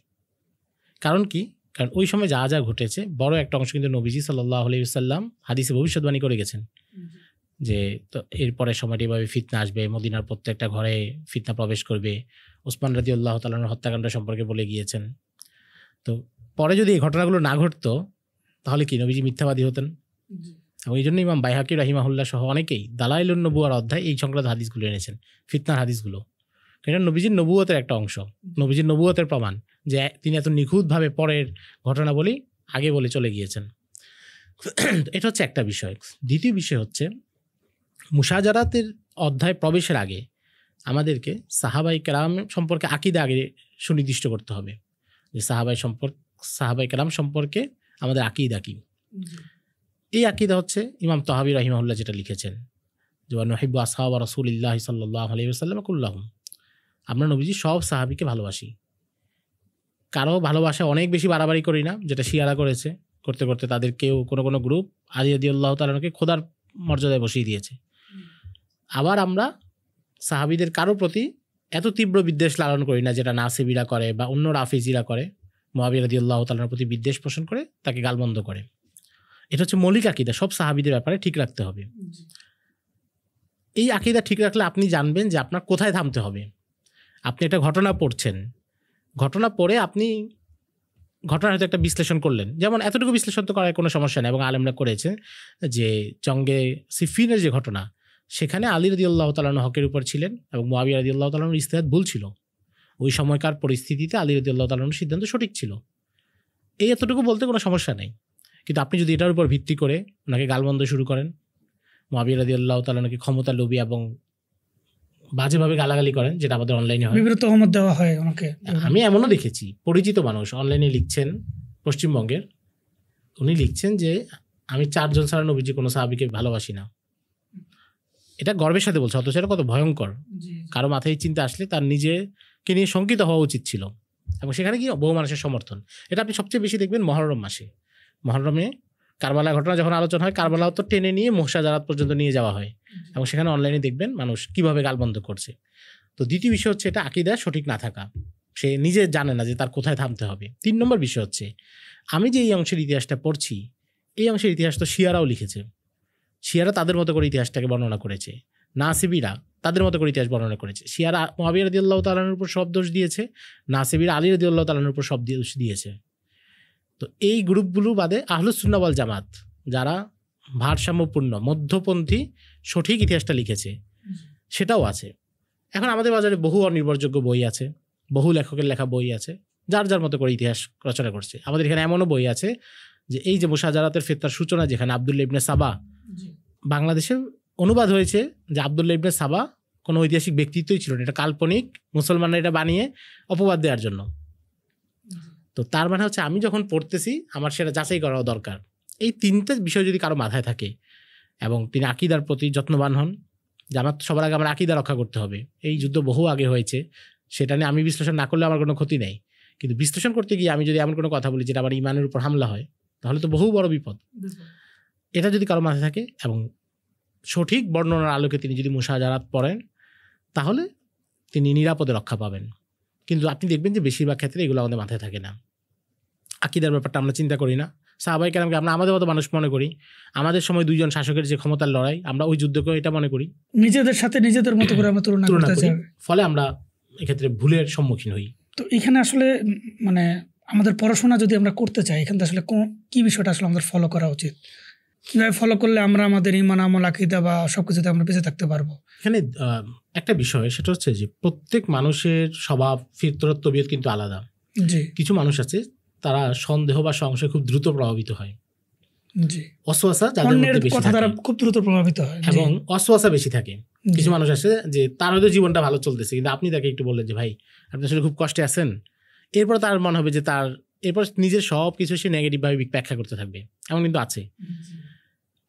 S1: কারণ কি? কারণ ওই সময় যা যা ঘটেছে বড় একটা অংশ কিন্তু নবীজি সাল্লাল্লাহু আলাইহি ওয়াসাল্লাম হাদিসে ভবিষ্যৎবাণী করে গেছেন যে তো এরপরে সময়টি এভাবে ফিতনা আসবে, মদিনার প্রত্যেকটা ঘরে ফিতনা প্রবেশ করবে। ওসমান রাদিয়াল্লাহু তাআলা আনহুর হত্যাকাণ্ড সম্পর্কে বলে গিয়েছেন। তো পরে যদি এই ঘটনাগুলো না ঘটতো তাহলে কি নবীজি মিথ্যাবাদী হতেন? এবং এই জন্য ইমাম বাইহাকি রাহিমাহুল্লাহ সহ অনেকেই দালাইলুন নবুয়ার অধ্যায় এই সংক্রান্ত হাদিসগুলো এনেছেন, ফিতনার হাদিসগুলো। এটা নবীজির নবুয়তের একটা অংশ, নবীজির নবুয়তের প্রমাণ যে তিনি এত নিখুঁতভাবে পরের ঘটনা বলি আগে বলে চলে গিয়েছেন। এটা হচ্ছে একটা বিষয়। দ্বিতীয় বিষয় হচ্ছে, মুশাজারাতের অধ্যায় প্রবেশের আগে আমাদেরকে সাহাবায়ে কেরাম সম্পর্কে আকীদা আগে সুনির্দিষ্ট করতে হবে, যে সাহাবায়ে কেরাম সম্পর্কে আমাদের আকীদা কি। এই আকীদা হচ্ছে ইমাম তাহাবী রাহিমাহুল্লাহ যেটা লিখেছেন যে নুহিব্বু আসহাবা রাসূলিল্লাহি সাল্লাল্লাহু আলাইহি ওয়াসাল্লাম কুল্লাহুম, আমরা নবীজি সব সাহাবীকে ভালোবাসি। কারো ভালোবাসা অনেক বেশি বাড়াবাড়ি করি না, যেটা শিয়ারা করেছে। করতে করতে তাদের কেউ কোনো গ্রুপ আলী রাদিয়াল্লাহু তাআলা আনহুকে খোদার মর্যাদায় বসিয়ে দিয়েছে। আবার আমরা সাহাবীদের কারো প্রতি এত তীব্র বিদ্বেষ লালন করি না, যেটা নাসিবিরা করে বা অন্য রাফিজিরা করে, মুআবিয়া রাদিয়াল্লাহু তাআলার প্রতি বিদ্বেষ পোষণ করে তাকে গালমন্দ করে। এটা হচ্ছে মৌলিক আকীদা, সব সাহাবীদের ব্যাপারে ঠিক রাখতে হবে। এই আকীদা ঠিক রাখলে আপনি জানবেন যে আপনার কোথায় থামতে হবে। আপনি একটা ঘটনা পড়ছেন, ঘটনা পড়ে আপনি ঘটনার হয়তো একটা বিশ্লেষণ করলেন, যেমন এতটুকু বিশ্লেষণ তো করার কোনো সমস্যা নেই, এবং আলেমরা করেছে যে জঙ্গে সিফিনের যে ঘটনা, সেখানে আলী রাদিয়াল্লাহু তাআলা আনহু হকের উপর ছিলেন এবং মুআবিয়া রাদিয়াল্লাহু তাআলা আনহুর ইজতিহাদ ভুল ছিল। ওই সময়কার পরিস্থিতিতে আলী রাদিয়াল্লাহু তাআলা আনহুর সিদ্ধান্ত সঠিক ছিল, এই এতটুকু বলতে কোনো সমস্যা নেই। কিন্তু আপনি যদি এটার উপর ভিত্তি করে ওনাকে গালমন্দ শুরু করেন, মুআবিয়া রাদিয়াল্লাহু তাআলা আনহুকে ক্ষমতা লোভী এবং বাজেভাবে গালাগালি করেন, যেটা আমাদের অনলাইনে হয়,
S2: বিভিন্ন তহমত দেওয়া হয় ওনাকে।
S1: আমি এমনও দেখেছি পরিচিত মানুষ অনলাইনে লিখছেন, পশ্চিমবঙ্গের, উনি লিখছেন যে আমি 4 জন ছাড়া নবীজি কোনো সাহাবীকে ভালোবাসি না। এটা গর্বের সাথে বলছে, অথচ এটা কত ভয়ঙ্কর। কারো মাথায় চিন্তা আসলে তার নিজেকে নিয়ে শঙ্কিত হওয়া উচিত ছিল, এবং সেখানে কি বহু মানুষের সমর্থন। এটা আপনি সবচেয়ে বেশি দেখবেন মহরম মাসে। মহরমে কারবালা ঘটনা যখন আলোচনা হয়, কারবালাও তো টেনে নিয়ে মোহসাজারাত পর্যন্ত নিয়ে যাওয়া হয়, এবং সেখানে অনলাইনে দেখবেন মানুষ কিভাবে গালবন্ধ করছে। তো দ্বিতীয় বিষয় হচ্ছে এটা আকীদা সঠিক না থাকা, সে নিজে জানে না যে তার কোথায় থামতে হবে। 3 নম্বর বিষয় হচ্ছে, আমি যে এই অংশের ইতিহাসটা পড়ছি, এই অংশের ইতিহাস তো শিয়ারাও লিখেছে। শিয়ারা তাদের মতো করে ইতিহাসটাকে বর্ণনা করেছে, নাসিবিরা তাদের মতো করে ইতিহাস বর্ণনা করেছে। শিয়ারা মুআবিয়া রাদিয়াল্লাহু তাআলার উপর সব দোষ দিয়েছে, নাসিবিরা আলী রাদিয়াল্লাহু তাআলার উপর সব দোষ দিয়েছে। তো এই গ্রুপগুলো বাদে আহলুস সুন্নাহ ওয়াল জামাত, যারা ভারসাম্যপূর্ণ মধ্যপন্থী সঠিক ইতিহাসটা লিখেছে, সেটাও আছে। এখন আমাদের বাজারে বহু অনির্ভরযোগ্য বই আছে, বহু লেখকের লেখা বই আছে, যার যার মতো করে ইতিহাস রচনা করছে। আমাদের এখানে এমনও বই আছে যে এই যে মুশাজারাতের ফিতনার সূচনা, যেখানে আব্দুল্লাহ ইবনে সাবা, বাংলাদেশে অনুবাদ হয়েছে যে আব্দুল্লাহ ইবনে সাবা কোনো ঐতিহাসিক ব্যক্তিত্বই ছিল না, এটা কাল্পনিক, মুসলমানরা এটা বানিয়ে অপবাদ দেওয়ার জন্য। তো তার মানে হচ্ছে আমি যখন পড়তেছি আমার সেটা যাচাই করা দরকার। এই 3টে বিষয় যদি কারো মাথায় থাকে এবং তিনি আকীদার প্রতি যত্নবান হন, যে আমার সবার আগে আমার আকীদা রক্ষা করতে হবে, এই যুদ্ধ বহু আগে হয়েছে, সেটা নিয়ে আমি বিশ্লেষণ না করলে আমার কোনো ক্ষতি নেই, কিন্তু বিশ্লেষণ করতে গিয়ে আমি যদি এমন কোনো কথা বলি যেটা আমার ইমানের উপর হামলা হয়, তাহলে তো বহু বড় বিপদ। এটা যদি কারো মাথায় থাকে এবং সঠিক বর্ণনার আলোকে তিনি যদি মুশাজারাত পড়েন, তাহলে তিনি নিরাপদে রক্ষা পাবেন। কিন্তু আপনি দেখবেন যে বেশিরভাগ ক্ষেত্রে এগুলো আমাদের মাথায় থাকে না। আকীদার ব্যাপারটা আমরা চিন্তা করি না। সাহাবায়ে কেরামকে আমরা আমাদের মতো মানুষ মনে করি। আমাদের সময় 2 জন শাসকের যে ক্ষমতার লড়াই, আমরা ওই যুদ্ধকে এটা মনে করি,
S2: নিজেদের সাথে নিজেদের মতো করে আমরা তুলনা করতে চাই,
S1: ফলে আমরা এক্ষেত্রে ভুলের সম্মুখীন হই।
S2: তো এখানে আসলে মানে আমাদের পড়াশোনা যদি আমরা করতে চাই, এখানে আসলে কি বিষয়টা আসলে আমাদের ফলো করা উচিত, কিভাবে ফলো করলে আমরা আমাদের ঈমান আমল আকীদা বা সবকিছুতে আমরা বেঁচে থাকতে পারবো?
S1: এখানে একটা বিষয়, সেটা হচ্ছে যে প্রত্যেক মানুষের স্বভাব, ফিতরত, তবিয়ত কিন্তু আলাদা।
S2: জি।
S1: কিছু মানুষ আছে তারা সন্দেহ বা সংশয় খুব দ্রুত প্রভাবিত হয়,
S2: জি,
S1: ওয়াসওয়াসা যাদের মধ্যে বেশি
S2: কথা দ্বারা
S1: থাকে
S2: খুব দ্রুত প্রভাবিত হয়
S1: এবং ওয়াসওয়াসা বেশি থাকে। কিছু মানুষ আছে যে তার হয়তো জীবনটা ভালো চলতেছে, কিন্তু আপনি তাকে একটু বললেন যে ভাই আপনি আসলে খুব কষ্টে আছেন, এরপর তার মনে হবে যে তার এরপর নিজের সব কিছু সে নেগেটিভভাবে ব্যাখ্যা করতে থাকবে, এমন কিন্তু আছে।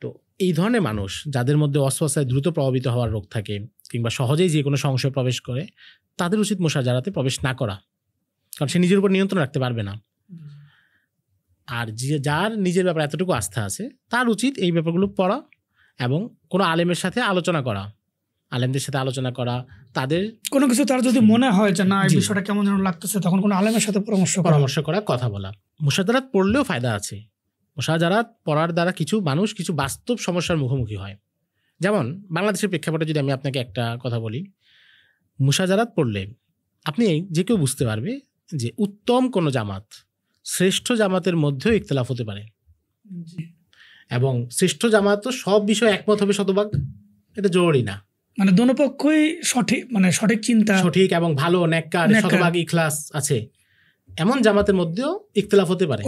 S1: তো এই ধরনের মানুষ যাদের মধ্যে ওয়াসওয়াসায় দ্রুত প্রভাবিত হওয়ার রোগ থাকে কিংবা সহজেই যে কোনো সংশয় প্রবেশ করে, তাদের উচিত মুশাজারাতে প্রবেশ না করা, কারণ সে নিজের উপর নিয়ন্ত্রণ রাখতে পারবে না। আর যার নিজের ব্যাপারে এতটুকু আস্থা আছে, তার উচিত এই ব্যাপারগুলো পড়া এবং কোনো আলেমের সাথে আলোচনা করা, আলেমদের সাথে আলোচনা করা, তাদের
S2: কোনো কিছু তার যদি মনে হয় যে না এই বিষয়টা কেমন যেন লাগতেছে, তখন কোনো আলেমের সাথে পরামর্শ করা, কথা
S1: বলা। মুশাজারাত পড়লেও ফায়দা আছে। মুশাজারাত পড়ার দ্বারা কিছু মানুষ কিছু বাস্তব সমস্যার মুখোমুখি হয়। যেমন বাংলাদেশের প্রেক্ষাপটে যদি আমি আপনাকে একটা কথা বলি, মুশাজারাত পড়লে আপনি যে কেউ বুঝতে পারবে যে উত্তম কোনো জামাত শ্রেষ্ঠ জামাতের মধ্যেও ইখতিলাফ হতে পারে, এবং শ্রেষ্ঠ জামাত তো সব বিষয়ে একমত হবে শতভাগ, এটা জরুরি না।
S2: মানে দোনো পক্ষই সঠিক, মানে সঠিক চিন্তা, সঠিক
S1: এবং ভালো নেককার শতভাগ ইখলাস আছে, এমন জামাতের মধ্যেও ইখতিলাফ হতে পারে।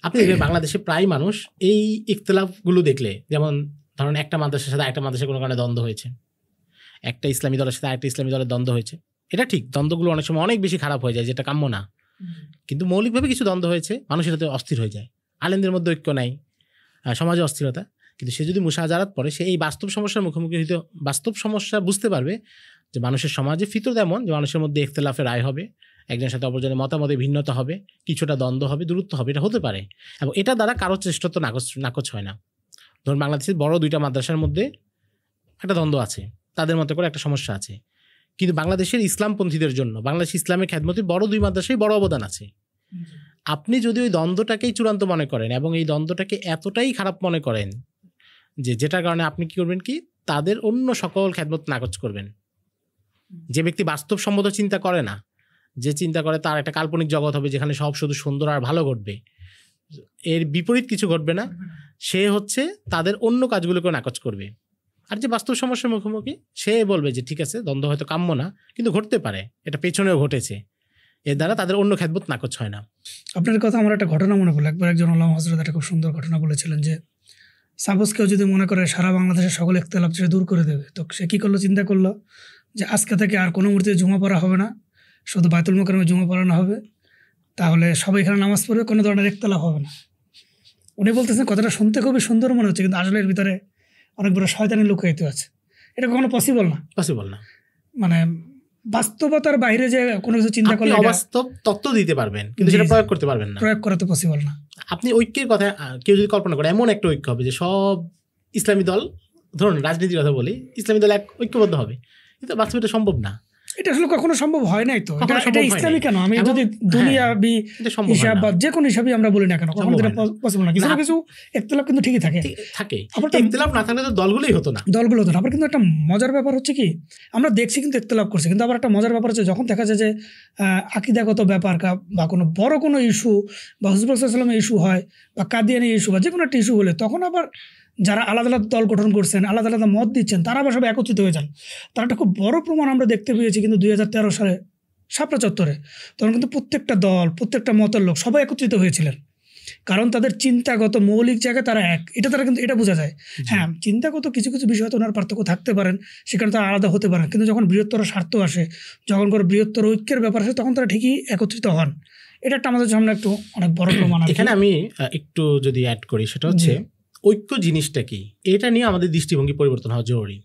S1: আপনি দেখবেন বাংলাদেশে প্রায় মানুষ এই ইখতিলাফগুলো দেখলে, যেমন ধরুন একটা মাদ্রাসার সাথে একটা মাদ্রাসার কোনো কারণে দ্বন্দ্ব হয়েছে, একটা ইসলামী দলের সাথে একটা ইসলামী দলের দ্বন্দ্ব হয়েছে, এটা ঠিক, দ্বন্দ্বগুলো অনেক সময় অনেক বেশি খারাপ হয়ে যায়, যেটা কাম্য না, কিন্তু মৌলিকভাবে কিছু দ্বন্দ্ব হয়েছে, মানুষের সাথে অস্থির হয়ে যায়, আলেমদের মধ্যে ঐক্য নাই, সমাজে অস্থিরতা। কিন্তু সে যদি মুশাজারাত পড়ে, সে এই বাস্তব সমস্যার মুখোমুখি হইতে বাস্তব সমস্যা বুঝতে পারবে যে মানুষের সমাজে ফিতরত এমন যে মানুষের মধ্যে ইখতিলাফের রায় হবে, একজনের সাথে অপরজনের মতামতে ভিন্নতা হবে, কিছুটা দ্বন্দ্ব হবে, দূরত্ব হবে, এটা হতে পারে, এবং এটা দ্বারা কারো শ্রেষ্ঠত্ব নাকচ হয় না। ধরুন বাংলাদেশের বড় 2টা মাদ্রাসার মধ্যে একটা দ্বন্দ্ব আছে, তাদের মতো করে একটা সমস্যা আছে, কিন্তু বাংলাদেশের ইসলামপন্থীদের জন্য বাংলাদেশ ইসলামের খেদমতে বড় 2 মাদ্রাসায় বড় অবদান আছে। আপনি যদি ওই দ্বন্দ্বটাকেই চূড়ান্ত মনে করেন এবং এই দ্বন্দ্বটাকে এতটাই খারাপ মনে করেন যে যেটার কারণে আপনি কি করবেন, কি তাদের অন্য সকল খেদমত নাকচ করবেন, যে ব্যক্তি বাস্তবসম্মত চিন্তা করে না, যে চিন্তা করে তার একটা কাল্পনিক জগৎ হবে যেখানে সব শুধু সুন্দর আর ভালো ঘটবে, এর বিপরীত কিছু ঘটবে না, সে হচ্ছে তাদের অন্য কাজগুলোকেও নাকচ করবে। আর যে বাস্তব সমস্যার মুখোমুখি সে বলবে যে ঠিক আছে, দ্বন্দ্ব হয়তো কাম্য না, কিন্তু ঘটতে পারে, এটা পেছনেও ঘটেছে, এর দ্বারা তাদের অন্য খ্যাতবোধ নাকচ হয় না।
S2: আপনার কথা আমার একটা ঘটনা মনে পড়লো। একবার একজন আল্লামা হযরত একটা খুব সুন্দর ঘটনা বলেছিলেন যে সাপোজ কেউ যদি মনে করে সারা বাংলাদেশের সকল ইখতিলাফ সে দূর করে দেবে, তো সে কী করলো, চিন্তা করলো যে আজকে থেকে আর কোনো মূর্তিতে জুমা পড়া হবে না, শুধু বায়তুল মোকাররমে জুমা পড়ানো হবে, তাহলে সবাই এখানে নামাজ পড়বে, কোনো ধরনের ইখতিলাফ হবে না। উনি বলতেছেন কথাটা শুনতে খুবই সুন্দর মনে হচ্ছে, কিন্তু আসলে এর ভিতরে অনেক বড় শয়তানি লুকায়িত আছে। এটা কখনো পসিবল না। মানে বাস্তবতার বাইরে যে কোনো কিছু চিন্তা করলে
S1: অবাস্তব তত্ত্ব দিতে পারবেন, কিন্তু সেটা প্রয়োগ করতে পারবেন না।
S2: প্রয়োগ করা তো পসিবল না।
S1: আপনি ঐক্যের কথা কেউ যদি কল্পনা করে, এমন একটা ঐক্য হবে যে সব ইসলামী দল, ধরুন রাজনীতির কথা বলি, ইসলামী দল এক ঐক্যবদ্ধ হবে, কিন্তু বাস্তবে এটা সম্ভব না।
S2: এটা আসলে কখনো সম্ভব হয় নাই। তো এটা ইসলামী কেন, আমি যদি দুনিয়াবি হিসাব বা যে কোনো হিসাবই আমরা বলি না কেন, কখনো এটা পসিবল না। কিছু কিছু ইখতিলাফ কিন্তু ঠিকই থাকে।
S1: ইখতিলাফ না থাকলে তো দলগুলোই হতো না।
S2: আবার কিন্তু একটা মজার ব্যাপার হচ্ছে কি, আমরা দেখছি কিন্তু ইখতিলাফ করছে, কিন্তু আবার একটা মজার ব্যাপার হচ্ছে যখন দেখা যায় যে আকীদাগত ব্যাপার বা কোনো বড় কোনো ইস্যু বা হুজুর সাল্লাল্লাহু আলাইহি ওয়াসাল্লামের ইস্যু হয় বা কাদিয়ানি ইস্যু বা যে কোনো একটা ইস্যু হলে, তখন আবার যারা আলাদা আলাদা দল গঠন করছেন, আলাদা আলাদা মত দিচ্ছেন, তারা আবার সব একত্রিত হয়ে যান। তার একটা খুব বড় প্রমাণ আমরা দেখতে পেয়েছি কিন্তু 2013 সালে শাপলা চত্বরে। তখন কিন্তু প্রত্যেকটা দল, প্রত্যেকটা মতের লোক সবাই একত্রিত হয়েছিলেন, কারণ তাদের চিন্তাগত মৌলিক জায়গায় তারা এক। এটা তারা কিন্তু এটা বোঝা যায়। হ্যাঁ, চিন্তাগত কিছু কিছু বিষয় তো ওনার পার্থক্য থাকতে পারেন, সেখানে তারা আলাদা হতে পারেন, কিন্তু যখন বৃহত্তর স্বার্থ আসে, যখন কোনো বৃহত্তর ঐক্যের ব্যাপার আসে, তখন তারা ঠিকই একত্রিত হন। এটা একটা আমাদের সামনে একটু অনেক বড় প্রমাণ।
S1: এখানে আমি একটু যদি অ্যাড করি, সেটা হচ্ছে ঐক্য জিনিসটা কি, এটা নিয়ে আমাদের দৃষ্টিভঙ্গি পরিবর্তন হওয়া জরুরি।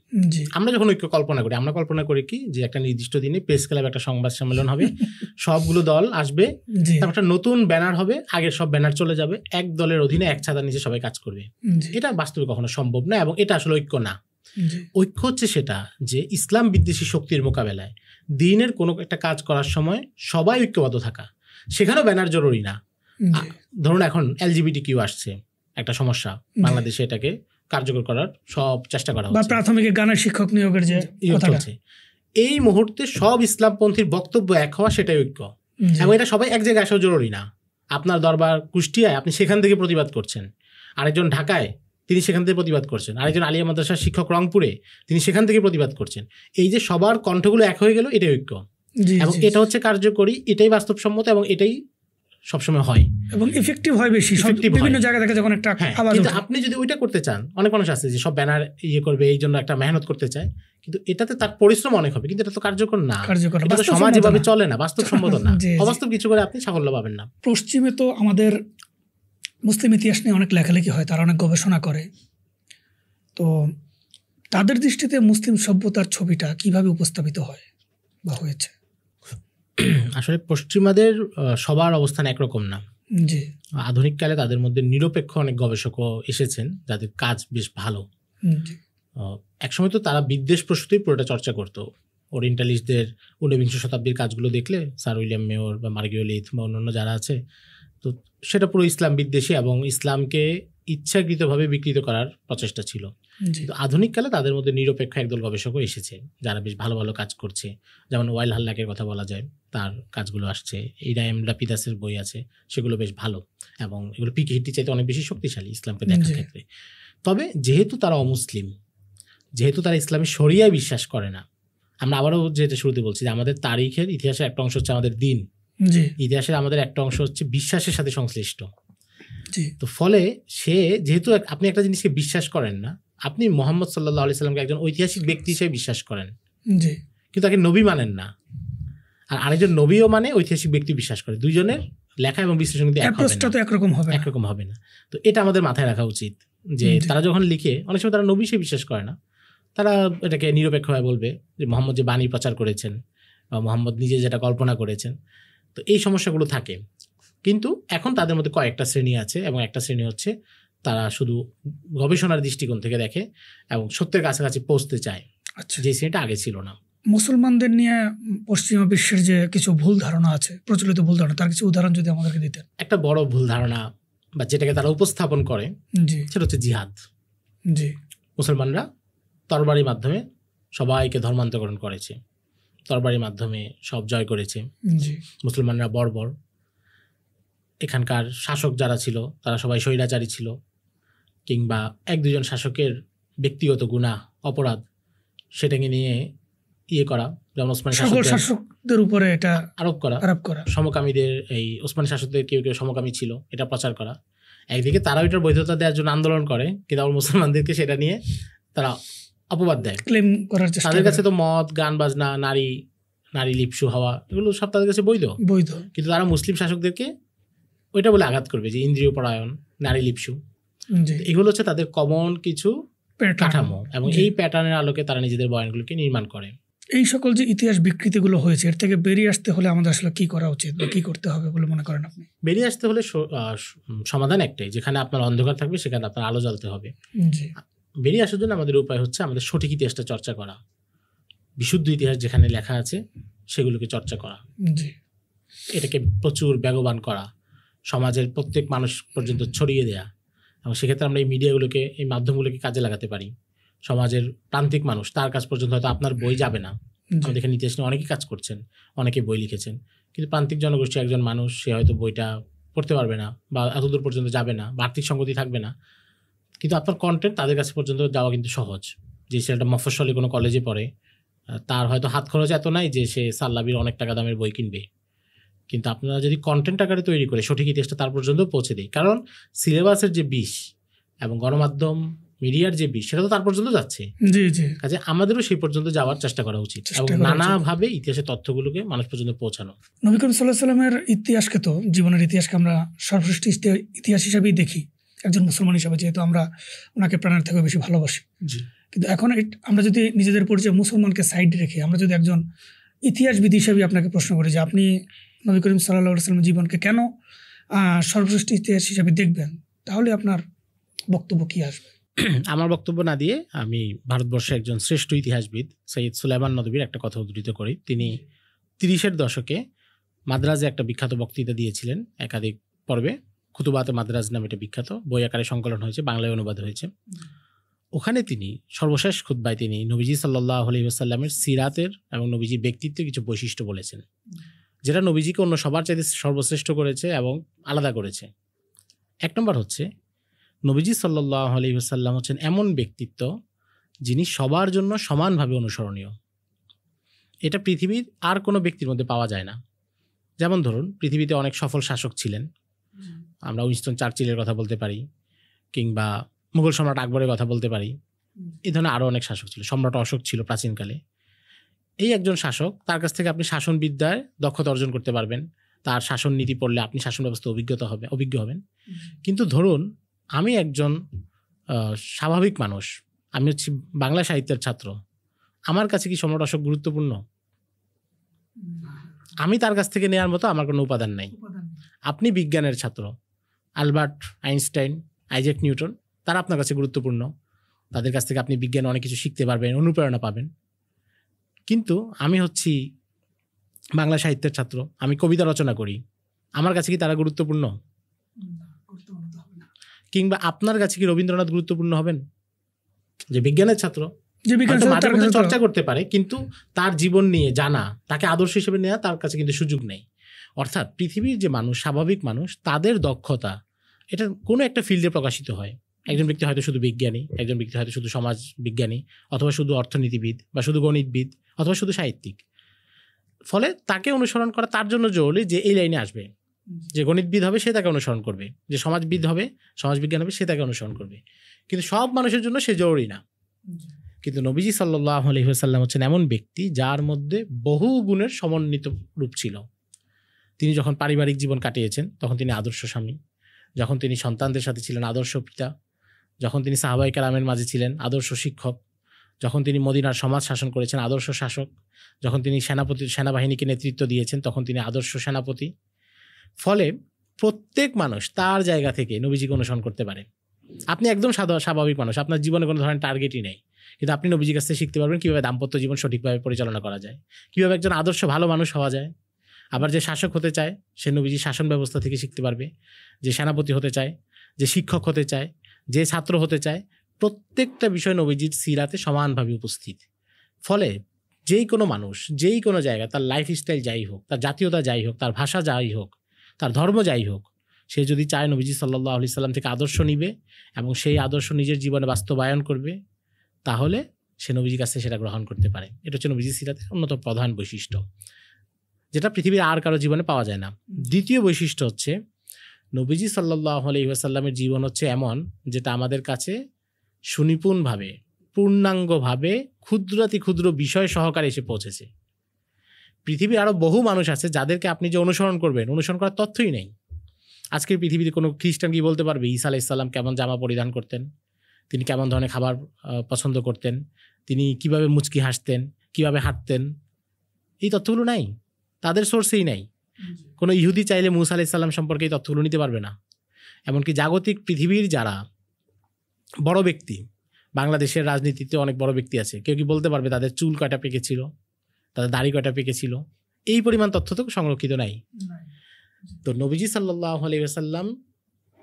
S1: আমরা যখন ঐক্য কল্পনা করি, আমরা কল্পনা করি কি যে একটা নির্দিষ্ট দিনে প্রেস ক্লাবে একটা সংবাদ সম্মেলন হবে, সবগুলো দল আসবে, তারপর একটা নতুন ব্যানার হবে, আগের সব ব্যানার চলে যাবে, এক দলের অধীনে এক ছাতার নিচে সবাই কাজ করবে। এটা বাস্তবে কখনো সম্ভব না, এবং এটা আসলে ঐক্য না। ঐক্য হচ্ছে সেটা যে ইসলাম বিদ্বেষী শক্তির মোকাবেলায় দিনের কোনো একটা কাজ করার সময় সবাই ঐক্যবদ্ধ থাকা, সেখানেও ব্যানার জরুরি না। ধরুন এখন LGBTQ আসছে, একটা সমস্যা, বাংলাদেশে এটাকে কার্যকর করার সব চেষ্টা করা হচ্ছে,
S2: প্রাথমিক গানের শিক্ষক নিয়োগের যে
S1: চলছে, এই মুহূর্তে সব ইসলামপন্থীর বক্তব্য এক হওয়া, সেটাই ঐক্য। এবং এটা সবাই এক জায়গায় আসাও জরুরি না। আপনার দরবার কুষ্টিয়ায়, আপনি সেখান থেকে প্রতিবাদ করছেন, আরেকজন ঢাকায়, তিনি সেখান থেকে প্রতিবাদ করছেন, আরেকজন আলিয়া মাদ্রাসার শিক্ষক রংপুরে, তিনি সেখান থেকে প্রতিবাদ করছেন। এই যে সবার কণ্ঠগুলো এক হয়ে গেল, এটাই ঐক্য। এবং এটা হচ্ছে কার্যকরী, এটাই বাস্তবসম্মত, এবং এটাই সবসময় হয়
S2: এবং ইফেক্টিভ হয় বেশি বিভিন্ন জায়গা থেকে যখন একটা আওয়াজ।
S1: কিন্তু আপনি যদি ওইটা করতে চান, অনেক মানুষ আছে যে সব ব্যানার করবে, এই জন্য একটা মেহনত করতে চায়, কিন্তু এটাতে তার পরিশ্রম অনেক হবে, কিন্তু এটা তো কার্যকর না, সমাজ এভাবে চলে না, বাস্তবসম্মত না। অবাস্তব কিছু করে আপনি সাফল্য পাবেন না।
S2: পশ্চিমে তো আমাদের মুসলিম ইতিহাস নিয়ে অনেক লেখালেখি হয়, তারা অনেক গবেষণা করে, তো তাদের দৃষ্টিতে মুসলিম সভ্যতার ছবিটা কিভাবে উপস্থাপিত হয় বা হয়েছে?
S1: আসলে পশ্চিমাদের সবার অবস্থান একরকম না। আধুনিক কালে তাদের মধ্যে নিরপেক্ষ অনেক গবেষকও এসেছেন যাদের কাজ বেশ ভালো। একসময় তো তারা বিদ্বেষ প্রসূতি পুরোটা চর্চা করতো। ওরিয়েন্টালিস্টদের 19বিংশ শতাব্দীর কাজগুলো দেখলে, স্যার উইলিয়াম মেয়র বা মার্গিওলিথ বা অন্যান্য যারা আছে, তো সেটা পুরো ইসলাম বিদ্বেষী এবং ইসলামকে ইচ্ছাকৃতভাবে বিকৃত করার প্রচেষ্টা ছিল। কিন্তু আধুনিককালে তাদের মধ্যে নিরপেক্ষ একদল গবেষকও এসেছে যারা বেশ ভালো ভালো কাজ করছে। যেমন ওয়াইল হাল্লাকের কথা বলা যায়, তার কাজগুলো আসছে। ইরাইম লাপিদাসের বই আছে, সেগুলো বেশ ভালো, এবং এগুলো পিকে হিট্টি চাইতে অনেক বেশি শক্তিশালী ইসলামকে দেখার ক্ষেত্রে। তবে যেহেতু তারা অমুসলিম, যেহেতু তারা ইসলামী শরিয়ায় বিশ্বাস করে না, আমরা আবারও যেটা শুরুতে বলছি যে আমাদের তারিখের ইতিহাসের একটা অংশ হচ্ছে আমাদের দিন, ইতিহাসের আমাদের একটা অংশ হচ্ছে বিশ্বাসের সাথে সংশ্লিষ্ট। তো ফলে সে যেহেতু আপনি একটা জিনিসকে বিশ্বাস করেন না, আপনি মোহাম্মদ সাল্লাল্লাহু আলাইহি সাল্লামকে একজন ঐতিহাসিক ব্যক্তি হিসেবে বিশ্বাস করেন, কিন্তু তাকে নবী মানেন না। আর আরেকজন নবীও মানে ঐতিহাসিক ব্যক্তি বিশ্বাস করে, দুইজনের লেখা এবং বিশ্লেষণ কিন্তু একরকম হবে না। তো এটা আমাদের মাথায় রাখা উচিত যে তারা যখন লিখে, অনেক সময় তারা নবী সে বিশ্বাস করে না, তারা এটাকে নিরপেক্ষভাবে বলবে যে মোহাম্মদ যে বাণী প্রচার করেছেন বা মোহাম্মদ নিজে যেটা কল্পনা করেছেন। তো এই সমস্যাগুলো থাকে। কিন্তু এখন তাদের মধ্যে কয়েকটা শ্রেণী আছে, এবং একটা শ্রেণী হচ্ছে তারা শুধু গবেষণার দৃষ্টিকোণ থেকে দেখে এবং সত্যের কাছাকাছি পৌঁছতে চায়, যে শ্রেণীটা আগে ছিল না।
S2: মুসলমানদের নিয়ে পশ্চিমা বিশ্বের যে কিছু ভুল ধারণা আছে, প্রচলিত ভুল ধারণা, তার কিছু উদাহরণ যদি আমাদেরকে দিতেন।
S1: একটা বড় ভুল ধারণা বা যেটাকে তারা উপস্থাপন করে, সেটা হচ্ছে জিহাদ। মুসলমানরা তরবারির মাধ্যমে সবাইকে ধর্মান্তকরণ করেছে, তরবারির মাধ্যমে সব জয় করেছে,
S2: জি
S1: মুসলমানরা বর্বর, এখানকার শাসক যারা ছিল তারা সবাই স্বৈরাচারী ছিল, কিংবা এক দুজন শাসকের ব্যক্তিগত গুনাহ অপরাধ সেটাকে নিয়ে করা, যেমন ওসমানী
S2: সকল শাসকদের উপরে এটা
S1: আরোপ করা, সমকামীদের এই ওসমানী শাসকদের কেউ কেউ সমকামী ছিল এটা প্রচার করা। একদিকে তারা ওইটার বৈধতা দেওয়ার জন্য আন্দোলন করে, কিন্তু আবার মুসলমানদেরকে সেটা নিয়ে তারা অপবাদ দেয়,
S2: ক্লেম করার চেষ্টা
S1: তাদের কাছে তো মদ, গান বাজনা, নারী লিপসু হওয়া এগুলো সব তাদের কাছে বৈধ, কিন্তু তারা মুসলিম শাসকদেরকে ওইটা বলে আঘাত করবে যে ইন্দ্রিয় পরায়ণ, নারী লিপসু। এগুলো হচ্ছে তাদের কমন কিছু কাঠামো, এবং এই প্যাটার্নের আলোকে তারা নিজেদের বয়ানগুলোকে নির্মাণ করে।
S2: এই সকল যে ইতিহাস বিকৃতিগুলো হয়েছে এর থেকে বেরিয়ে আসতে হলে আমাদের আসলে কি করা উচিত বা কি করতে হবে বলে মনে করেন আপনি?
S1: বেরিয়ে আসতে হলে সমাধান একটাই, যেখানে আপনার অন্ধকার থাকবে সেখানে আপনার আলো জ্বালতে হবে। বেরিয়ে আসার জন্য আমাদের উপায় হচ্ছে আমাদের সঠিক ইতিহাসটা চর্চা করা, বিশুদ্ধ ইতিহাস যেখানে লেখা আছে সেগুলোকে চর্চা করা, এটাকে প্রচুর বেগবান করা, সমাজের প্রত্যেক মানুষ পর্যন্ত ছড়িয়ে দেয়া, এবং সেক্ষেত্রে আমরা এই মিডিয়াগুলোকে, এই মাধ্যমগুলোকে কাজে লাগাতে পারি। সমাজের প্রান্তিক মানুষ, তার কাছ পর্যন্ত হয়তো আপনার বই যাবে না, আমাদের এখানে ইতিহাস নিয়ে অনেকেই কাজ করছেন, অনেকে বই লিখেছেন, কিন্তু প্রান্তিক জনগোষ্ঠী একজন মানুষ সে হয়তো বইটা পড়তে পারবে না বা এতদূর পর্যন্ত যাবে না, বা আর্থিক সঙ্গতি থাকবে না, কিন্তু আপনার কন্টেন্ট তাদের কাছে পর্যন্ত যাওয়া কিন্তু সহজ। যে ছেলেটা মফস্বলে কোনো কলেজে পড়ে, তার হয়তো হাত খরচ এত নাই যে সে সাল্লাবির অনেক টাকা দামের বই কিনবে, কিন্তু আপনারা যদি কন্টেন্ট আকারে তৈরি করে সঠিক ইতিহাসটা তার পর্যন্ত পৌঁছে দিই, কারণ সিলেবাসের যে বিষ এবং গণমাধ্যম মিডিয়ার যে বিষ সেটা তো তার পর্যন্ত যাচ্ছে, কাজে আমাদেরও সেই পর্যন্ত যাওয়ার চেষ্টা করা উচিত এবং নানাভাবে ইতিহাসের তথ্যগুলোকে মানুষ পর্যন্ত পৌঁছানো।
S2: নবী করিম সাল্লাল্লাহু আলাইহি ওয়াসাল্লামের ইতিহাসকে তো, জীবনের ইতিহাসকে আমরা সর্বশ্রেষ্ঠ ইতিহাস হিসাবেই দেখি একজন মুসলমান হিসাবে, যেহেতু আমরা ওনাকে প্রাণের থেকে বেশি ভালোবাসি। কিন্তু এখন আমরা যদি নিজেদের পরিচয় মুসলমানকে সাইডে রেখে আমরা যদি একজন ইতিহাসবিদ হিসাবে আপনাকে প্রশ্ন করি যে আপনি নবী করিম সাল্লাল্লাহু আলাইহি ওয়াসাল্লামের জীবনকে কেন সর্বশ্রেষ্ঠ ইতিহাস হিসাবে দেখবেন, তাহলে আপনার বক্তব্য কি আসবে?
S1: আমার বক্তব্য না দিয়ে আমি ভারতবর্ষের একজন শ্রেষ্ঠ ইতিহাসবিদ সৈয়দ সুলাইমান নদভীর একটা কথা উদ্ধৃত করি। তিনি 30-এর দশকে মাদ্রাজে একটা বিখ্যাত বক্তৃতা দিয়েছিলেন, একাধিক পর্বে, খুতুবাতে মাদ্রাজ নামে এটা বিখ্যাত, বই আকারে সংকলন হয়েছে, বাংলায় অনুবাদ হয়েছে। ওখানে তিনি সর্বশেষ খুতবায় তিনি নবীজি সাল্লাল্লাহু আলাইহি ওয়াসাল্লামের সিরাতের এবং নবীজির ব্যক্তিত্বের কিছু বৈশিষ্ট্য বলেছেন, যেটা নবীজিকে অন্য সবার চাইতে সর্বশ্রেষ্ঠ করেছে এবং আলাদা করেছে। এক নম্বর হচ্ছে, নবীজি সাল্লাল্লাহু আলাইহি ওয়াসাল্লাম হচ্ছেন এমন ব্যক্তিত্ব যিনি সবার জন্য সমানভাবে অনুসরণীয়। এটা পৃথিবীর আর কোনো ব্যক্তির মধ্যে পাওয়া যায় না। যেমন ধরুন, পৃথিবীতে অনেক সফল শাসক ছিলেন, আমরা উইনস্টন চার্চিলের কথা বলতে পারি, কিংবা মুঘল সম্রাট আকবরের কথা বলতে পারি, এই ধরনের আরও অনেক শাসক ছিল, সম্রাট অশোক ছিল প্রাচীনকালে। এই একজন শাসক, তার কাছ থেকে আপনি শাসনবিদ্যায় দক্ষতা অর্জন করতে পারবেন, তার শাসন নীতি পড়লে আপনি শাসন ব্যবস্থা অভিজ্ঞ হবেন। কিন্তু ধরুন আমি একজন স্বাভাবিক মানুষ, আমি হচ্ছি বাংলা সাহিত্যের ছাত্র, আমার কাছে কি সম্রাট অশোক গুরুত্বপূর্ণ? আমি তার কাছ থেকে নেওয়ার মতো আমার কোনো উপাদান নাই। আপনি বিজ্ঞানের ছাত্র, আলবার্ট আইনস্টাইন, আইজ্যাক নিউটন, তারা আপনার কাছে গুরুত্বপূর্ণ, তাদের কাছ থেকে আপনি বিজ্ঞানে অনেক কিছু শিখতে পারবেন, অনুপ্রেরণা পাবেন। কিন্তু আমি হচ্ছি বাংলা সাহিত্যের ছাত্র, আমি কবিতা রচনা করি, আমার কাছে কি তারা গুরুত্বপূর্ণ? কিংবা আপনার কাছে কি রবীন্দ্রনাথ গুরুত্বপূর্ণ হবেন? যে বিজ্ঞানের ছাত্র, চর্চা করতে পারে, কিন্তু তার জীবন নিয়ে জানা, তাকে আদর্শ হিসেবে নেওয়া তার কাছে কিন্তু সুযোগ নেই। অর্থাৎ পৃথিবীর যে মানুষ, স্বাভাবিক মানুষ, তাদের দক্ষতা এটা কোনো একটা ফিল্ডে প্রকাশিত হয়। একজন ব্যক্তি হয়তো শুধু বিজ্ঞানী, একজন ব্যক্তি হয়তো শুধু সমাজ বিজ্ঞানী, অথবা শুধু অর্থনীতিবিদ, বা শুধু গণিতবিদ, অথবা শুধু সাহিত্যিক। ফলে তাকে অনুসরণ করা তার জন্য জরুরি যে এই লাইনে আসবে, যে গণিতবিদ হবে সে তাকে অনুসরণ করবে, যে সমাজবিদ হবে, সমাজবিজ্ঞান হবে, সে তাকে অনুসরণ করবে। কিন্তু সব মানুষের জন্য সে জরুরি না। কিন্তু নবীজি সাল্লাল্লাহু আলাইহি ওয়াসাল্লাম হচ্ছেন এমন ব্যক্তি যার মধ্যে বহু গুণের সমন্বিত রূপ ছিল। তিনি যখন পারিবারিক জীবন কাটিয়েছেন তখন তিনি আদর্শ স্বামী, যখন তিনি সন্তানদের সাথে ছিলেন আদর্শ পিতা, যখন তিনি সাহাবায়ে কেরামের মাঝে ছিলেন আদর্শ শিক্ষক, যখন তিনি মদিনার সমাজ শাসন করেছেন আদর্শ শাসক, যখন তিনি সেনাবাহিনীকে নেতৃত্ব দিয়েছেন তখন তিনি আদর্শ সেনাপতি। ফলে প্রত্যেক মানুষ তার জায়গা থেকে নবীজিকে অনুসরণ করতে পারে। আপনি একদম স্বাভাবিক মানুষ, আপনার জীবনে কোনো ধরনের টার্গেটই নেই, কিন্তু আপনি নবীজির কাছ থেকে শিখতে পারবেন কীভাবে দাম্পত্য জীবন সঠিকভাবে পরিচালনা করা যায়, কীভাবে একজন আদর্শ ভালো মানুষ হওয়া যায়। আবার যে শাসক হতে চায় সে নবীজির শাসন ব্যবস্থা থেকে শিখতে পারবে, যে সেনাপতি হতে চায়, যে শিক্ষক হতে চায়, যে ছাত্র হতে চায়, প্রত্যেকটা বিষয় নবীজির সিরাতে সমানভাবে উপস্থিত। ফলে যেই কোনো মানুষ যেই কোনো জায়গায় তার লাইফস্টাইল যাই হোক, তার জাতীয়তা যাই হোক, তার ভাষা যাই হোক, তার ধর্ম যাই হোক, সে যদি চায় নবীজি সাল্লাল্লাহু আলাইহি সাল্লাম থেকে আদর্শ নিবে এবং সেই আদর্শ নিজের জীবনে বাস্তবায়ন করবে, তাহলে সে নবীজির কাছে সেটা গ্রহণ করতে পারে। এটা হচ্ছে নবীজি সিরাতের অন্যতম প্রধান বৈশিষ্ট্য, যেটা পৃথিবীর আর কারো জীবনে পাওয়া যায় না। দ্বিতীয় বৈশিষ্ট্য হচ্ছে নবীজি সাল্লাল্লাহু আলাইহি ওয়াসাল্লামের জীবন হচ্ছে এমন, যেটা আমাদের কাছে সুনিপুণভাবে, পূর্ণাঙ্গভাবে, ক্ষুদ্রাতি ক্ষুদ্র বিষয় সহকারে এসে পৌঁছেছে। পৃথিবীর আরও বহু মানুষ আছে যাদেরকে আপনি যে অনুসরণ করবেন, অনুসরণ করার তথ্যই নেই। আজকের পৃথিবীতে কোনো খ্রিস্টান কি বলতে পারবে ঈসা আলাইহিস সালাম কেমন জামা পরিধান করতেন, তিনি কেমন ধরনের খাবার পছন্দ করতেন, তিনি কিভাবে মুচকি হাসতেন, কিভাবে হাঁটতেন? এই তথ্যগুলো নাই, তাদের সোর্সেই নাই। কোনো ইহুদি চাইলে মুসা আলাইহিস সালাম সম্পর্কে এই তথ্যগুলো নিতে পারবে না। এমনকি জাগতিক পৃথিবীর যারা বড় ব্যক্তি, বাংলাদেশের রাজনীতিতে অনেক বড় ব্যক্তি আছে, কেউ কি বলতে পারবে তাদের চুল কয়টা পেকেছিল, তাদের দাড়ি কয়টা পেকেছিল? এই পরিমাণ তথ্য তো সংরক্ষিত নাই। তো নবীজি সাল্লাল্লাহু আলাইহি ওয়াসাল্লাম,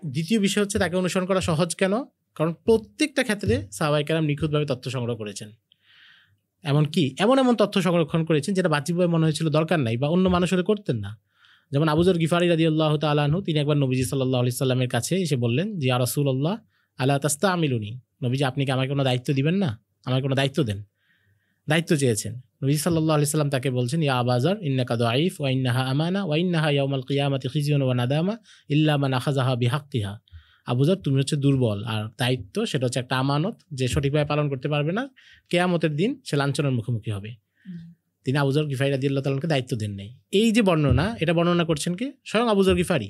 S1: দ্বিতীয় বিষয় হচ্ছে তাকে অনুসরণ করা সহজ কেন? কারণ প্রত্যেকটা ক্ষেত্রে সাহাবায়ে কেরাম নিখুঁতভাবে তথ্য সংগ্রহ করেছেন। এমনকি এমন তথ্য সংরক্ষণ করেছেন যেটা বাহ্যিকভাবে মনে হয়েছিল দরকার নাই বা অন্য মানুষ হলে করতেন না। যেমন আবু যর গিফারি রাদিয়াল্লাহু তাআলা আনহু, তিনি একবার নবীজি সাল্লাল্লাহু আলাইহি সাল্লামের কাছে এসে বললেন যে, ইয়া রাসূলুল্লাহ আলা তাস্তামিলুনি, নবীজি আপনি কি আমাকে কোনো দায়িত্ব দিবেন না, আমাকে কোনো দায়িত্ব দেন। দায়িত্ব চেয়েছেন। নবীজি সাল্লাল্লাহু আলাইহি সাল্লাম তাকে বলছেন, ইয়া আবা যর ইন্নাকা দাঈফ ওয়া ইন্নাহা আমানা ওয়া ইন্নাহা ইয়াউমাল কিয়ামাতি খিজিয়ুন ওয়া নাদামা ইল্লা মান আখাযাহা বিহাক্কিহা। আবু যর, তুমি হচ্ছে দুর্বল, আর দায়িত্ব সেটা হচ্ছে একটা আমানত, যে সঠিকভাবে পালন করতে পারবে না, কিয়ামতের দিন সে লাঞ্ছনার মুখোমুখি হবে। তিনি আবু যর গিফারি রাদিয়াল্লাহু তাআলাকে দায়িত্ব দেন নাই। এই যে বর্ণনা, এটা বর্ণনা করছেন কে? স্বয়ং আবু যর গিফারি।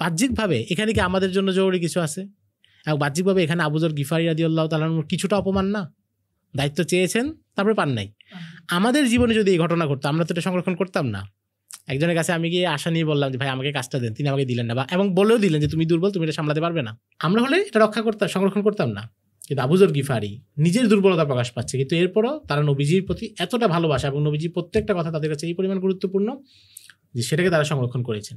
S1: বাহ্যিকভাবে এখানে কি আমাদের জন্য জরুরি কিছু আছে? এবং বাহ্যিকভাবে এখানে আবু যর গিফারি রাদিয়াল্লাহু তাআলার কিছুটা অপমান না? দায়িত্ব চেয়েছেন, তারপরে পান নাই। আমাদের জীবনে যদি এই ঘটনা ঘটতো, আমরা তো এটা সংরক্ষণ করতাম না। একজনের কাছে আমি গিয়ে আশা নিয়ে বললাম যে ভাই আমাকে কাজটা দেন, তিনি আমাকে দিলেন না, বা এবং বলেও দিলেন যে তুমি দুর্বল, তুমি এটা সামলাতে পারবে না। আমরা হলে এটা রক্ষা করতাম, সংরক্ষণ করতাম না। কিন্তু আবু যর গিফারি নিজের দুর্বলতা প্রকাশ পাচ্ছে, কিন্তু এরপরও তারা নবীজির প্রতি এতটা ভালোবাসা এবং নবীজির প্রত্যেকটা কথা তাদের কাছে এই পরিমাণ গুরুত্বপূর্ণ যে সেটাকে তারা সংরক্ষণ করেছেন।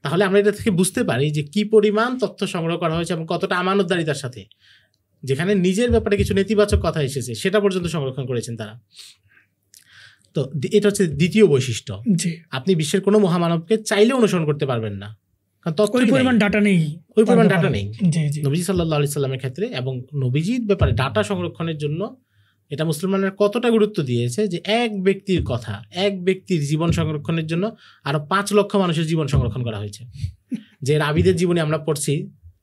S1: তাহলে আমরা এটা থেকে বুঝতে পারি যে কি পরিমাণ তথ্য সংগ্রহ করা হয়েছে এবং কতটা আমানতদারিতার সাথে, যেখানে নিজের ব্যাপারে কিছু নেতিবাচক কথা এসেছে সেটা পর্যন্ত সংরক্ষণ করেছেন তারা। তো এটা হচ্ছে দ্বিতীয় বৈশিষ্ট্য। আপনি বিশ্বের কোনো মহামানবকে চাইলে অনুসরণ করতে পারবেন না, কারণ ওই পরিমাণ ডাটা নেই, ওই পরিমাণ ডাটা নেই নবীজি সাল্লাল্লাহু আলাইহি সাল্লামের ক্ষেত্রে। এবং নবীজির ব্যাপারে ডাটা সংরক্ষণের জন্য এটা মুসলমানরা কতটা গুরুত্ব দিয়েছে যে এক ব্যক্তির কথা, এক ব্যক্তির জীবন সংরক্ষণের জন্য আরো 5 লক্ষ মানুষের জীবন সংরক্ষণ করা হয়েছে। যে রাবিদের জীবনে আমরা পড়ছি,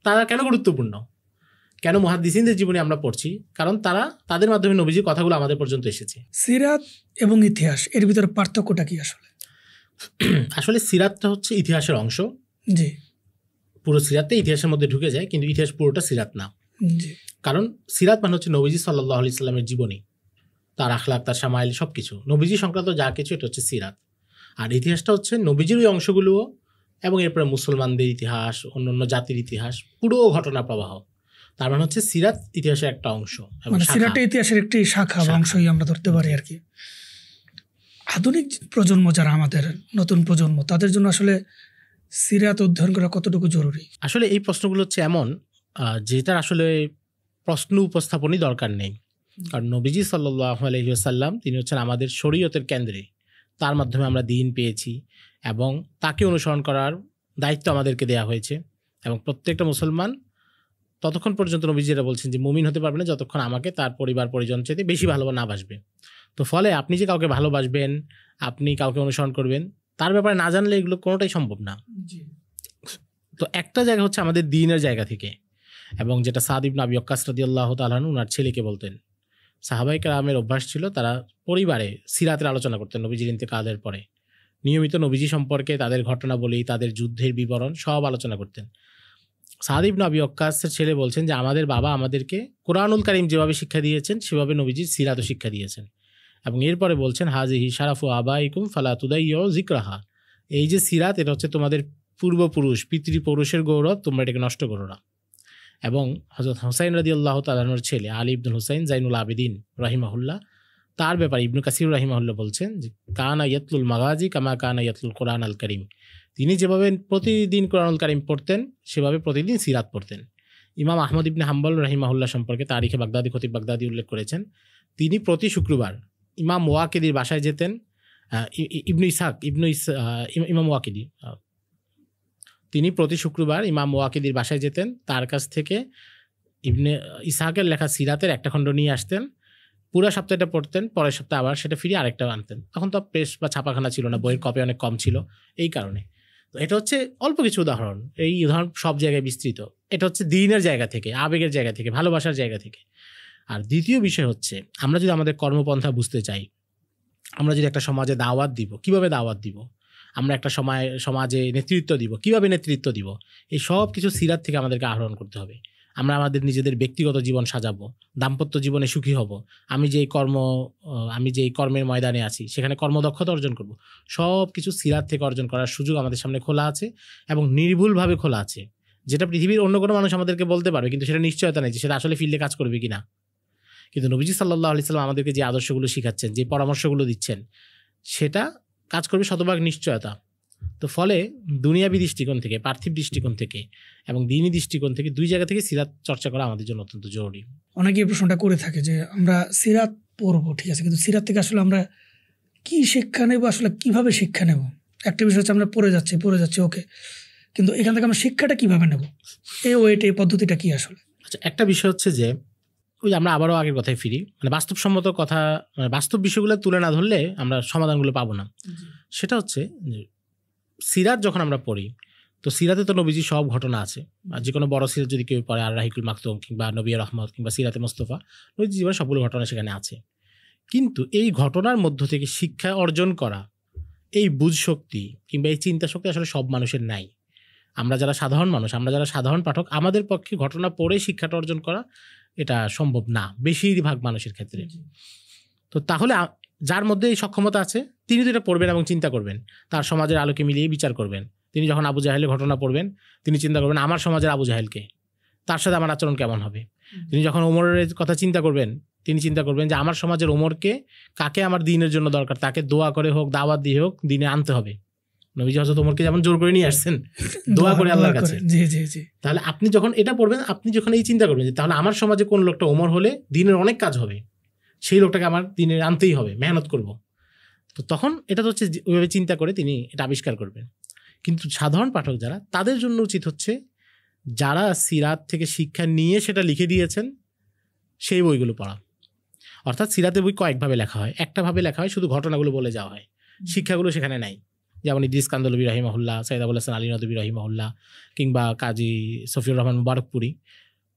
S1: তারা কেন গুরুত্বপূর্ণ, কেন মুহাদ্দিসিনদের জীবনে আমরা পড়ছি? কারণ তাদের মাধ্যমে নবীজির কথাগুলো আমাদের পর্যন্ত এসেছে।
S2: সিরাত এবং ইতিহাস, এর ভিতরে পার্থক্যটা কি আসলে?
S1: আসলে সিরাতটা হচ্ছে ইতিহাসের অংশ।
S2: জি,
S1: পুরো সিরাতটা ইতিহাসের মধ্যে ঢুকে যায়, কিন্তু ইতিহাস পুরোটা সিরাত না।
S2: জি,
S1: কারণ সিরাত মানে হচ্ছে নবীজি সাল্লাল্লাহু আলাইহি সাল্লামের জীবনী, তার আখলাক, তার শামাইল, সবকিছু নবীজি সংক্রান্ত যা কিছু, এটা হচ্ছে সিরাত। আর ইতিহাসটা হচ্ছে নবীজির ওই অংশগুলো এবং এরপরে মুসলমানদের ইতিহাস, অন্যান্য জাতির ইতিহাস, পুরো ঘটনা প্রবাহ। তার মানে হচ্ছে সিরাত ইতিহাসের একটা অংশ,
S2: মানে সিরাতটা ইতিহাসের একটি শাখা বা অংশই আমরা ধরতে পারি আর কি। আধুনিক প্রজন্ম যারা আমাদের নতুন প্রজন্ম, তাদের জন্য আসলে সিরাত অধ্যয়ন করা কতটুকু জরুরি?
S1: আসলে এই প্রশ্নগুলো হচ্ছে এমন যেটার আসলে প্রশ্ন উপস্থাপনই দরকার নেই। কারণ নবীজি সাল্লাল্লাহু আলাইহি ওয়াসাল্লাম তিনি হচ্ছেন আমাদের শরীয়তের কেন্দ্রে, তার মাধ্যমে আমরা দিন পেয়েছি এবং তাকে অনুসরণ করার দায়িত্ব আমাদেরকে দেওয়া হয়েছে। এবং প্রত্যেকটা মুসলমান ততক্ষণ পর্যন্ত নবীজি যেটা বলছেন যে মুমিন হতে পারবে না যতক্ষণ আমাকে তার পরিবার পরিজন চাইতে বেশি না বাসবে। তো ফলে আপনি যে কাউকে ভালোবাসবেন, আপনি কাউকে অনুসরণ করবেন, তার ব্যাপারে না জানলে এগুলো কোনোটাই সম্ভব না। তো একটা জায়গা হচ্ছে আমাদের দ্বীনের জায়গা থেকে, এবং যেটা সাদ ইবনে আবি ওয়াক্কাস রাদিয়াল্লাহু তাআলা আনহু ওনার ছেলেকে বলতেন। সাহাবায়ে কেরামের অভ্যাস ছিল তারা পরিবারে সিরাতের আলোচনা করতেন নবীজির ইন্তেকালের পরে। নিয়মিত নবীজি সম্পর্কে তাদের ঘটনাবলী, তাদের যুদ্ধের বিবরণ সব আলোচনা করতেন। সাদ ইবনে আবি ওয়াক্কাসের ছেলে বলছেন যে আমাদের বাবা আমাদেরকে কোরআনুল কারীম যেভাবে শিক্ষা দিয়েছেন সেভাবে নবীজির সিরাতও শিক্ষা দিয়েছেন। এবং এরপরে বলছেন হাজিহি শারাফু আবাইকুম ফালা তুদাইয়ু যিকরাহা, এই যে সিরাত এটা হচ্ছে তোমাদের পূর্বপুরুষ, পিতৃপুরুষের গৌরব, তোমরা এটাকে নষ্ট করো না। এবং হযরত হুসাইন রাদিয়াল্লাহু তাআলা আনহুর ছেলে আলী ইবনুল হুসাইন জাইনুল আবেদিন রাহিমাহুল্লাহ, তার ব্যাপারে ইবনু কাসির রাহিমাহুল্লাহ বলছেন যে কানা ইয়াতলুল মাগাজি কামা কানা ইয়াতলুল কোরআন আল কারীম, তিনি যেভাবে প্রতিদিন কোরআনুল কারীম পড়তেন সেভাবে প্রতিদিন সিরাত পড়তেন। ইমাম আহমদ ইবনে হাম্বল রাহিমাহুল্লাহ সম্পর্কে তারিখে বাগদাদি খতিব বাগদাদি উল্লেখ করেছেন, তিনি প্রতি শুক্রবার ইমাম ওয়াকিদির বাসায় যেতেন, ইমাম ওয়াকিদি, তিনি প্রতি শুক্রবার ইমাম ওয়াকিদির বাসায় যেতেন, তার কাছ থেকে ইবনে ইসহাকের লেখা সিরাতের একটা খণ্ড নিয়ে আসতেন, পুরো সপ্তাহটা পড়তেন, পরের সপ্তাহে আবার সেটা ফিরিয়ে আরেকটা আনতেন। তখন তো প্রেস বা ছাপাখানা ছিল না, বইয়ের কপি অনেক কম ছিল, এই কারণে। তো এটা হচ্ছে অল্প কিছু উদাহরণ, এই উদাহরণ সব জায়গায় বিস্তৃত। এটা হচ্ছে দ্বীনের জায়গা থেকে, আবেগের জায়গা থেকে, ভালোবাসার জায়গা থেকে। আর দ্বিতীয় বিষয় হচ্ছে, আমরা যদি আমাদের কর্মপন্থা বুঝতে চাই, আমরা যদি একটা সমাজে দাওয়াত দিব, কিভাবে দাওয়াত দিব, আমরা একটা সমাজে নেতৃত্ব দিব, কিভাবে নেতৃত্ব দিব, এই সব কিছু সিরাত থেকে আমাদেরকে আহরণ করতে হবে। আমরা আমাদের নিজেদের ব্যক্তিগত জীবন সাজাবো, দাম্পত্য জীবনে সুখী হব, আমি যেই কর্মের ময়দানে আছি সেখানে কর্মদক্ষতা অর্জন করব, সব কিছু সিরাত থেকে অর্জন করার সুযোগ আমাদের সামনে খোলা আছে এবং নির্ভুলভাবে খোলা আছে, যেটা পৃথিবীর অন্য কোনো মানুষ আমাদেরকে বলতে পারবে, কিন্তু সেটা নিশ্চয়তা নেই যে সেটা আসলে ফিল্ডে কাজ করবে কিনা। কিন্তু নবীজি সাল্লাল্লাহু আলাইহি সাল্লাম আমাদেরকে যে আদর্শগুলো শিখাচ্ছেন, যে পরামর্শগুলো দিচ্ছেন, সেটা কাজ করবে শতভাগ নিশ্চয়তা। তো ফলে দুনিয়াবী দৃষ্টিকোণ থেকে, পার্থিব দৃষ্টিকোণ থেকে এবং দ্বীনি দৃষ্টিকোণ থেকে, দুই জায়গা থেকে সিরাত চর্চা করা আমাদের জন্য অত্যন্ত জরুরি।
S2: অনেকে এই প্রশ্নটা করে থাকে যে আমরা সিরাত পড়বো, ঠিক আছে, কিন্তু সিরাত থেকে আসলে আমরা কি শিক্ষা নেব, আসলে কিভাবে শিক্ষা নেব? একটা বিষয় হচ্ছে আমরা পড়ে যাচ্ছি ওকে, কিন্তু এখান থেকে আমরা শিক্ষাটা কিভাবে নেব, এই ওয়েট, এই পদ্ধতিটা কি আসলে?
S1: আচ্ছা, একটা বিষয় হচ্ছে যে ওই আমরা আবারও আগের কথায় ফিরি, মানে বাস্তবসম্মত কথা, মানে বাস্তব বিষয়গুলো তুলে না ধরলে আমরা সমাধানগুলো পাবো না। সেটা হচ্ছে যে সিরাত যখন আমরা পড়ি, তো সিরাতে তো নবীজি সব ঘটনা আছে। আর যে কোনো বড় সিরাত যদি কেউ পড়ে, আর রাহিকুল মাকতুম কিংবা নবী রহমত কিংবা সিরাতে মোস্তফা, নবীজি জীবনের সবগুলো ঘটনা সেখানে আছে। কিন্তু এই ঘটনার মধ্য থেকে শিক্ষা অর্জন করা, এই বুঝ শক্তি কিংবা এই চিন্তা শক্তি আসলে সব মানুষের নাই। আমরা যারা সাধারণ মানুষ, আমরা যারা সাধারণ পাঠক, আমাদের পক্ষে ঘটনা পড়ে শিক্ষাটা অর্জন করা এটা সম্ভব না বেশিরভাগ মানুষের ক্ষেত্রে। তো তাহলে যার মধ্যে এই সক্ষমতা আছে তিনি তো এটা পড়বেন এবং চিন্তা করবেন, তার সমাজের আলোকে মিলিয়ে বিচার করবেন। তিনি যখন আবু জাহেলের ঘটনা পড়বেন, তিনি চিন্তা করবেন আমার সমাজের আবু জাহেলকে, তার সাথে আমার আচরণ কেমন হবে। তিনি যখন ওমরের কথা চিন্তা করবেন, তিনি চিন্তা করবেন যে আমার সমাজের ওমরকে, কাকে আমার দিনের জন্য দরকার, তাকে দোয়া করে হোক, দাওয়াত দিয়ে হোক, দিনে আনতে হবে। নবীজি হযরত ওমরকে যেমন জোর করে নিয়ে আসছেন দোয়া করে আল্লাহর কাছে। তাহলে আপনি যখন এটা পড়বেন, আপনি যখন এই চিন্তা করবেন যে তাহলে আমার সমাজে কোন লোকটা ওমর হলে দিনের অনেক কাজ হবে, সেই লোকটাকে আমার দিনে আনতেই হবে, মেহনত করব। তো তখন এটা তো হচ্ছে ওইভাবে চিন্তা করে তিনি এটা আবিষ্কার করবেন। কিন্তু সাধারণ পাঠক যারা, তাদের জন্য উচিত হচ্ছে যারা সিরাত থেকে শিক্ষা নিয়ে সেটা লিখে দিয়েছেন সেই বইগুলো পড়া। অর্থাৎ সিরাতের বই কয়েকভাবে লেখা হয়, একটা ভাবে লেখা হয় শুধু ঘটনাগুলো বলে যাওয়া হয়, শিক্ষাগুলো সেখানে নাই। যেমন ইদ্রিস কান্দলবী রাহিমাহুল্লাহ, সৈয়দ আবুল হাসান আলী নদভী রাহিমাহুল্লাহ কিংবা কাজী সফিউর রহমান মুবারকপুরি,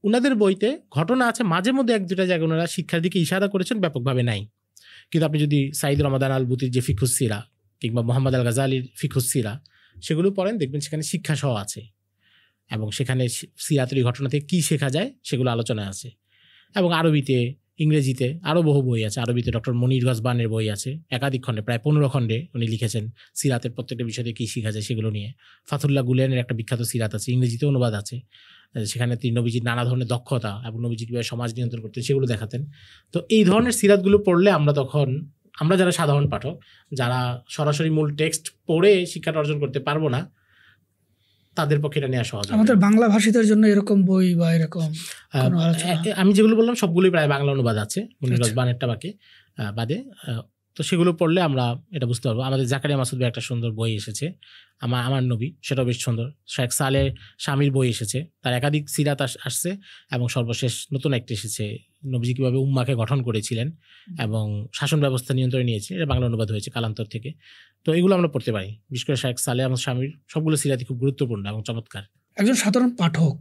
S1: ওনাদের বইতে ঘটনা আছে, মাঝে মধ্যে এক দুটা জায়গায় ওনারা শিক্ষার দিকে ইশারা করেছেন, ব্যাপকভাবে নাই। কিন্তু আপনি যদি সাইদ রমাদান আল বুতির যে ফিকহুস সিরা কিংবা মোহাম্মদ আল গাজালির ফিকহুস সিরা সেগুলো পড়েন, দেখবেন সেখানে শিক্ষা সহ আছে এবং সেখানে সিরাতের ঘটনা থেকে কী শেখা যায় সেগুলো আলোচনা আছে। এবং আরবিতে, ইংরেজিতে আরও বহু বই আছে। আরবিতে ডক্টর মনির গজবানের বই আছে, একাধিক খণ্ডে, প্রায় 15 খণ্ডে উনি লিখেছেন সিরাতের প্রত্যেকটা বিষয়ে কী শেখা যায় সেগুলো নিয়ে। ফাতুল্লাহ গুলেনের একটা বিখ্যাত সিরাত আছে, ইংরেজিতে অনুবাদ আছে, সেখানে তিনি নবীজির নানা ধরনের দক্ষতা এবং নবীজি কীভাবে সমাজ নিয়ন্ত্রণ করতেন সেগুলো দেখাতেন। তো এই ধরনের সিরাতগুলো পড়লে আমরা যারা সাধারণ পাঠক, যারা সরাসরি মূল টেক্সট পড়ে শিক্ষাটা অর্জন করতে পারবো না, তাদের পক্ষে এটা নেওয়া সহজ।
S2: আমাদের বাংলা ভাষীদের জন্য এরকম বই বা এরকম
S1: আমি যেগুলো বললাম সবগুলোই প্রায় বাংলা অনুবাদ আছে, মনির গজবানেরটা বাদে। তো সেগুলো পড়লে আমরা এটা বুঝতে পারবো। আমাদের জাকারিয়া মাসুদ ভাই একটা সুন্দর বই এসেছে, আমার নবী, সেটাও বেশ সুন্দর। শেখ সালেহ স্বামীর বই এসেছে, তার একাধিক সিরাত আসছে এবং সর্বশেষ নতুন একটা এসেছে, নবীজি কীভাবে উম্মাকে গঠন করেছিলেন এবং শাসন ব্যবস্থা নিয়ন্ত্রণে নিয়েছে, এটা বাংলা অনুবাদ হয়েছে কালান্তর থেকে। তো এগুলো আমরা পড়তে পারি। বিশেষ করে শেখ সালেহ আমার স্বামীর সবগুলো সিরাতই খুব গুরুত্বপূর্ণ এবং চমৎকার।
S2: একজন সাধারণ পাঠক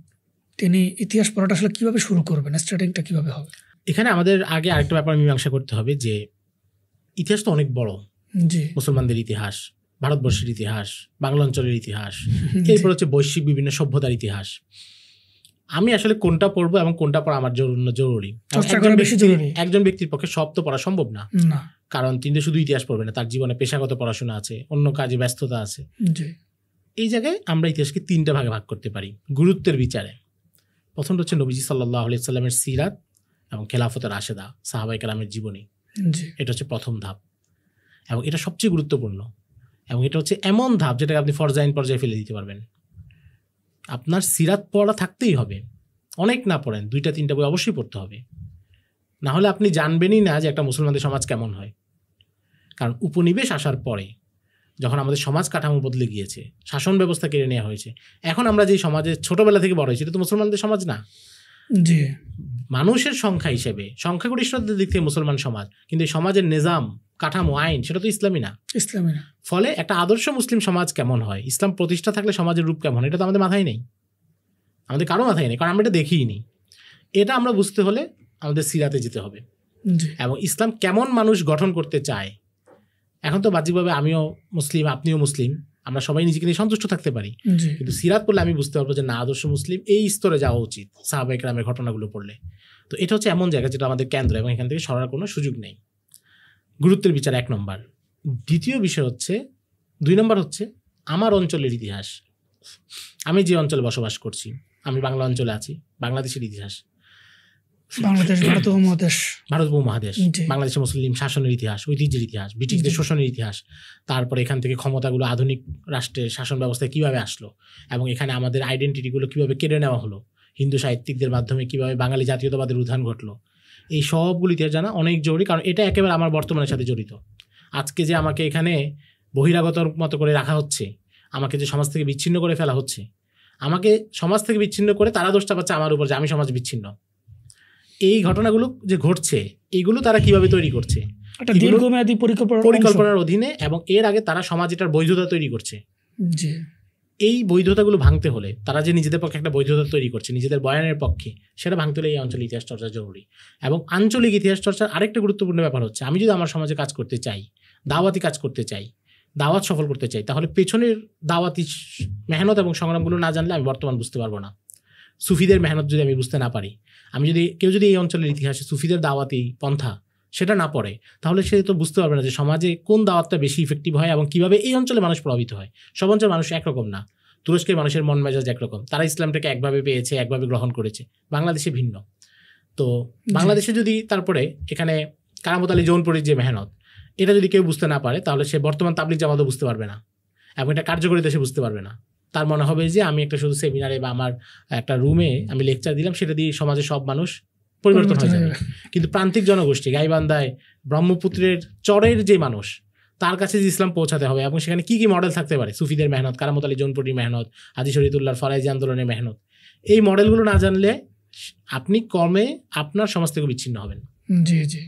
S2: তিনি ইতিহাস পড়াটা আসলে কিভাবে শুরু করবেন, স্টার্টিংটা কিভাবে হবে?
S1: এখানে আমাদের আগে আরেকটা ব্যাপার মীমাংসা করতে হবে যে ইতিহাস তো অনেক বড়। মুসলমানদের ইতিহাস, ভারতবর্ষের ইতিহাস, বাংলা অঞ্চলের ইতিহাস, এরপর হচ্ছে বৈশ্বিক বিভিন্ন সভ্যতার ইতিহাস। আমি আসলে কোনটা পড়বো এবং কোনটা পড়া আমার জরুরি। একজন ব্যক্তির পক্ষে সব তো পড়া সম্ভব না, কারণ তিনি শুধু ইতিহাস পড়বে না, তার জীবনে পেশাগত পড়াশোনা আছে, অন্য কাজে ব্যস্ততা আছে। এই জায়গায় আমরা ইতিহাসকে 3টা ভাগে ভাগ করতে পারি গুরুত্বের বিচারে। প্রথমটা হচ্ছে নবীজি সাল্লাল্লাহু আলাইহি সাল্লামের সিরাত এবং খেলাফতের রাশেদা, সাহাবায়ে কেরামের জীবনী। এটা হচ্ছে প্রথম ধাপ এবং এটা সবচেয়ে গুরুত্বপূর্ণ এবং এটা হচ্ছে এমন ধাপ যেটাকে আপনি ফরজাইন পর্যায়ে ফেলে দিতে পারবেন। আপনার সিরাত পড়া থাকতেই হবে, অনেক না পড়েন 2টা 3টা বই অবশ্যই পড়তে হবে, না হলে আপনি জানবেনই না যে একটা মুসলমানদের সমাজ কেমন হয়। কারণ উপনিবেশ আসার পরে যখন আমাদের সমাজ কাঠামো বদলে গিয়েছে, শাসন ব্যবস্থা কেড়ে নেওয়া হয়েছে, এখন আমরা যে সমাজে ছোটবেলা থেকে বড় হয়েছি, এটা তো মুসলমানদের সমাজ না।
S2: জি,
S1: মানুষের সংখ্যা হিসেবে সংখ্যাগরিষ্ঠতার দিক থেকে মুসলমান সমাজ, কিন্তু এই সমাজের নিজাম কাঠামো আইন সেটা তো ইসলামী না।
S2: ইসলামী না।
S1: ফলে একটা আদর্শ মুসলিম সমাজ কেমন হয়, ইসলাম প্রতিষ্ঠা থাকলে সমাজের রূপ কেমন, এটা তো আমাদের মাথায় নেই, আমাদের কারো মাথায় নেই, কারণ আমরা এটা দেখিনি। এটা আমরা বুঝতে হলে আমাদের সিরাতে যেতে হবে
S2: জি,
S1: এবং ইসলাম কেমন মানুষ গঠন করতে চায়। এখন তো বাহ্যিকভাবে আমিও মুসলিম, আপনিও মুসলিম, আমরা সবাই নিজেকে নিয়ে সন্তুষ্ট থাকতে পারি,
S2: জি,
S1: কিন্তু সিরাত পড়লে আমি বুঝতে পারবো যে না, আদর্শ মুসলিম এই স্তরে যাওয়া উচিত সাহাবা ইকরামের ঘটনাগুলো পড়লে। তো এটা হচ্ছে এমন জায়গা যেটা আমাদের কেন্দ্র এবং এখান থেকে সরার কোনো সুযোগ নেই। গুরুত্বের বিচার 1 নম্বর। দ্বিতীয় বিষয় হচ্ছে, 2 নম্বর হচ্ছে আমার অঞ্চলের ইতিহাস। আমি যে অঞ্চলে বসবাস করছি, আমি বাংলা অঞ্চলে আছি, বাংলাদেশের ইতিহাস,
S2: বাংলাদেশ ভারত উপমহাদেশ,
S1: ভারত উপমহাদেশ,
S2: জি,
S1: বাংলাদেশের মুসলিম শাসনের ইতিহাস, ঐতিহ্যের ইতিহাস, ব্রিটিশদের
S2: জি,
S1: শোষণের ইতিহাস, তারপরে এখান থেকে ক্ষমতাগুলো আধুনিক রাষ্ট্রের শাসন ব্যবস্থায় কিভাবে আসলো এবং এখানে আমাদের আইডেন্টিটিগুলো কিভাবে কেড়ে নেওয়া হলো, হিন্দু সাহিত্যিকদের মাধ্যমে কিভাবে বাঙালি জাতীয়তাবাদের উত্থান ঘটলো, এই সবগুলো ইতিহাস জানা অনেক জরুরি, কারণ এটা একেবারে আমার বর্তমানের সাথে জড়িত। আজকে যে আমাকে এখানে বহিরাগতর মতো করে রাখা হচ্ছে, আমাকে যে সমাজ থেকে বিচ্ছিন্ন করে ফেলা হচ্ছে, আমাকে সমাজ থেকে বিচ্ছিন্ন করে তারা দোষটা পাচ্ছে আমার উপর যে আমি সমাজ বিচ্ছিন্ন। এই ঘটনাগুলো যে ঘটছে, এইগুলো তারা কিভাবে তৈরি করছে,
S2: একটা দীর্ঘমেয়াদী
S1: পরিকল্পনার অধীনে, এবং এর আগে তারা সমাজ এটার বৈধতা তৈরি করছে।
S2: জি,
S1: এই বৈধতাগুলো ভাঙতে হলে, তারা যে নিজেদের পক্ষে একটা বৈধতা তৈরি করছে নিজেদের বয়ানের পক্ষে, সেটা ভাঙতে হলে এই অঞ্চলের ইতিহাস চর্চা জরুরি। এবং আঞ্চলিক ইতিহাস চর্চার আরেকটা গুরুত্বপূর্ণ ব্যাপার হচ্ছে, আমি যদি আমার সমাজে কাজ করতে চাই, দাওয়াতি কাজ করতে চাই, দাওয়াত সফল করতে চাই, তাহলে পেছনের দাওয়াতি মেহনত এবং সংগ্রামগুলো না জানলে আমি বর্তমান বুঝতে পারবো না। সুফিদের মেহনত যদি আমি বুঝতে না পারি, আমি যদি কেউ যদি এই অঞ্চলের ইতিহাসে সুফিদের দাওয়াতি পন্থা সেটা না পড়ে, তাহলে সে তো বুঝতে পারবে না যে সমাজে কোন দাওয়াতটা বেশি ইফেক্টিভ হয় এবং কিভাবে এই অঞ্চলে মানুষ প্রভাবিত হয়। সব অঞ্চলের মানুষ একরকম না। তুরস্কের মানুষের মন মেজাজ একরকম, তারা ইসলামটাকে একভাবে পেয়েছে, একভাবে গ্রহণ করেছে। বাংলাদেশে ভিন্ন। তো বাংলাদেশে যদি তারপরে এখানে কারামত আলী জৌনপুরীর যে মেহনত, এটা যদি কেউ বুঝতে না পারে, তাহলে সে বর্তমান তাবলিগ জামাতও বুঝতে পারবে না এবং এটা কার্যকরিতা সে বুঝতে পারবে না। তার মনে হবে যে আমি একটা শুধু সেমিনারে বা আমার একটা রুমে আমি লেকচার দিলাম, সেটা দিয়ে সমাজের সব মানুষ পরিবর্তন হয়ে যাবে। কিন্তু প্রান্তিক জনগোষ্ঠী, গাইবান্ধায় ব্রহ্মপুত্রের চরের যে মানুষ, তার কাছে যে ইসলাম পৌঁছাতে হবে এবং সেখানে কি কি মডেল থাকতে পারে, সুফিদের মেহনত, কারামত আলী জৌনপুরীর মেহনত, হাজী শরীয়তুল্লাহর ফরাইজি আন্দোলনের মেহনত, এই মডেলগুলো না জানলে আপনি কমে আপনার সমাজ থেকে বিচ্ছিন্ন হবেন।
S2: জি, জি।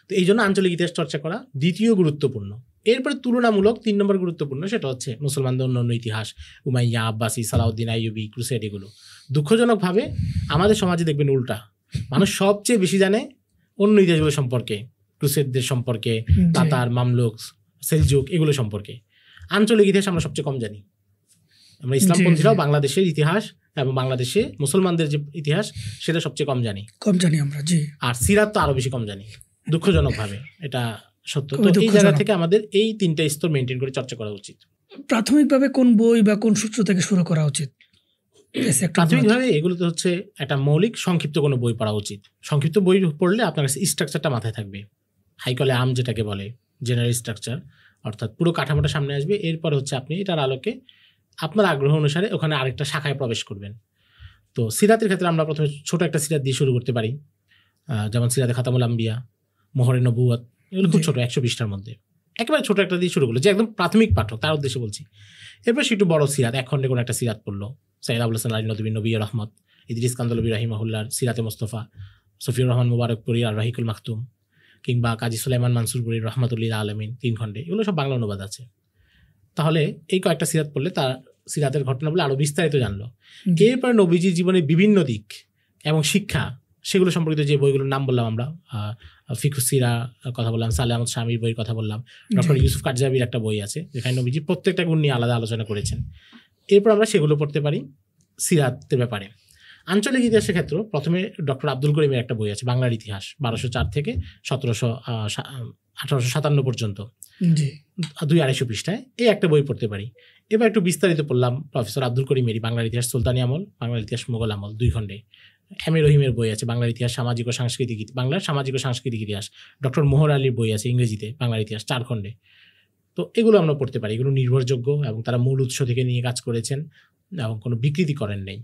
S1: তো এই জন্য আঞ্চলিক ইতিহাস চর্চা করা দ্বিতীয় গুরুত্বপূর্ণ। এরপরে তুলনামূলক 3 নম্বর গুরুত্বপূর্ণ, সেটা হচ্ছে মুসলমানদের অন্যান্য ইতিহাস, উমাইয়া, আব্বাসি, সালাউদ্দিন আইয়ুবি, ক্রুসেড, এগুলো। দুঃখজনকভাবে আমাদের সমাজে দেখবেন উল্টা, মানুষ সবচেয়ে বেশি জানে অন্য ইতিহাসগুলো সম্পর্কে, ক্রুসেডদের সম্পর্কে, তাতার, মামলুক, সেলজুক, এগুলো সম্পর্কে। আঞ্চলিক ইতিহাস আমরা সবচেয়ে কম জানি। আমরা ইসলামপন্থীরাও বাংলাদেশের ইতিহাস এবং বাংলাদেশে মুসলমানদের যে ইতিহাস সেটা সবচেয়ে কম জানি আমরা। জি। আর সিরাত তো আরো বেশি কম জানি, দুঃখজনকভাবে, এটা সত্য। তো এই জায়গা থেকে আমাদের এই 3টা স্তর মেনটেন করে চর্চা করা উচিত।
S2: প্রাথমিকভাবে কোন বই বা কোন সূত্র থেকে শুরু করা উচিত?
S1: প্রাথমিকভাবে এগুলোতে হচ্ছে একটা মৌলিক সংক্ষিপ্ত কোনো বই পড়া উচিত। সংক্ষিপ্ত বই পড়লে আপনার কাছে স্ট্রাকচারটা মাথায় থাকবে, হাইকলে আম যেটাকে বলে জেনারেল স্ট্রাকচার, অর্থাৎ পুরো কাঠামোটা সামনে আসবে। এরপর হচ্ছে আপনি এটার আলোকে আপনার আগ্রহ অনুসারে ওখানে আরেকটা শাখায় প্রবেশ করবেন। তো সিরাতের ক্ষেত্রে আমরা প্রথমে ছোট একটা সিরাত দিয়ে শুরু করতে পারি, যেমন সিরাতে খাতামুল আম্বিয়া, মোহরে নবুয়ত, এগুলো খুব ছোট, 120 পৃষ্ঠার মধ্যে একেবারে ছোট একটা দিয়ে শুরু করলো, যে একদম প্রাথমিক পাঠক তার উদ্দেশ্যে বলছি। এরপর সে একটু বড় সিরাত, 1 খণ্ডে কোনো একটা সিরাত পড়লো, সাইদ আবুল হাসান আলী নদভী, নবী রহমত, ইদ্রিস কান্দলবী রাহিমাহুল্লাহর সিরাতে মোস্তফা, সফিউর রহমান মুবারকপুরী আর রাহিকুল মাখতুম, কিংবা কাজী সুলাইমান মানসুরপুরীর রহমাতুল্লিল আলমিন, 3 খণ্ডে, এগুলো সব বাংলা অনুবাদ আছে। তাহলে এই কয়েকটা সিরাত পড়লে তার সিরাতের ঘটনাগুলো আরো বিস্তারিত জানলো। এরপর নবীজির জীবনের বিভিন্ন দিক এবং শিক্ষা, সেগুলো সম্পর্কিত যে বইগুলোর নাম বললাম আমরা, ফিকুস সিরা কথা বললাম, সালেহ আহমদ শামীর বইয়ের কথা বললাম, ডক্টর ইউসুফ কারজাবির একটা বই আছে যেখানে নবীজি প্রত্যেকটা গুণ নিয়ে আলাদা আলোচনা করেছেন। এরপর আমরা সেগুলো পড়তে পারি সিরাতের ব্যাপারে। আঞ্চলিক ইতিহাসের ক্ষেত্রে প্রথমে ডক্টর আব্দুল করিমের একটা বই আছে, বাংলার ইতিহাস, 1204 থেকে 1857 পর্যন্ত, 200-250 পৃষ্ঠায়, এই একটা বই পড়তে পারি। এবার একটু বিস্তারিত পড়লাম প্রফেসর আব্দুল করিমেরই বাংলার ইতিহাস সুলতানি আমল, বাংলার ইতিহাস মোগল আমল, 2 খণ্ডে। এম এ রহিমের বই আছে বাংলার ইতিহাস সামাজিক ও সাংস্কৃতিক, বাংলার সামাজিক ও সাংস্কৃতিক ইতিহাস। ডক্টর মোহর আলীর বই আছে ইংরেজিতে বাংলার ইতিহাস, 4 খণ্ডে। তো এগুলো আমরা পড়তে পারি, এগুলো নির্ভরযোগ্য এবং তারা মূল উৎস থেকে নিয়ে কাজ করেছেন এবং কোনো বিকৃতি করেন নেই,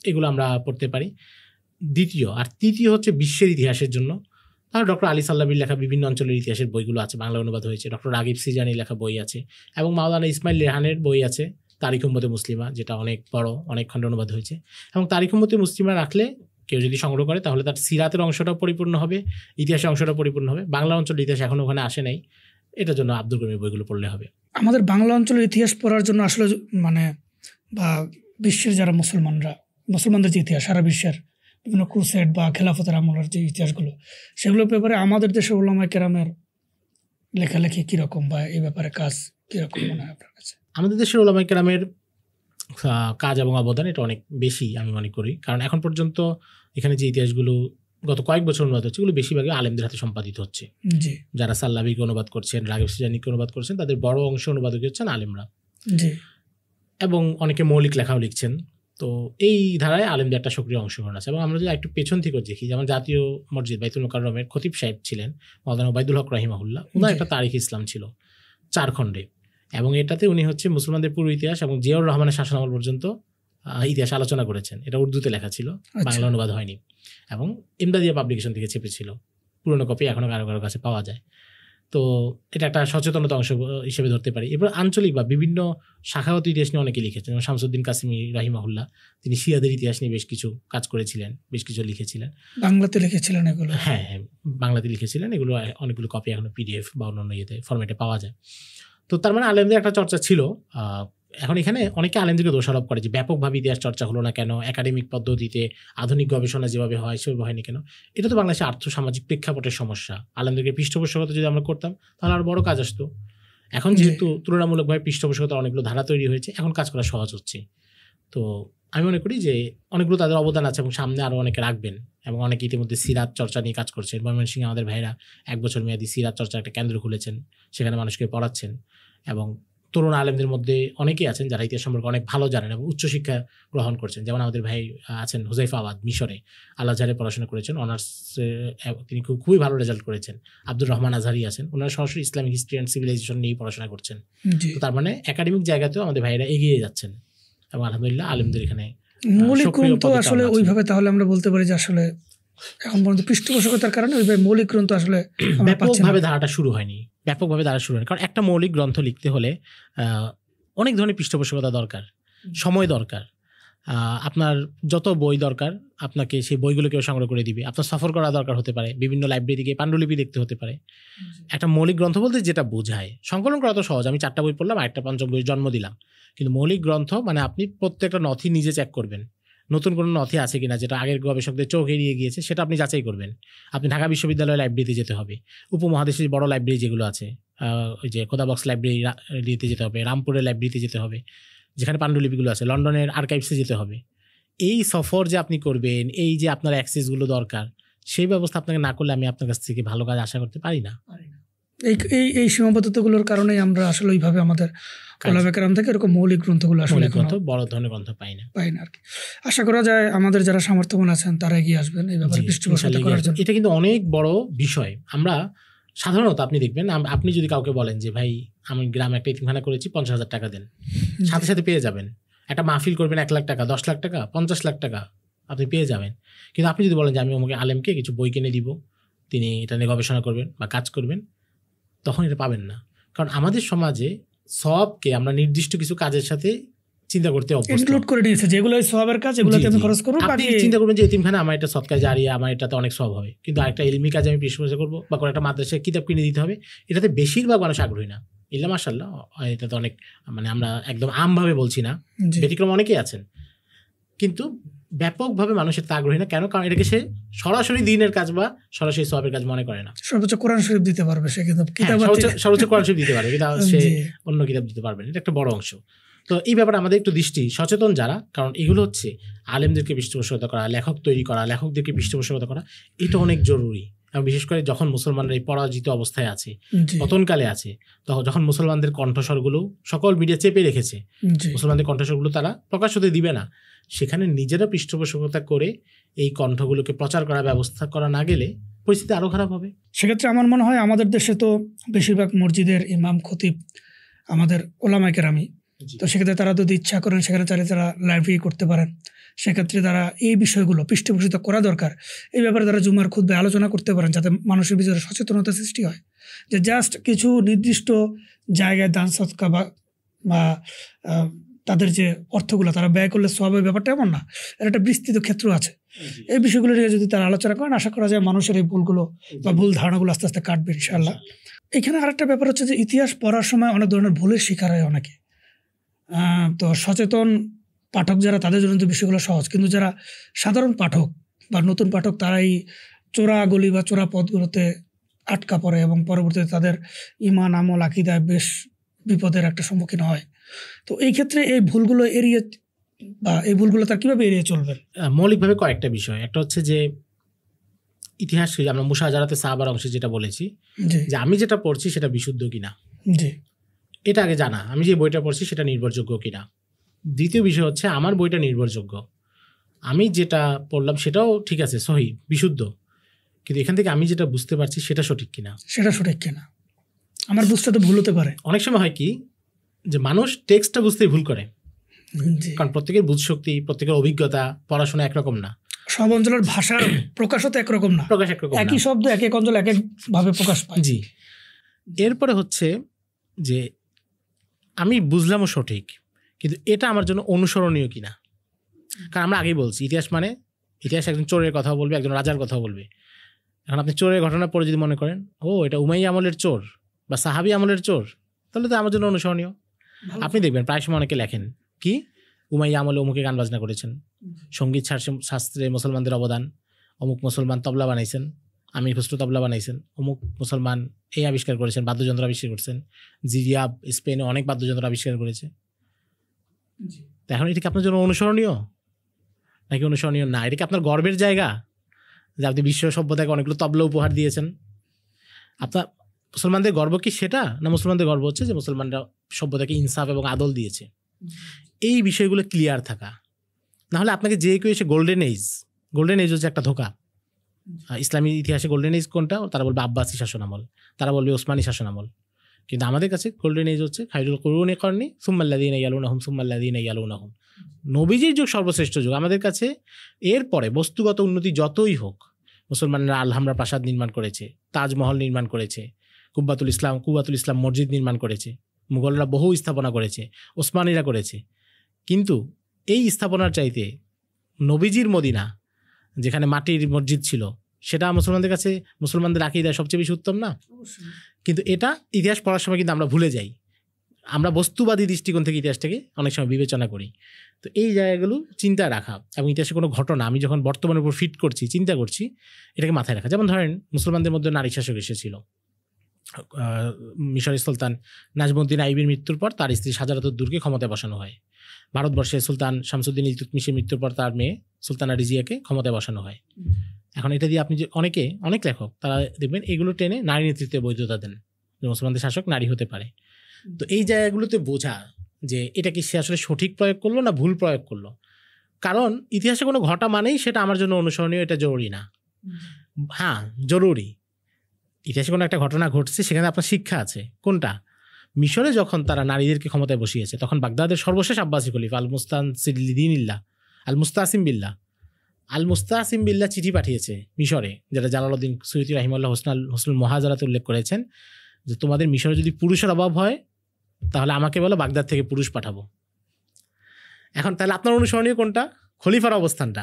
S1: এগুলো আমরা পড়তে পারি। দ্বিতীয় আর তৃতীয় হচ্ছে বিশ্বের ইতিহাসের জন্য তাহলে ডক্টর আলী সাল্লাবির লেখা বিভিন্ন অঞ্চলের ইতিহাসের বইগুলো আছে, বাংলা অনুবাদ হয়েছে। ডক্টর রাগিব সিজানির লেখা বই আছে, এবং মাওলানা ইসমাইল রেহানের বই আছে তারিখ উম্মতে মুসলিমা, যেটা অনেক বড়, অনেক খণ্ড অনুবাদ হয়েছে। এবং তারিখ উম্মতে মুসলিমা রাখলে কেউ যদি সংগ্রহ করে তাহলে তার সিরাতের অংশটাও পরিপূর্ণ হবে, ইতিহাসের অংশটা পরিপূর্ণ হবে। বাংলা অঞ্চলের ইতিহাস এখনো ওখানে আসে নাই, এটার জন্য আব্দুল করিমের বইগুলো পড়লে হবে।
S2: আমাদের বাংলা অঞ্চলের ইতিহাস পড়ার জন্য আসলে মানে বা বিশ্বের যারা মুসলমানদের যে ইতিহাস, সারা বিশ্বের বিভিন্ন ক্রুসেড বা খেলাফতের আমলের যে ইতিহাসগুলো, সেগুলোর ব্যাপারে আমাদের দেশের উলামায়ে কেরামের লেখালেখি কীরকম বা এই ব্যাপারে কাজ কীরকম মনে হয় আপনার কাছে?
S1: আমাদের দেশের উলামায়ে কেরামের কাজ এবং অবদান এটা অনেক বেশি আমি মনে করি, কারণ এখন পর্যন্ত এখানে যে ইতিহাসগুলো গত কয়েক বছর অনুবাদ হচ্ছে, এগুলো বেশিরভাগই আলেমদের হাতে সম্পাদিত হচ্ছে।
S2: জি,
S1: যারা সাল্লাবিকে অনুবাদ করছেন, রাগিব সিজানিকে অনুবাদ করছেন, তাদের বড় অংশ অনুবাদক হচ্ছেন আলেমরা।
S2: জি,
S1: এবং অনেকে মৌলিক লেখাও লিখছেন। তো এই ধারায় আলেমদের একটা সক্রিয় অংশগ্রহণ আছে। এবং আমরা যদি একটু পেছন থেকে দেখি, যেমন জাতীয় মসজিদ বাইতুল মোকাররমের খতিব সাহেব ছিলেন মাওলানা ওবায়দুল হক রাহিমাহুল্লাহ, ওনার একটা তারিখ ইসলাম ছিল 4 খণ্ডে, এবং এটাতে উনি হচ্ছে মুসলমানদের পুরো ইতিহাস এবং জিয়াউর রহমানের শাসনামল পর্যন্ত ইতিহাস আলোচনা করেছেন। এটা উর্দুতে লেখা ছিল, বাংলা অনুবাদ হয়নি, এবং ইমদাদিয়া পাবলিকেশন থেকে ছেপেছিল। পুরোনো কপি এখনো কারো কারো কাছে পাওয়া যায়। তো এটা একটা সচেতনতা অংশ হিসেবে ধরতে পারি। এরপর আঞ্চলিক বা বিভিন্ন শাখাগত ইতিহাস নিয়ে অনেকে লিখেছেন, যেমন শামসুদ্দিন কাসিমি রাহিমাহুল্লাহ, তিনি শিয়াদের ইতিহাস নিয়ে বেশ কিছু কাজ করেছিলেন, বেশ কিছু লিখেছিলেন।
S2: বাংলাতে লিখেছিলেন এগুলো?
S1: হ্যাঁ, বাংলাতে লিখেছিলেন। এগুলো অনেকগুলো কপি এখনো পিডিএফ বা অন্যান্য ইয়েতে ফরম্যাটে পাওয়া যায়। তো তার মানে আলেমদের একটা চর্চা ছিল। এখন এখানে অনেকে আলেমদেরকে দোষারোপ করে যে ব্যাপকভাবে ইতিহাস চর্চা হলো না কেন, একাডেমিক পদ্ধতিতে আধুনিক গবেষণা যেভাবে হয় সেভাবে হয়নি কেন। এটা তো বাংলাদেশের আর্থসামাজিক প্রেক্ষাপটের সমস্যা। আলেমদেরকে পৃষ্ঠপোষকতা যদি আমরা করতাম তাহলে আরো বড় কাজ আসতো। এখন যেহেতু তুলনামূলকভাবে পৃষ্ঠপোষকতার অনেকগুলো ধারা তৈরি হয়েছে, এখন কাজ করা সহজ হচ্ছে। তো আমি মনে করি যে অনেকগুলো তাদের অবদান আছে এবং সামনে আরো অনেকে রাখবেন, এবং অনেকে ইতিমধ্যে সিরাত চর্চা নিয়ে কাজ করছেন। ময়মনসিংহে আমাদের ভাইরা 1 বছর মেয়াদী সিরাত চর্চা একটা কেন্দ্র খুলেছেন, সেখানে মানুষকে পড়াচ্ছেন। এবং তরুণ আলেমদের মধ্যে অনেকেই আছেন যারা ইতিহাস সম্পর্কে অনেক ভালো জানেন এবং উচ্চশিক্ষা গ্রহণ করছেন। যেমন আমাদের ভাই আছেন হুজাইফা আওয়াদ, মিশরে আল আজহারে পড়াশোনা করেছেন, অনার্স, তিনি খুবই ভালো রেজাল্ট করেছেন। আব্দুর রহমান আজহারি আছেন, ওনারা সরাসরি ইসলামিক হিস্ট্রি অ্যান্ড সিভিলাইজেশন নিয়ে পড়াশোনা করছেন। তো তার মানে একাডেমিক জায়গাতেও আমাদের ভাইরা এগিয়ে যাচ্ছেন, এবং আলহামদুলিল্লাহ আলেমদের এখানে
S2: মৌলিক গ্রন্থ আসলে ওইভাবে তাহলে আমরা বলতে পারি যে আসলে এখন পর্যন্ত পৃষ্ঠপোষকতার কারণে ওইভাবে মৌলিক গ্রন্থ আসলে
S1: ব্যাপকভাবে ধারাটা শুরু হয়নি। কারণ একটা মৌলিক গ্রন্থ লিখতে হলে অনেক ধরনের পৃষ্ঠপোষকতা দরকার, সময় দরকার। আপনার যত বই দরকার আপনাকে সেই বইগুলো কেউ সংগ্রহ করে দিবে, আপনার সফর করা দরকার হতে পারে, বিভিন্ন লাইব্রেরি থেকে পাণ্ডুলিপি দেখতে হতে পারে। একটা মৌলিক গ্রন্থ বলতে যেটা বোঝায়, সংকলন করা তো সহজ, আমি 4টা বই পড়লাম, আরেকটা 5ম বই জন্ম দিলাম। কিন্তু মৌলিক গ্রন্থ মানে আপনি প্রত্যেকটা নথি নিজে চেক করবেন, নতুন কোনো নথি আছে কিনা যেটা আগের গবেষকদের চোখ এড়িয়ে গিয়েছে সেটা আপনি যাচাই করবেন। আপনি ঢাকা বিশ্ববিদ্যালয় লাইব্রেরিতে যেতে হবে, উপমহাদেশের বড় লাইব্রেরি যেগুলো আছে, ওই যে খোদাবক্স লাইব্রেরিতে যেতে হবে, রামপুরের লাইব্রেরিতে যেতে হবে যেখানে পাণ্ডুলিপিগুলো আছে, লন্ডনের আর্কাইভসে যেতে হবে। এই সফর যে আপনি করবেন, এই যে আপনার অ্যাক্সেসগুলো দরকার, সেই ব্যবস্থা আপনাকে না করলে আমি আপনার কাছ থেকে ভালো কাজ আশা করতে পারি না।
S2: এই সীমাবদ্ধতাগুলোর কারণেই আমরা আসলে ওইভাবে আমাদের ওলামায়ে কেরাম থেকে এরকম মৌলিক গ্রন্থগুলো আসলে
S1: বড় ধরনের গ্রন্থ পাই না আর কি।
S2: আশা করা যায় আমাদের যারা সামর্থ্যবান আছেন তারা এগিয়ে আসবেন এই ব্যাপারে পৃষ্ঠপোষকতা করার জন্য।
S1: এটা কিন্তু অনেক বড় বিষয়। আমরা সাধারণত আপনি দেখবেন, আপনি যদি কাউকে বলেন যে ভাই আমি গ্রামে একটা ইতিমখানা করেছি 50,000 টাকা দেন, সাথে সাথে পেয়ে যাবেন। একটা মাহফিল করবেন 1 লাখ টাকা, 10 লাখ টাকা, 50 লাখ টাকা আপনি পেয়ে যাবেন। কিন্তু আপনি যদি বলেন যে আমি আমাকে আলেমকে কিছু বই কিনে দিব, তিনি এটা নিয়ে গবেষণা করবেন বা কাজ করবেন, তখন এটা পাবেন না। কারণ আমাদের সমাজে সবকে আমরা নির্দিষ্ট কিছু কাজের সাথে চিন্তা করতে
S2: ইনক্লুড করে নিয়েছে, যেগুলো সওয়াবের কাজ এগুলোতে আমি খরচ করব।
S1: আপনি চিন্তা করবেন যে এতিমখানা আমার এটা সদকা জারিয়া, আমার এটাতে অনেক সওয়াব হবে, কিন্তু আরেকটা ইলমি কাজে আমি পৃষ্ঠপোষকতা করব বা কোনো একটা মাদ্রাসায় কিতাব কিনে দিতে হবে, এটাতে বেশিরভাগ মানুষ আগ্রহী না। ইল্লা মাশাআল্লাহ, এটা তো অনেক মানে আমরা একদম আমভাবে বলছি না, ব্যতিক্রম অনেকেই আছেন, কিন্তু ব্যাপকভাবে মানুষের তা আগ্রহী না। কেন? কারণ এটাকে সে সরাসরি দ্বীনের কাজ বা সরাসরি সওয়াবের কাজ মনে করে না।
S2: সর্বোচ্চ কোরআন শরীফ দিতে পারবে সে, কিন্তু
S1: সর্বোচ্চ কোরআন শরীফ দিতে পারবে, কিন্তু সে অন্য কিতাব দিতে পারবে না। এটা একটা বড় অংশ। তো এই ব্যাপারে আমাদের একটু দৃষ্টি সচেতন যারা, কারণ এগুলো হচ্ছে আলেমদেরকে পৃষ্ঠপোষকতা করা, লেখক তৈরি করা, লেখকদেরকে পৃষ্ঠপোষকতা করা, এটা অনেক জরুরি। এবং বিশেষ করে যখন মুসলমানরা এই পরাজিত অবস্থায় আছে, পতনকালে আছে, তখন যখন মুসলমানদের কণ্ঠস্বরগুলো সকল মিডিয়া চেপে রেখেছে, মুসলমানদের কণ্ঠস্বরগুলো তারা প্রকাশ হতে দিবে না, সেখানে নিজেরা পৃষ্ঠপোষকতা করে এই কণ্ঠগুলোকে প্রচার করার ব্যবস্থা করা না গেলে পরিস্থিতি আরও খারাপ হবে।
S2: সেক্ষেত্রে আমার মনে হয় আমাদের দেশে তো বেশিরভাগ মসজিদের ইমাম খতিব আমাদের ওলামায়ে কেরামি, তো সেক্ষেত্রে তারা যদি ইচ্ছা করেন সেখানে তারা লাইব্রেরি করতে পারেন। সেক্ষেত্রে তারা এই বিষয়গুলো পৃষ্ঠপোষিত করা দরকার, এই ব্যাপারে তারা জুমার খুতবে আলোচনা করতে পারেন, যাতে মানুষের ভিতরে সচেতনতা সৃষ্টি হয় যে জাস্ট কিছু নির্দিষ্ট জায়গায় দান সৎকা বা তাদের যে অর্থগুলো তারা ব্যয় করলে সওয়াবের ব্যাপারটা এমন না, এর একটা বিস্তৃত ক্ষেত্র আছে। এই বিষয়গুলো নিয়ে যদি তারা আলোচনা করেন, আশা করা যায় মানুষের এই ভুলগুলো বা ভুল ধারণাগুলো আস্তে আস্তে কাটবে ইনশাআল্লাহ। এখানে আরেকটা ব্যাপার হচ্ছে যে ইতিহাস পড়ার সময় অনেক ধরনের ভুলের শিকার হয় অনেকে। তো সচেতন পাঠক যারা, তাদের জন্য তো বিষয়গুলো সহজ, কিন্তু যারা সাধারণ পাঠক বা নতুন পাঠক, তারা এই চোরা গলি বা চোরা পথগুলোতে আটকা পড়ে এবং পরবর্তীতে তাদের ইমান আমল আকীদায় বেশ বিপদের একটা সম্মুখীন হয়। তো এই ক্ষেত্রে এই ভুলগুলো এড়িয়ে বা এই ভুলগুলো তার কীভাবে এড়িয়ে চলবেন?
S1: মৌলিকভাবে কয়েকটা বিষয়। একটা হচ্ছে যে ইতিহাস, আমরা মুশাজারাতে সাহাবার অংশে যেটা বলেছি যে আমি যেটা পড়ছি সেটা বিশুদ্ধ কিনা,
S2: জি,
S1: এটা আগে জানা। আমি যে বইটা পড়ছি সেটা নির্ভরযোগ্য কিনা। দ্বিতীয় বিষয় হচ্ছে আমার বইটা নির্ভরযোগ্য, আমি যেটা পড়লাম সেটাও ঠিক আছে, সহি বিশুদ্ধ, কিন্তু এখান থেকে আমি যেটা বুঝতে পারছি সেটা সঠিক কিনা।
S2: আমার বুঝতে তো ভুল হতে পারে।
S1: অনেক সময় হয় কি যে মানুষ টেক্সটটা বুঝতেই ভুল করে, কারণ প্রত্যেকের বুঝশক্তি, প্রত্যেকের অভিজ্ঞতা, পড়াশোনা একরকম না।
S2: সব অঞ্চলের ভাষার প্রকাশও তো একরকম না,
S1: প্রকাশ একরকম,
S2: একই শব্দ এক এক অঞ্চলে এক এক ভাবে প্রকাশ পায়।
S1: জি। এরপরে হচ্ছে যে আমি বুঝলামও সঠিক, কিন্তু এটা আমার জন্য অনুসরণীয় কিনা। কারণ আমরা আগেই বলছি ইতিহাস একজন চোরের কথাও বলবে, একজন রাজার কথাও বলবে। এখন আপনি চোরের ঘটনা পড়ে যদি মনে করেন ও এটা উমাইয়া আমলের চোর বা সাহাবী আমলের চোর, তাহলে তো আমার জন্য অনুসরণীয়। আপনি দেখবেন প্রায় সময় অনেকে লেখেন কি উমাইয়া আমলে অমুকে গান বাজনা করেছেন, সঙ্গীত শাস্ত্রে মুসলমানদের অবদান, অমুক মুসলমান তবলা বানাইছেন, আমির খুসরো তবলা বানাইছেন, অমুক মুসলমান এই আবিষ্কার করেছেন, বাদ্যযন্ত্র আবিষ্কার করেছেন, জিরিয়াব স্পেনে অনেক বাদ্যযন্ত্র আবিষ্কার করেছে। তো এখন এটা কি আপনার জন্য অনুসরণীয় নাকি অনুসরণীয় না? এটা কি আপনার গর্বের জায়গা যে আপনি বিশ্ব সভ্যতাকে অনেকগুলো তবলা উপহার দিয়েছেন? আপনার মুসলমানদের গর্ব কি সেটা, না মুসলমানদের গর্ব হচ্ছে যে মুসলমানরা সভ্যতাকে ইনসাফ এবং আদল দিয়েছে? এই বিষয়গুলো ক্লিয়ার থাকা, নাহলে আপনাকে যে কেউ এসে গোল্ডেন এজ হচ্ছে একটা ধোকা। ইসলামী ইতিহাসে গোল্ডেন এজ কোনটা? তারা বলবে আব্বাসী শাসনামল, তারা বলবে ওসমানী শাসনামল, কিন্তু আমাদের কাছে গোল্ডেন এজ হচ্ছে খায়রুল কুরুনি করনি সুম্মাল্লাযীনা ইয়ালুনাহুম সুম্মাল্লাযীনা ইয়ালুনাহুম, নবীজির যুগ সর্বশ্রেষ্ঠ যুগ আমাদের কাছে। এরপরে বস্তুগত উন্নতি যতই হোক, মুসলমানরা আলহামরা প্রাসাদ নির্মাণ করেছে, তাজমহল নির্মাণ করেছে, কুব্বাতুল ইসলাম মসজিদ নির্মাণ করেছে, মুঘলরা বহু স্থাপনা করেছে, ওসমানীরা করেছে, কিন্তু এই স্থাপনার চাইতে নবীজির মদিনা যেখানে মাটির মসজিদ ছিল সেটা মুসলমানদের কাছে, মুসলমানদের আকীদা সবচেয়ে বেশি উত্তম না? কিন্তু এটা ইতিহাস পড়ার সময় কিন্তু আমরা ভুলে যাই, আমরা বস্তুবাদী দৃষ্টিকোণ থেকে ইতিহাসটাকে অনেক সময় বিবেচনা করি। তো এই জায়গাগুলো চিন্তায় রাখা এবং ইতিহাসে কোনো ঘটনা আমি যখন বর্তমানের উপর ফিট করছি, চিন্তা করছি, এটাকে মাথায় রাখা। যেমন ধরেন মুসলমানদের মধ্যে নারী শাসক এসেছিল, মিশরের সুলতান নাজমুদ্দিন আইবির মৃত্যুর পর তার স্ত্রী শাহজালাতুদ্দৌলাকে ক্ষমতায় বসানো হয়। ভারতবর্ষে সুলতান শামসুদ্দিন ইলতুৎমিশের মৃত্যুর পর তার মেয়ে সুলতানা রিজিয়াকে ক্ষমতায় বসানো হয়। এখন এটা দিয়ে আপনি যে অনেক লেখক তারা দেখবেন এগুলো টেনে নারী নেতৃত্বে বৈধতা দেন যে মুসলমানদের শাসক নারী হতে পারে। তো এই জায়গাগুলোতে বোঝা যে এটা কি সে আসলে সঠিক প্রয়োগ করলো না ভুল প্রয়োগ করলো। কারণ ইতিহাসে কোনো ঘটা মানেই সেটা আমার জন্য অনুসরণীয়, এটা জরুরি না। হ্যাঁ জরুরি, ইতিহাসে কোনো একটা ঘটনা ঘটছে সেখানে আপনার শিক্ষা আছে। কোনটা? মিশরে যখন তারা নারীদেরকে ক্ষমতায় বসিয়েছে তখন বাগদাদের সর্বশেষ আব্বাসী খলিফা আল মুস্তাসিম বিল্লাহ চিঠি পাঠিয়েছে মিশরে, যেটা জালালউদ্দিন সুয়ুতী রাহিমাহুল্লাহ হোসনুল মুহাজারাতে উল্লেখ করেছেন যে তোমাদের মিশরে যদি পুরুষের অভাব হয় তাহলে আমাকে বলো, বাগদাদ থেকে পুরুষ পাঠাবো। এখন তাহলে আপনার অনুসরণীয় কোনটা? খলিফার অবস্থানটা।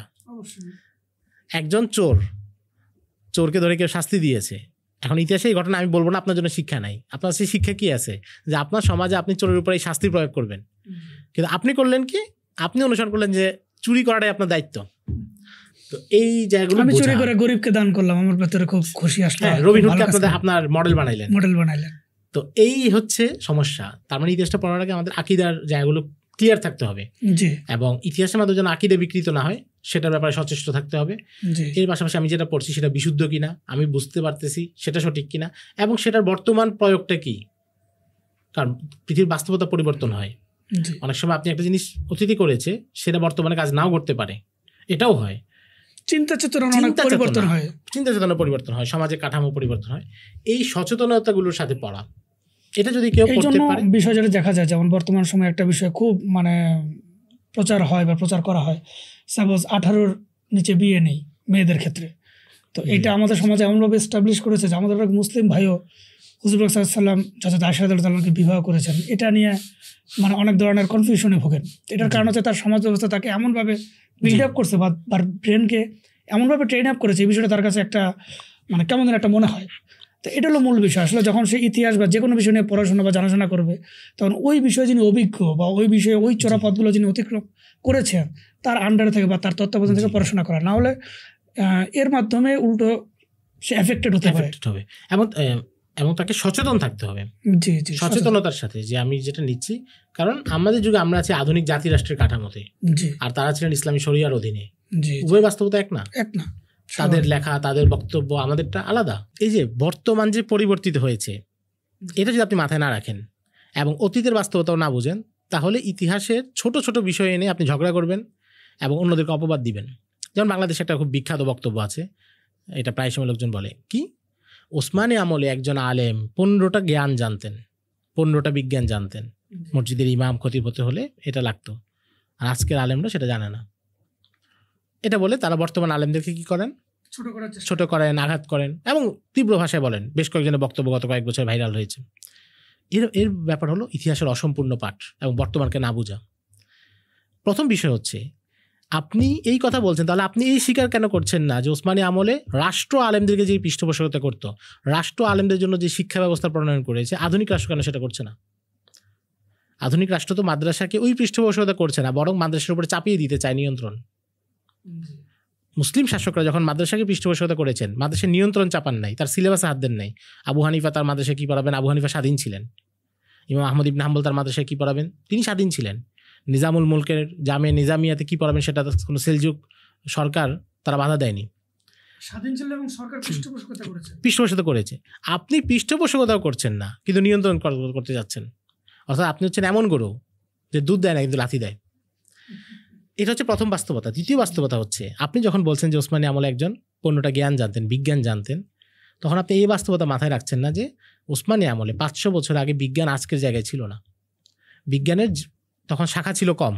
S1: একজন চোরকে ধরে কেউ শাস্তি দিয়েছে। এখন ইতিহাসে এই ঘটনা আমি বলবো না আপনার জন্য শিক্ষা নাই, আপনার সেই শিক্ষা কি আছে যে আপনার সমাজে আপনি চোরের উপরে এই শাস্তি প্রয়োগ করবেন, কিন্তু আপনি করলেন কি, আপনি অনুসরণ করলেন যে চুরি করাটাই আপনার দায়িত্ব। তো এই জায়গাগুলো
S2: আমি চুরি করে গরিবকে দান করলাম, আমার ভেতরে খুব খুশি আসলো,
S1: রবিন হুডকে আপনার মডেল বানাইলেন। তো এই হচ্ছে সমস্যা। তার মানে ইতিহাসটা পড়ার আগে আমাদের আকীদার জায়গাগুলো ক্লিয়ার থাকতে হবে, এবং ইতিহাসের মাধ্যমে যেন আকীদা বিকৃত না হয় সেটার ব্যাপারে সচেষ্ট থাকতে হবে। এর পাশাপাশি আমি যেটা পড়ছি সেটা বিশুদ্ধ কিনা, আমি বুঝতে পারতেছি সেটা সঠিক কিনা, এবং সেটার বর্তমান প্রয়োগটা কি। কারণ পৃথিবীর বাস্তবতা পরিবর্তন হয়, অনেক সময় আপনি একটা জিনিস অতীতে করেছে সেটা বর্তমানে কাজ নাও করতে পারে, এটাও হয়। চিন্তা চেতনা পরিবর্তন হয়, সমাজের কাঠামো পরিবর্তন হয়। এই সচেতনতাগুলোর সাথে পড়া, এটা যদি কেউ
S2: এই
S1: করতে
S2: জন্য
S1: পারে,
S2: বিষয় যেটা দেখা যায়, যেমন বর্তমান সময়ে একটা বিষয় খুব মানে প্রচার হয় বা প্রচার করা হয়, সাপোজ 18-র নিচে বিয়ে নেই মেয়েদের ক্ষেত্রে। তো এটা আমাদের সমাজে এমনভাবে এস্টাবলিশ করেছে যে আমাদের মুসলিম ভাইও হুজুর সাল্লাম যত আয়েশা রাদিয়াল্লাহু বিবাহ করেছেন, এটা নিয়ে মানে অনেক ধরনের কনফিউশনে ভোগেন। এটার কারণ হচ্ছে তার সমাজ ব্যবস্থা তাকে এমনভাবে বিল্ড আপ করছে বা তার ব্রেনকে এমনভাবে ট্রেন আপ করেছে, এই বিষয়টা তার কাছে একটা মানে কেমন যেন একটা মনে হয়। তো এটা হলো মূল বিষয়। আসলে যখন সে ইতিহাস বা যে কোনো বিষয় নিয়ে পড়াশোনা বা জানাশোনা করবে, তখন ওই বিষয়ে যিনি অভিজ্ঞ বা ওই বিষয়ে ওই চোরা পথগুলো যিনি অতিক্রম করেছেন, তার আন্ডারে থেকে বা তার তত্ত্বাবধান থেকে পড়াশোনা করা, না হলে এর মাধ্যমে উল্টো সে এফেক্টেড হতে পারে।
S1: হবে এবং তাকে সচেতন থাকতে হবে,
S2: জি জি,
S1: সচেতনতার সাথে যে আমি যেটা নিচ্ছি। কারণ আমাদের যুগে আমরা আছি আধুনিক জাতি রাষ্ট্রের কাঠামোতে,
S2: জি
S1: আর তারা ছিলেন ইসলামী শরিয়ার অধীনে।
S2: জি,
S1: উভয় বাস্তবতা এক না,
S2: এক না।
S1: তাদের লেখা, তাদের বক্তব্য, আমাদেরটা আলাদা। এই যে বর্তমান যে পরিবর্তিত হয়েছে, এটা যদি আপনি মাথায় না রাখেন এবং অতীতের বাস্তবতাও না বুঝেন, তাহলে ইতিহাসের ছোট ছোট বিষয় এনে আপনি ঝগড়া করবেন এবং অন্যদেরকে অপবাদ দিবেন। যেমন বাংলাদেশে একটা খুব বিখ্যাত বক্তব্য আছে, এটা প্রায় সময় লোকজন বলে কি, ওসমানী আমলে একজন আলেম 15টা জ্ঞান জানতেন, 15টা বিজ্ঞান জানতেন, মসজিদের ইমাম খতিব হতে হলে এটা লাগতো, আর আজকের আলেমরা সেটা জানে না। এটা বলে তারা বর্তমান আলেমদেরকে কি করেন, ছোট করেন, আঘাত করেন এবং তীব্র ভাষায় বলেন। বেশ কয়েকজনের বক্তব্য গত কয়েক বছর ভাইরাল হয়েছে। এর ব্যাপার হলো ইতিহাসের অসম্পূর্ণ পাঠ এবং বর্তমানকে না বোঝা। প্রথম বিষয় হচ্ছে, আপনি এই কথা বলছেন, তাহলে আপনি এই স্বীকার কেন করছেন না যে ওসমানী আমলে রাষ্ট্র আলেমদেরকে যে পৃষ্ঠপোষকতা করতো, রাষ্ট্র আলেমদের জন্য যে শিক্ষা ব্যবস্থা প্রণয়ন করেছে, আধুনিক রাষ্ট্র কেন সেটা করছে না? আধুনিক রাষ্ট্র তো মাদ্রাসাকে ওই পৃষ্ঠপোষকতা করছে না, বরং মাদ্রাসার উপরে চাপিয়ে দিতে চায় নিয়ন্ত্রণ। মুসলিম শাসকরা যখন মাদ্রাসাকে পৃষ্ঠপোষকতা করেছেন, মাদ্রাসার নিয়ন্ত্রণ চাপান নাই, তার সিলেবাসে হাত দেন নাই। আবু হানিফা তার মাদ্রাসায় কী পড়াবেন, আবু হানিফা স্বাধীন ছিলেন। ইমাম আহমদ ইবনে হাম্বল তার মাদ্রাসায় কী পড়াবেন, তিনি স্বাধীন ছিলেন। নিজামুল মুলকের জামে নিজামিয়াতে কী পড়াবেন, সেটা কোনো সেলজুক সরকার তারা বাধা দেয়নি,
S2: স্বাধীন ছিল এবং সরকার
S1: পৃষ্ঠপোষকতা করেছে। আপনি পৃষ্ঠপোষকতাও করছেন না, কিন্তু নিয়ন্ত্রণ করতে যাচ্ছেন। অর্থাৎ আপনি হচ্ছেন এমন গরু যে দুধ দেয় না কিন্তু লাথি দেয়। এটা হচ্ছে প্রথম বাস্তবতা। দ্বিতীয় বাস্তবতা হচ্ছে, আপনি যখন বলছেন যে ওসমানী আমলে একজন 15টা জ্ঞান জানতেন, বিজ্ঞান জানতেন, তখন আপনি এই বাস্তবতা মাথায় রাখছেন না যে ওসমানী আমলে 500 বছর আগে বিজ্ঞান আজকের জায়গায় ছিল না। বিজ্ঞানের তখন শাখা ছিল কম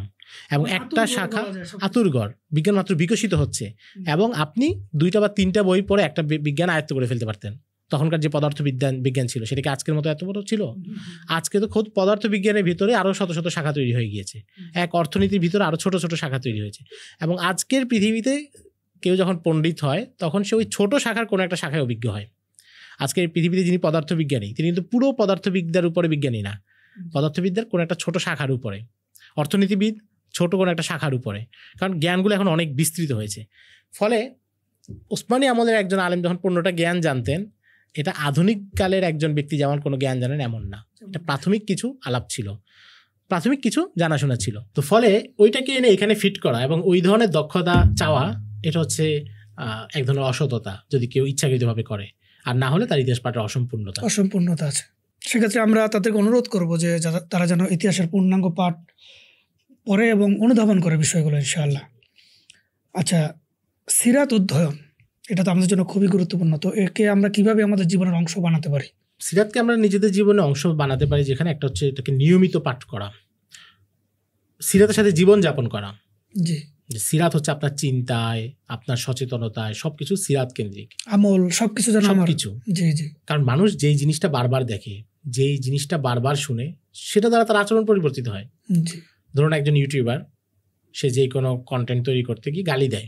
S1: এবং একটা শাখা আতুরগড়, বিজ্ঞান মাত্র বিকশিত হচ্ছে এবং আপনি 2টা বা 3টা বই পড়ে একটা বিজ্ঞান আয়ত্ত করে ফেলতে পারতেন। তখনকার যে বিজ্ঞান ছিল, সেটা কি আজকের মতো এত বড় ছিল? আজকে তো খোদ পদার্থ বিজ্ঞানের ভিতরে আরও শত শত শাখা তৈরি হয়ে গিয়েছে, এক অর্থনীতির ভিতরে আরও ছোট ছোট শাখা তৈরি হয়েছে। এবং আজকের পৃথিবীতে কেউ যখন পণ্ডিত হয়, তখন সে ওই ছোট শাখার কোনো একটা শাখায় অভিজ্ঞ হয়। আজকের পৃথিবীতে যিনি পদার্থবিজ্ঞানী, তিনি কিন্তু পুরো পদার্থবিদ্যার উপরে বিজ্ঞানী না, পদার্থবিদ্যার কোনো একটা ছোট শাখার উপরে, অর্থনীতিবিদ ছোট কোনো একটা শাখার উপরে, কারণ জ্ঞানগুলো এখন অনেক বিস্তৃত হয়েছে। ফলে ওসমানী আমলের একজন আলেম যখন 15টা জ্ঞান জানতেন, এটা আধুনিক কালের একজন ব্যক্তি যেমন কোনো জ্ঞান জানেন এমন না। এটা প্রাথমিক কিছু আলাপ ছিল, প্রাথমিক কিছু জানাশোনা ছিল। তো ফলে ওইটাকে এনে এখানে ফিট করা এবং ওই ধরনের দক্ষতা চাওয়া, এটা হচ্ছে এক ধরনের অসততা, যদি কেউ ইচ্ছাকৃতভাবে করে, আর না হলে তার ইতিহাস পাঠের অসম্পূর্ণতা আছে।
S2: সেক্ষেত্রে আমরা তাদেরকে অনুরোধ করব যে তারা যেন ইতিহাসের পূর্ণাঙ্গ পাঠ পড়ে এবং অনুধাবন করে বিষয়গুলো, ইনশাআল্লাহ। আচ্ছা, সিরাত অধ্যয়ন, এটা তো আমাদের জন্য খুবই গুরুত্বপূর্ণ। তো একে আমরা কিভাবে আমাদের জীবনের অংশ বানাতে পারি?
S1: সিরাতকে আমরা নিজেদের জীবনের অংশ বানাতে পারি, যেখানে একটা হচ্ছে এটাকে নিয়মিত পাঠ করা, সিরাতের সাথে জীবন যাপন করা।
S2: জি,
S1: সিরাত হচ্ছে আপনার চিন্তায়, আপনার সচেতনতায়, সবকিছু সিরাত কেন্দ্রিক,
S2: আমল সবকিছু যেন
S1: সবকিছু।
S2: জি জি,
S1: কারণ মানুষ যেই জিনিসটা বারবার দেখে, যেই জিনিসটা বারবার শুনে, সেটা দ্বারা তার আচরণ পরিবর্তিত হয়।
S2: জি,
S1: ধরুন একজন ইউটিউবার, সে যে কোনো কন্টেন্ট তৈরি করতে গিয়ে গালি দেয়,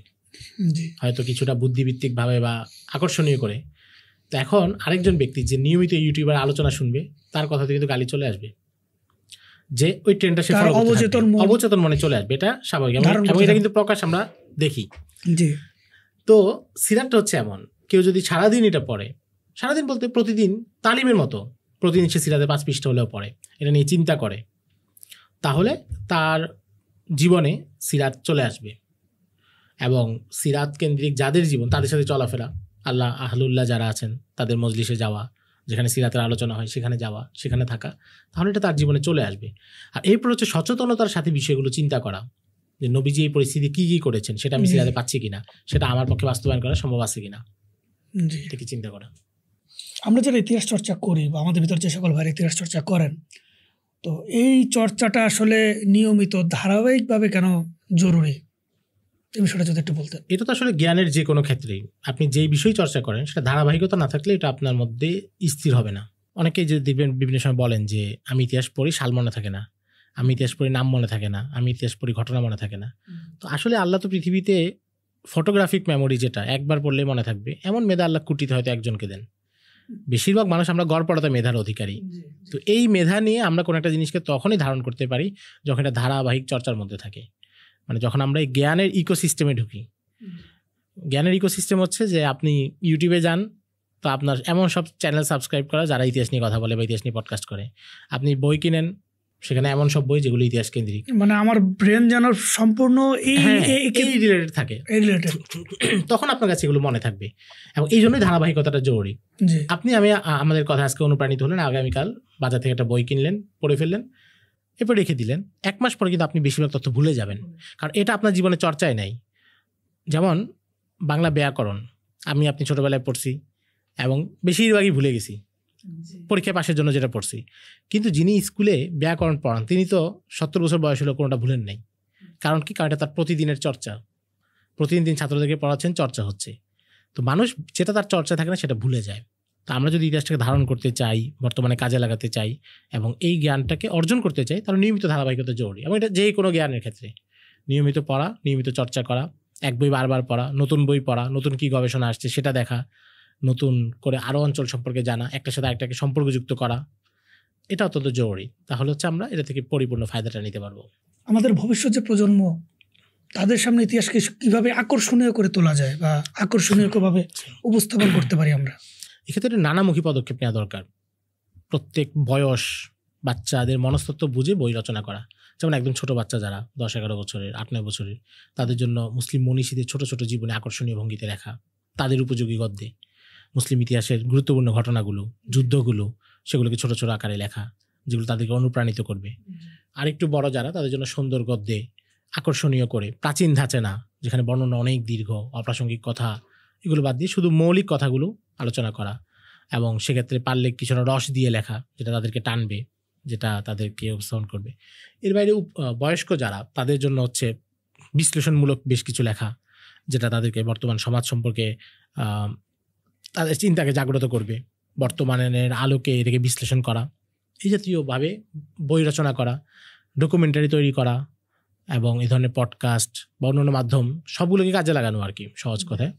S2: জি,
S1: হয়তো কিছুটা বুদ্ধিভিত্তিকভাবে বা আকর্ষণীয় করে। তো এখন আরেকজন ব্যক্তি যে নিয়মিত ইউটিউবার আলোচনা শুনবে, তার কথাতে কিন্তু গালি চলে আসবে, যে ওই ট্রেন্ডটা সে ফলো করতে থাকবে, অবচেতন মনে চলে আসবে। এটা স্বাভাবিক এবং এটা কিন্তু প্রকাশ আমরা দেখি।
S2: জি,
S1: তো সিরাতটা হচ্ছে এমন, কেউ যদি সারাদিন এটা পড়ে, সারাদিন বলতে প্রতিদিন তালিমের মতো প্রতিদিন সে সিরাতে 5 পৃষ্ঠা হলেও পড়ে, এটা নিয়ে চিন্তা করে, তাহলে তার জীবনে সিরাত চলে আসবে। এবং সিরাত কেন্দ্রিক যাদের জীবন, তাদের সাথে চলাফেরা, আল্লাহ আহলুল্লাহ যারা আছেন তাদের মজলিসে যাওয়া, যেখানে সিরাতের আলোচনা হয় সেখানে যাওয়া, সেখানে থাকা, তাহলে এটা তার জীবনে চলে আসবে। আর এরপর হচ্ছে সচেতনতার সাথে বিষয়গুলো চিন্তা করা, যে নবীজি এই পরিস্থিতি কী কী করেছেন, সেটা আমি সিরাতে পাচ্ছি কিনা, সেটা আমার পক্ষে বাস্তবায়ন করা সম্ভব আছে কিনা, এটা কি চিন্তা করা।
S2: আমরা যারা ইতিহাস চর্চা করি বা আমাদের ভিতর যে সকল ভাইয়ের ইতিহাস চর্চা করেন, তো এই চর্চাটা আসলে নিয়মিত ধারাবাহিকভাবে কেন জরুরি, এই বিষয়টা যদি একটু বলতেন।
S1: এটা তো আসলে জ্ঞানের যে কোনো ক্ষেত্রেই আপনি যেই বিষয় চর্চা করেন সেটা ধারাবাহিকতা না থাকলে এটা আপনার মধ্যে স্থির হবে না। অনেকেই যে দেখবেন বিভিন্ন সময় বলেন যে আমি ইতিহাস পড়ি, সাল মনে থাকে না, আমি ইতিহাস পড়ি, নাম মনে থাকে না, আমি ইতিহাস পড়ি, ঘটনা মনে থাকে না। তো আসলে আল্লাহ তো পৃথিবীতে ফটোগ্রাফিক মেমোরি, যেটা একবার পড়লেই মনে থাকবে, এমন মেধা আল্লাহ কুটিতে হয়তো একজনকে দেন। বেশিরভাগ মানুষ আমরা গড়পড়াতে মেধার অধিকারী। তো এই মেধা নিয়ে আমরা কোনো একটা জিনিসকে তখনই ধারণ করতে পারি যখন এটা ধারাবাহিক চর্চার মধ্যে থাকে, মানে যখন আমরা এই জ্ঞানের ইকোসিস্টেমে ঢুকি। জ্ঞানের ইকোসিস্টেম হচ্ছে যে আপনি ইউটিউবে যান, তো আপনার এমন সব চ্যানেল সাবস্ক্রাইব করা যারা ইতিহাস নিয়ে কথা বলে বা ইতিহাস নিয়ে পডকাস্ট করে। আপনি বই কিনেন, সেখানে এমন সব বই যেগুলো ইতিহাস কেন্দ্রিক,
S2: মানে আমার ব্রেন যেন সম্পূর্ণ এই
S1: রিলেটেড থাকে, তখন আপনার কাছে এগুলো মনে থাকবে। এবং এই জন্যই ধারাবাহিকতাটা জরুরি। আমি আমাদের কথা আজকে অনুপ্রাণিত হলেন, আগামীকাল বাজার থেকে একটা বই কিনলেন, পড়ে ফেললেন, এরপর রেখে দিলেন, 1 মাস পরে কিন্তু আপনি বেশিরভাগ তথ্য ভুলে যাবেন, কারণ এটা আপনার জীবনে চর্চায় নাই। যেমন বাংলা ব্যাকরণ আপনি ছোটবেলায় পড়ছি এবং বেশিরভাগই ভুলে গেছি, পরীক্ষা পাশের জন্য যেটা পড়ছি। কিন্তু যিনি স্কুলে ব্যাকরণ পড়ান তিনি তো 70 বছর বয়স হলেও কোনোটা ভুলেন নাই। কারণ কি? কারণ এটা তার প্রতিদিনের চর্চা, প্রতিদিন ছাত্রদেরকে পড়াচ্ছেন, চর্চা হচ্ছে। তো মানুষ যেটা তার চর্চা থাকে না সেটা ভুলে যায়। তো আমরা যদি ইতিহাসটাকে ধারণ করতে চাই, বর্তমানে কাজে লাগাতে চাই এবং এই জ্ঞানটাকে অর্জন করতে চাই, তাহলে নিয়মিত ধারাবাহিকতা জরুরি। এবং এটা যে কোনো জ্ঞানের ক্ষেত্রে নিয়মিত পড়া, নিয়মিত চর্চা করা, এক বই বারবার পড়া, নতুন বই পড়া, নতুন কি গবেষণা আসছে সেটা দেখা, নতুন করে আরও অঞ্চল সম্পর্কে জানা, একটার সাথে আরেকটাকে সম্পর্কযুক্ত করা, এটা অত্যন্ত জরুরি। তাহলে হচ্ছে আমরা এটা থেকে পরিপূর্ণ ফায়দাটা নিতে পারবো।
S2: আমাদের ভবিষ্যৎ যে প্রজন্ম, তাদের সামনে ইতিহাসকে কিভাবে আকর্ষণীয় করে তোলা যায় বা আকর্ষণীয়ভাবে উপস্থাপন করতে পারি আমরা,
S1: এক্ষেত্রে নানামুখী পদক্ষেপ নেওয়া দরকার। প্রত্যেক বয়স বাচ্চাদের মনস্তত্ত্ব বুঝে বই রচনা করা। যেমন একদম ছোট বাচ্চা যারা 10-11 বছরের, 8-9 বছরের, তাদের জন্য মুসলিম মনীষীদের ছোট ছোট জীবনে আকর্ষণীয় ভঙ্গিতে লেখা, তাদের উপযোগী গদ্যে মুসলিম ইতিহাসের গুরুত্বপূর্ণ ঘটনাগুলো, যুদ্ধগুলো, সেগুলোকে ছোট ছোট আকারে লেখা, যেগুলো তাদেরকে অনুপ্রাণিত করবে। আরেকটু বড় যারা, তাদের জন্য সুন্দর গদ্যে আকর্ষণীয় করে, প্রাচীন ধাঁচে না, যেখানে বর্ণনা অনেক দীর্ঘ, অপ্রাসঙ্গিক কথা, এগুলো বাদ দিয়ে শুধু মৌলিক কথাগুলো আলোচনা করা। এবং সেক্ষেত্রে পারলে কিছুটা রস দিয়ে লেখা, যেটা তাদেরকে টানবে, যেটা তাদেরকে উপস্থাপন করবে। এর বাইরে বয়স্ক যারা, তাদের জন্য হচ্ছে বিশ্লেষণমূলক বেশ কিছু লেখা, যেটা তাদেরকে বর্তমান সমাজ সম্পর্কে তাদের চিন্তাকে জাগ্রত করবে, বর্তমানের আলোকে এটাকে বিশ্লেষণ করা, এই জাতীয়ভাবে বই রচনা করা, ডকুমেন্টারি তৈরি করা এবং এই ধরনের পডকাস্ট বা অন্যান্য মাধ্যম সবগুলোকে কাজে লাগানো আর কি, সহজ কথায়।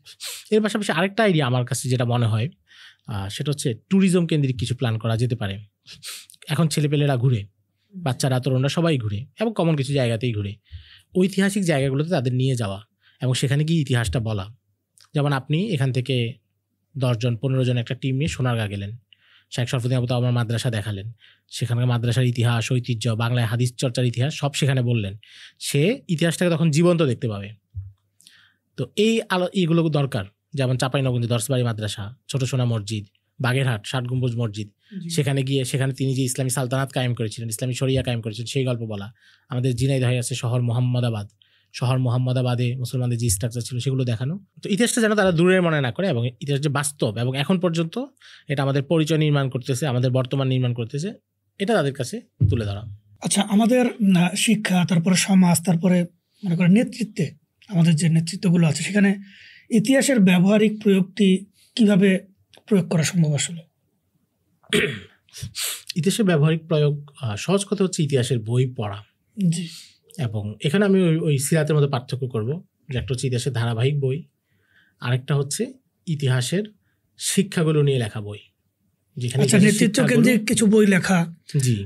S1: এর পাশাপাশি আরেকটা আইডিয়া আমার কাছে যেটা মনে হয়, সেটা হচ্ছে ট্যুরিজম কেন্দ্রিক কিছু প্ল্যান করা যেতে পারে। এখন ছেলেপেলেরা ঘুরে, বাচ্চারা, তরুণরা সবাই ঘুরে এবং কমন কিছু জায়গাতেই ঘুরে। ঐতিহাসিক জায়গাগুলোতে তাদের নিয়ে যাওয়া এবং সেখানে গিয়ে ইতিহাসটা বলা। যেমন আপনি এখান থেকে 10-15 জন একটা টিম নিয়ে সোনারগাঁ গেলেন, শেখ শরফুদ্দিন আবু তাওয়ামার মাদ্রাসা দেখালেন, সেখানকার মাদ্রাসার ইতিহাস, ঐতিহ্য, বাংলায় হাদিস চর্চার ইতিহাস সব সেখানে বললেন। সে ইতিহাসটাকে তখন জীবন্ত দেখতে পাবে। তো এইগুলো দরকার। যেমন চাঁপাইনবাবগঞ্জে দরসবাড়ি মাদ্রাসা, ছোট সোনা মসজিদ, বাগেরহাট 60 গম্বুজ মসজিদ, সেখানে গিয়ে সেখানে তিনি যে ইসলামী সালতানাত কায়েম করেছিলেন, ইসলামী শরিয়া কায়েম করেছেন, সেই গল্প বলা। আমাদের ঝিনাইদহে আছে শহর মোহাম্মদাবাদে মুসলমানদের যে স্ট্রাকচার ছিল সেগুলো দেখানো। তো ইতিহাসটা যেন তারা দূরের মনে না করে এবং ইতিহাস যে বাস্তব এবং এখন পর্যন্ত এটা আমাদের পরিচয় নির্মাণ করতেছে, আমাদের বর্তমান নির্মাণ করতেছে, এটা তাদের কাছে তুলে ধরা।
S2: আচ্ছা, আমাদের শিক্ষা, তারপরে সমাজ, তারপরে মনে করেন নেতৃত্বে, আমাদের যে নেতৃত্বগুলো আছে, সেখানে ইতিহাসের ব্যবহারিক প্রয়োগটি কিভাবে প্রয়োগ করা সম্ভব? আসলে
S1: ইতিহাসের ব্যবহারিক প্রয়োগ সহজ কথা হচ্ছে ইতিহাসের বই পড়া।
S2: জি। এবং
S1: এখানে আমি ওই সিরাতের মধ্যে পার্থক্য করব, যে একটা হচ্ছে ইতিহাসের ধারাবাহিক বই, আরেকটা হচ্ছে ইতিহাসের শিক্ষাগুলো নিয়ে লেখা বই, যেখানে
S2: নেতৃত্ব কেন্দ্রিক কিছু বই লেখা।
S1: জি।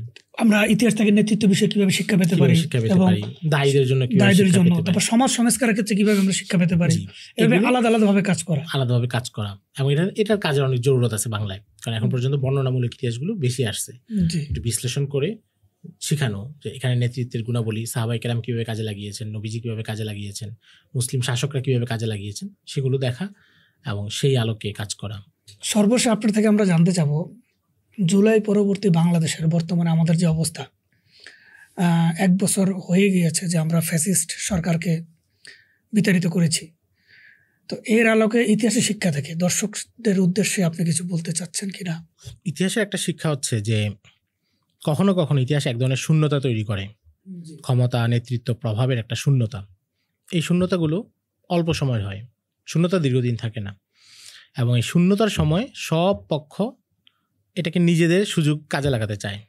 S2: আমরা ইতিহাস থেকে নেতৃত্ব বিষয়ে কিভাবে শিক্ষা পেতে পারি, এবং
S1: দায়ীদের জন্য,
S2: তারপর সমাজ সংস্কারের ক্ষেত্রে কিভাবে আমরা শিক্ষা পেতে পারি, এভাবে আলাদাভাবে কাজ করা।
S1: এবং এটার কাজের অনেক জরুরত আছে বাংলায়, কারণ এখন পর্যন্ত বর্ণনামূলক ইতিহাসগুলো বেশি আসছে। একটু বিশ্লেষণ করে শিখানো যে এখানে নেতৃত্বের গুণাবলী, সাহাবায়ে কেরাম কীভাবে কাজে লাগিয়েছেন, নবীজি কীভাবে কাজে লাগিয়েছেন, মুসলিম শাসকরা কীভাবে কাজে লাগিয়েছেন, সেগুলো দেখা এবং সেই আলোকে কাজ করা।
S2: সর্বশেষ আপনার থেকে আমরা জানতে চাব, জুলাই পরবর্তী বাংলাদেশের বর্তমানে আমাদের যে অবস্থা, 1 বছর হয়ে গিয়েছে যে আমরা ফ্যাসিস্ট সরকারকে বিতাড়িত করেছি। তো এর আলোকে ইতিহাসের শিক্ষা থেকে দর্শকদের উদ্দেশ্যে আপনি কিছু বলতে চাচ্ছেন কিনা?
S1: ইতিহাসের একটা শিক্ষা হচ্ছে যে কখনো কখনো ইতিহাস এক ধরনের শূন্যতা তৈরি করে, ক্ষমতা, নেতৃত্ব, প্রভাবের একটা শূন্যতা। এই শূন্যতাগুলো অল্প সময় হয়, শূন্যতা দীর্ঘদিন থাকে না, এবং এই শূন্যতার সময় সব পক্ষ এটাকে নিজেদের সুযোগ কাজে লাগাতে চায়,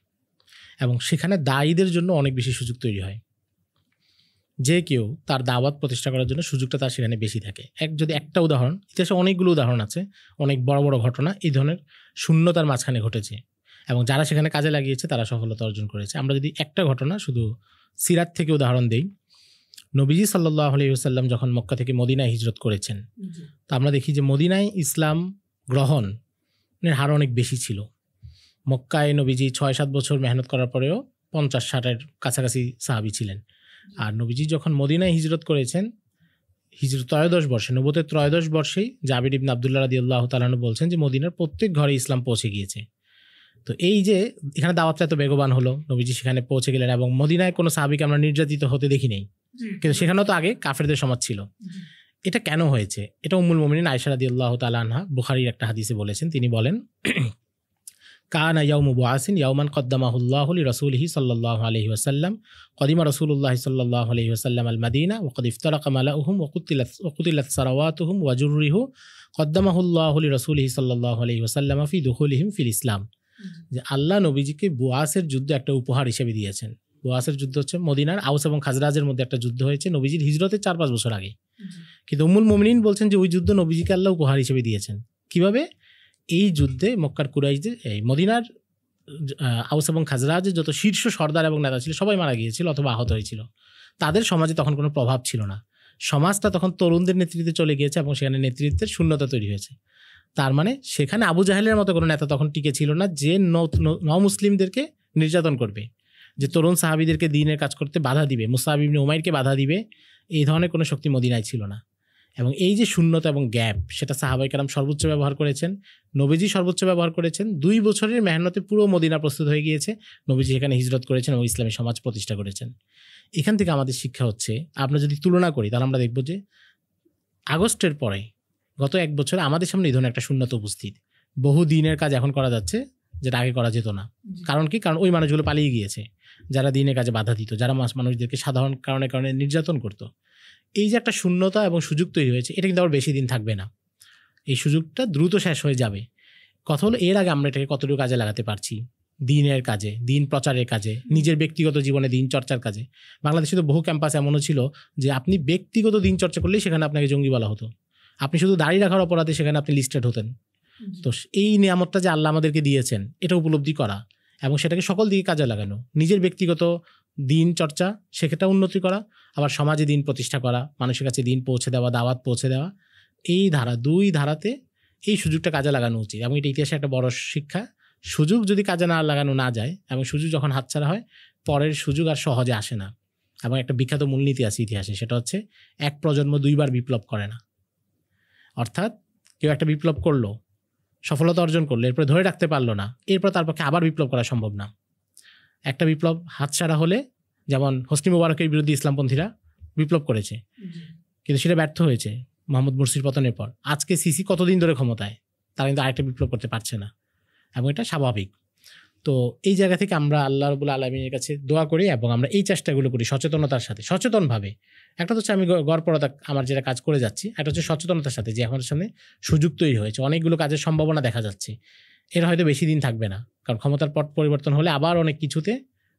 S1: এবং সেখানে দায়ীদের জন্য অনেক বেশি সুযোগ তৈরি হয়। যে কেউ তার দাওয়াত প্রতিষ্ঠা করার জন্য সুযোগটা তার সেখানে বেশি থাকে। যদি একটা উদাহরণ, ইতিহাসে অনেকগুলো উদাহরণ আছে, অনেক বড় বড় ঘটনা এই ধরনের শূন্যতার মাঝখানে ঘটেছে, এবং যারা সেখানে কাজে লাগিয়েছে তারা সফলতা অর্জন করেছে। আমরা যদি একটা ঘটনা শুধু সিরাত থেকে উদাহরণ দিই, নবীজি সাল্লাল্লাহু আলাইহি ওয়াসাল্লাম যখন মক্কা থেকে মদিনায় হিজরত করেছেন, তো আমরা দেখি যে মদিনায় ইসলাম গ্রহণের হার অনেক বেশি ছিল। মক্কায় নবীজি 6-7 বছর মেহনত করার পরেও 50-60-এর কাছাকাছি সাহাবী ছিলেন। আর নবীজি যখন মদিনায় হিজরত করেছেন, হিজরত 13 বর্ষে, নবুয়তের 13 বর্ষেই জাবির ইবনে আব্দুল্লাহ রাদিয়াল্লাহু তাআলা আনহু বলছেন যে মদিনার প্রত্যেক ঘরে ইসলাম পৌঁছে গিয়েছে। তো এই যে এখানে দাওয়াতটা এত বেগবান হলো, নবীজি সেখানে পৌঁছে গেলেন, এবং মদিনায় কোনো সাহাবীকে আমরা নির্যাতিত হতে দেখি নেই, কিন্তু সেখানেও তো আগে কাফেরদের সমাজ ছিল। এটা কেন হয়েছে? এটা উম্মুল মুমিনিন আয়েশা রাদিয়াল্লাহু তাআলা আনহা বুখারীর একটা হাদিসে বলেছেন। তিনি বলেন, কানা ইয়াউমু বুআসিন ইয়াউমান কদ্দামাহুল্লাহু লিরাসূলিহি সাল্লাল্লাহু আলাইহি ওয়াসাল্লাম কদিমা রাসূলুল্লাহি সাল্লাল্লাহু আলাইহি ওয়াসাল্লাম আল মাদিনা ওয়া কদ ইফতারাকা মালাউহুম ওয়া কুতিলাত সারাওয়াতুহুম ওয়া জুররিহু কদ্দামাহুল্লাহু লিরাসূলিহি সাল্লাল্লাহু আলাইহি ওয়াসাল্লাম ফি দুখুলিহিম ফিল ইসলাম। যে আল্লাহ নবীজিকে বুআসের যুদ্ধ একটা উপহার হিসেবে দিয়েছেন। বুআসের যুদ্ধ হচ্ছে মদিনার আউস এবং খাজরাজের মধ্যে একটা যুদ্ধ হয়েছে নবীজির হিজরতের 4-5 বছর আগে, কিন্তু উম্মুল মুমিনিন বলছেন যে ওই যুদ্ধ নবীজিকে আল্লাহ উপহার হিসেবে দিয়েছেন। কিভাবে? এই যুদ্ধে মক্কার কুরাইশদের, এই মদিনার আউস এবং খাজরাজের যত শীর্ষ সর্দার এবং নেতা ছিল সবাই মারা গিয়েছিল অথবা আহত হয়েছিল। তাদের সমাজে তখন কোনো প্রভাব ছিল না, সমাজটা তখন তরুণদের নেতৃত্বে চলে গিয়েছে এবং সেখানে নেতৃত্বের শূন্যতা তৈরি হয়েছে। তার মানে সেখানে আবু জাহেলের মতো কোনো নেতা তখন টিকে ছিল না যে মুসলিমদেরকে নির্যাতন করবে, যে তরুণ সাহাবীদেরকে দ্বীনের কাজ করতে বাধা দিবে, মুসআব ইবনে উমাইরকে বাধা দিবে। এই ধরনের কোনো শক্তি মদিনায় ছিল না। এবং এই যে শূন্যতা এবং গ্যাপ, সেটা সাহাবায়ে কেরাম সর্বোচ্চ ব্যবহার করেছেন, নবীজি সর্বোচ্চ ব্যবহার করেছেন। 2 বছরের মেহনতে পুরো মদিনা প্রস্তুত হয়ে গিয়েছে, নবীজি এখানে হিজরত করেছেন এবং ইসলামী সমাজ প্রতিষ্ঠা করেছেন। এখান থেকে আমাদের শিক্ষা হচ্ছে, আমরা যদি তুলনা করি তাহলে আমরা দেখব যে আগস্টের পরে গত 1 বছরে আমাদের সামনে এই ধরনের একটা শূন্যতা উপস্থিত। বহু দিনের কাজ এখন করা যাচ্ছে যেটা আগে করা যেত না। কারণ কি? কারণ ওই মানুষগুলো পালিয়ে গিয়েছে, যারা দিনের কাজে বাধা দিত, যারা মানুষদেরকে সাধারণ কারণে নির্যাতন করতো। এই যে একটা শূন্যতা এবং সুযোগ তৈরি হয়েছে, এটা কিন্তু আবার বেশি দিন থাকবে না, এই সুযোগটা দ্রুত শেষ হয়ে যাবে। কথা হলো এর আগে আমরা এটাকে কতটুকু কাজে লাগাতে পারছি, দিনের কাজে, দিন প্রচারের কাজে, নিজের ব্যক্তিগত জীবনে দিন চর্চার কাজে। বাংলাদেশে তো বহু ক্যাম্পাস এমনও ছিল যে আপনি ব্যক্তিগত দিন চর্চা করলেই সেখানে আপনাকে জঙ্গি বলা হতো, আপনি শুধু দাড়ি রাখার অপরাধে সেখানে আপনি লিস্টেড হতেন। তো এই নিয়ামতটা যে আল্লাহ আমাদেরকে দিয়েছেন এটা উপলব্ধি করা এবং সেটাকে সকল দিকে কাজে লাগানো, নিজের ব্যক্তিগত দিন চর্চা সেটা উন্নতি করা, আবার সমাজে দিন প্রতিষ্ঠা করা, মানুষের কাছে দিন পৌঁছে দেওয়া, দাওয়াত পৌঁছে দেওয়া, এই ধারা 2 ধারাতে এই সুযোগটা কাজে লাগানো উচিত। এবং এটা ইতিহাসে একটা বড় শিক্ষা। সুযোগ যদি কাজে না লাগানো না যায় এবং সুযোগ যখন হাতছাড়া হয়, পরের সুযোগ আর সহজে আসে না। এবং একটা বিখ্যাত মূলনীতি আছে ইতিহাসে, সেটা হচ্ছে 1 প্রজন্ম 2 বার বিপ্লব করে না। অর্থাৎ কেউ একটা বিপ্লব করলো, সফলতা অর্জন করলো, এরপরে ধরে রাখতে পারলো না, এরপর তার পক্ষে আবার বিপ্লব করা সম্ভব না। একটা বিপ্লব হাতছাড়া হলে, যেমন হোসনি মুবারকের বিরুদ্ধে ইসলামপন্থীরা বিপ্লব করেছে কিন্তু সেটা ব্যর্থ হয়েছে মোহাম্মদ মুরসির পতনের পর। আজকে সিসি কতদিন ধরে ক্ষমতায়, তারা কিন্তু আরেকটা বিপ্লব করতে পারছে না, এবং এটা স্বাভাবিক। তো এই জায়গা থেকে আমরা আল্লাহ রাব্বুল আলামিনের কাছে দোয়া করি এবং আমরা এই চেষ্টাগুলো করি সচেতনতার সাথে, সচেতনভাবে। একটা হচ্ছে আমি গড়পড়তা আমার যেটা কাজ করে যাচ্ছি, একটা হচ্ছে সচেতনতার সাথে, যে আমাদের সামনে সুযোগ তৈরি হয়েছে, অনেকগুলো কাজের সম্ভাবনা দেখা যাচ্ছে, এর হয়তো বেশি দিন থাকবে না, কারণ ক্ষমতার পট পরিবর্তন হলে আবার অনেক কিছুতে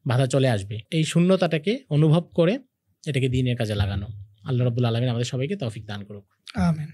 S1: বাধা চলে আসবে। এই শূন্যতাটাকে অনুভব করে এটাকে দ্বীনের কাজে লাগানো। আল্লাহ রাব্বুল আলামিন আমাদের সবাইকে তৌফিক দান করুক।
S2: আমিন।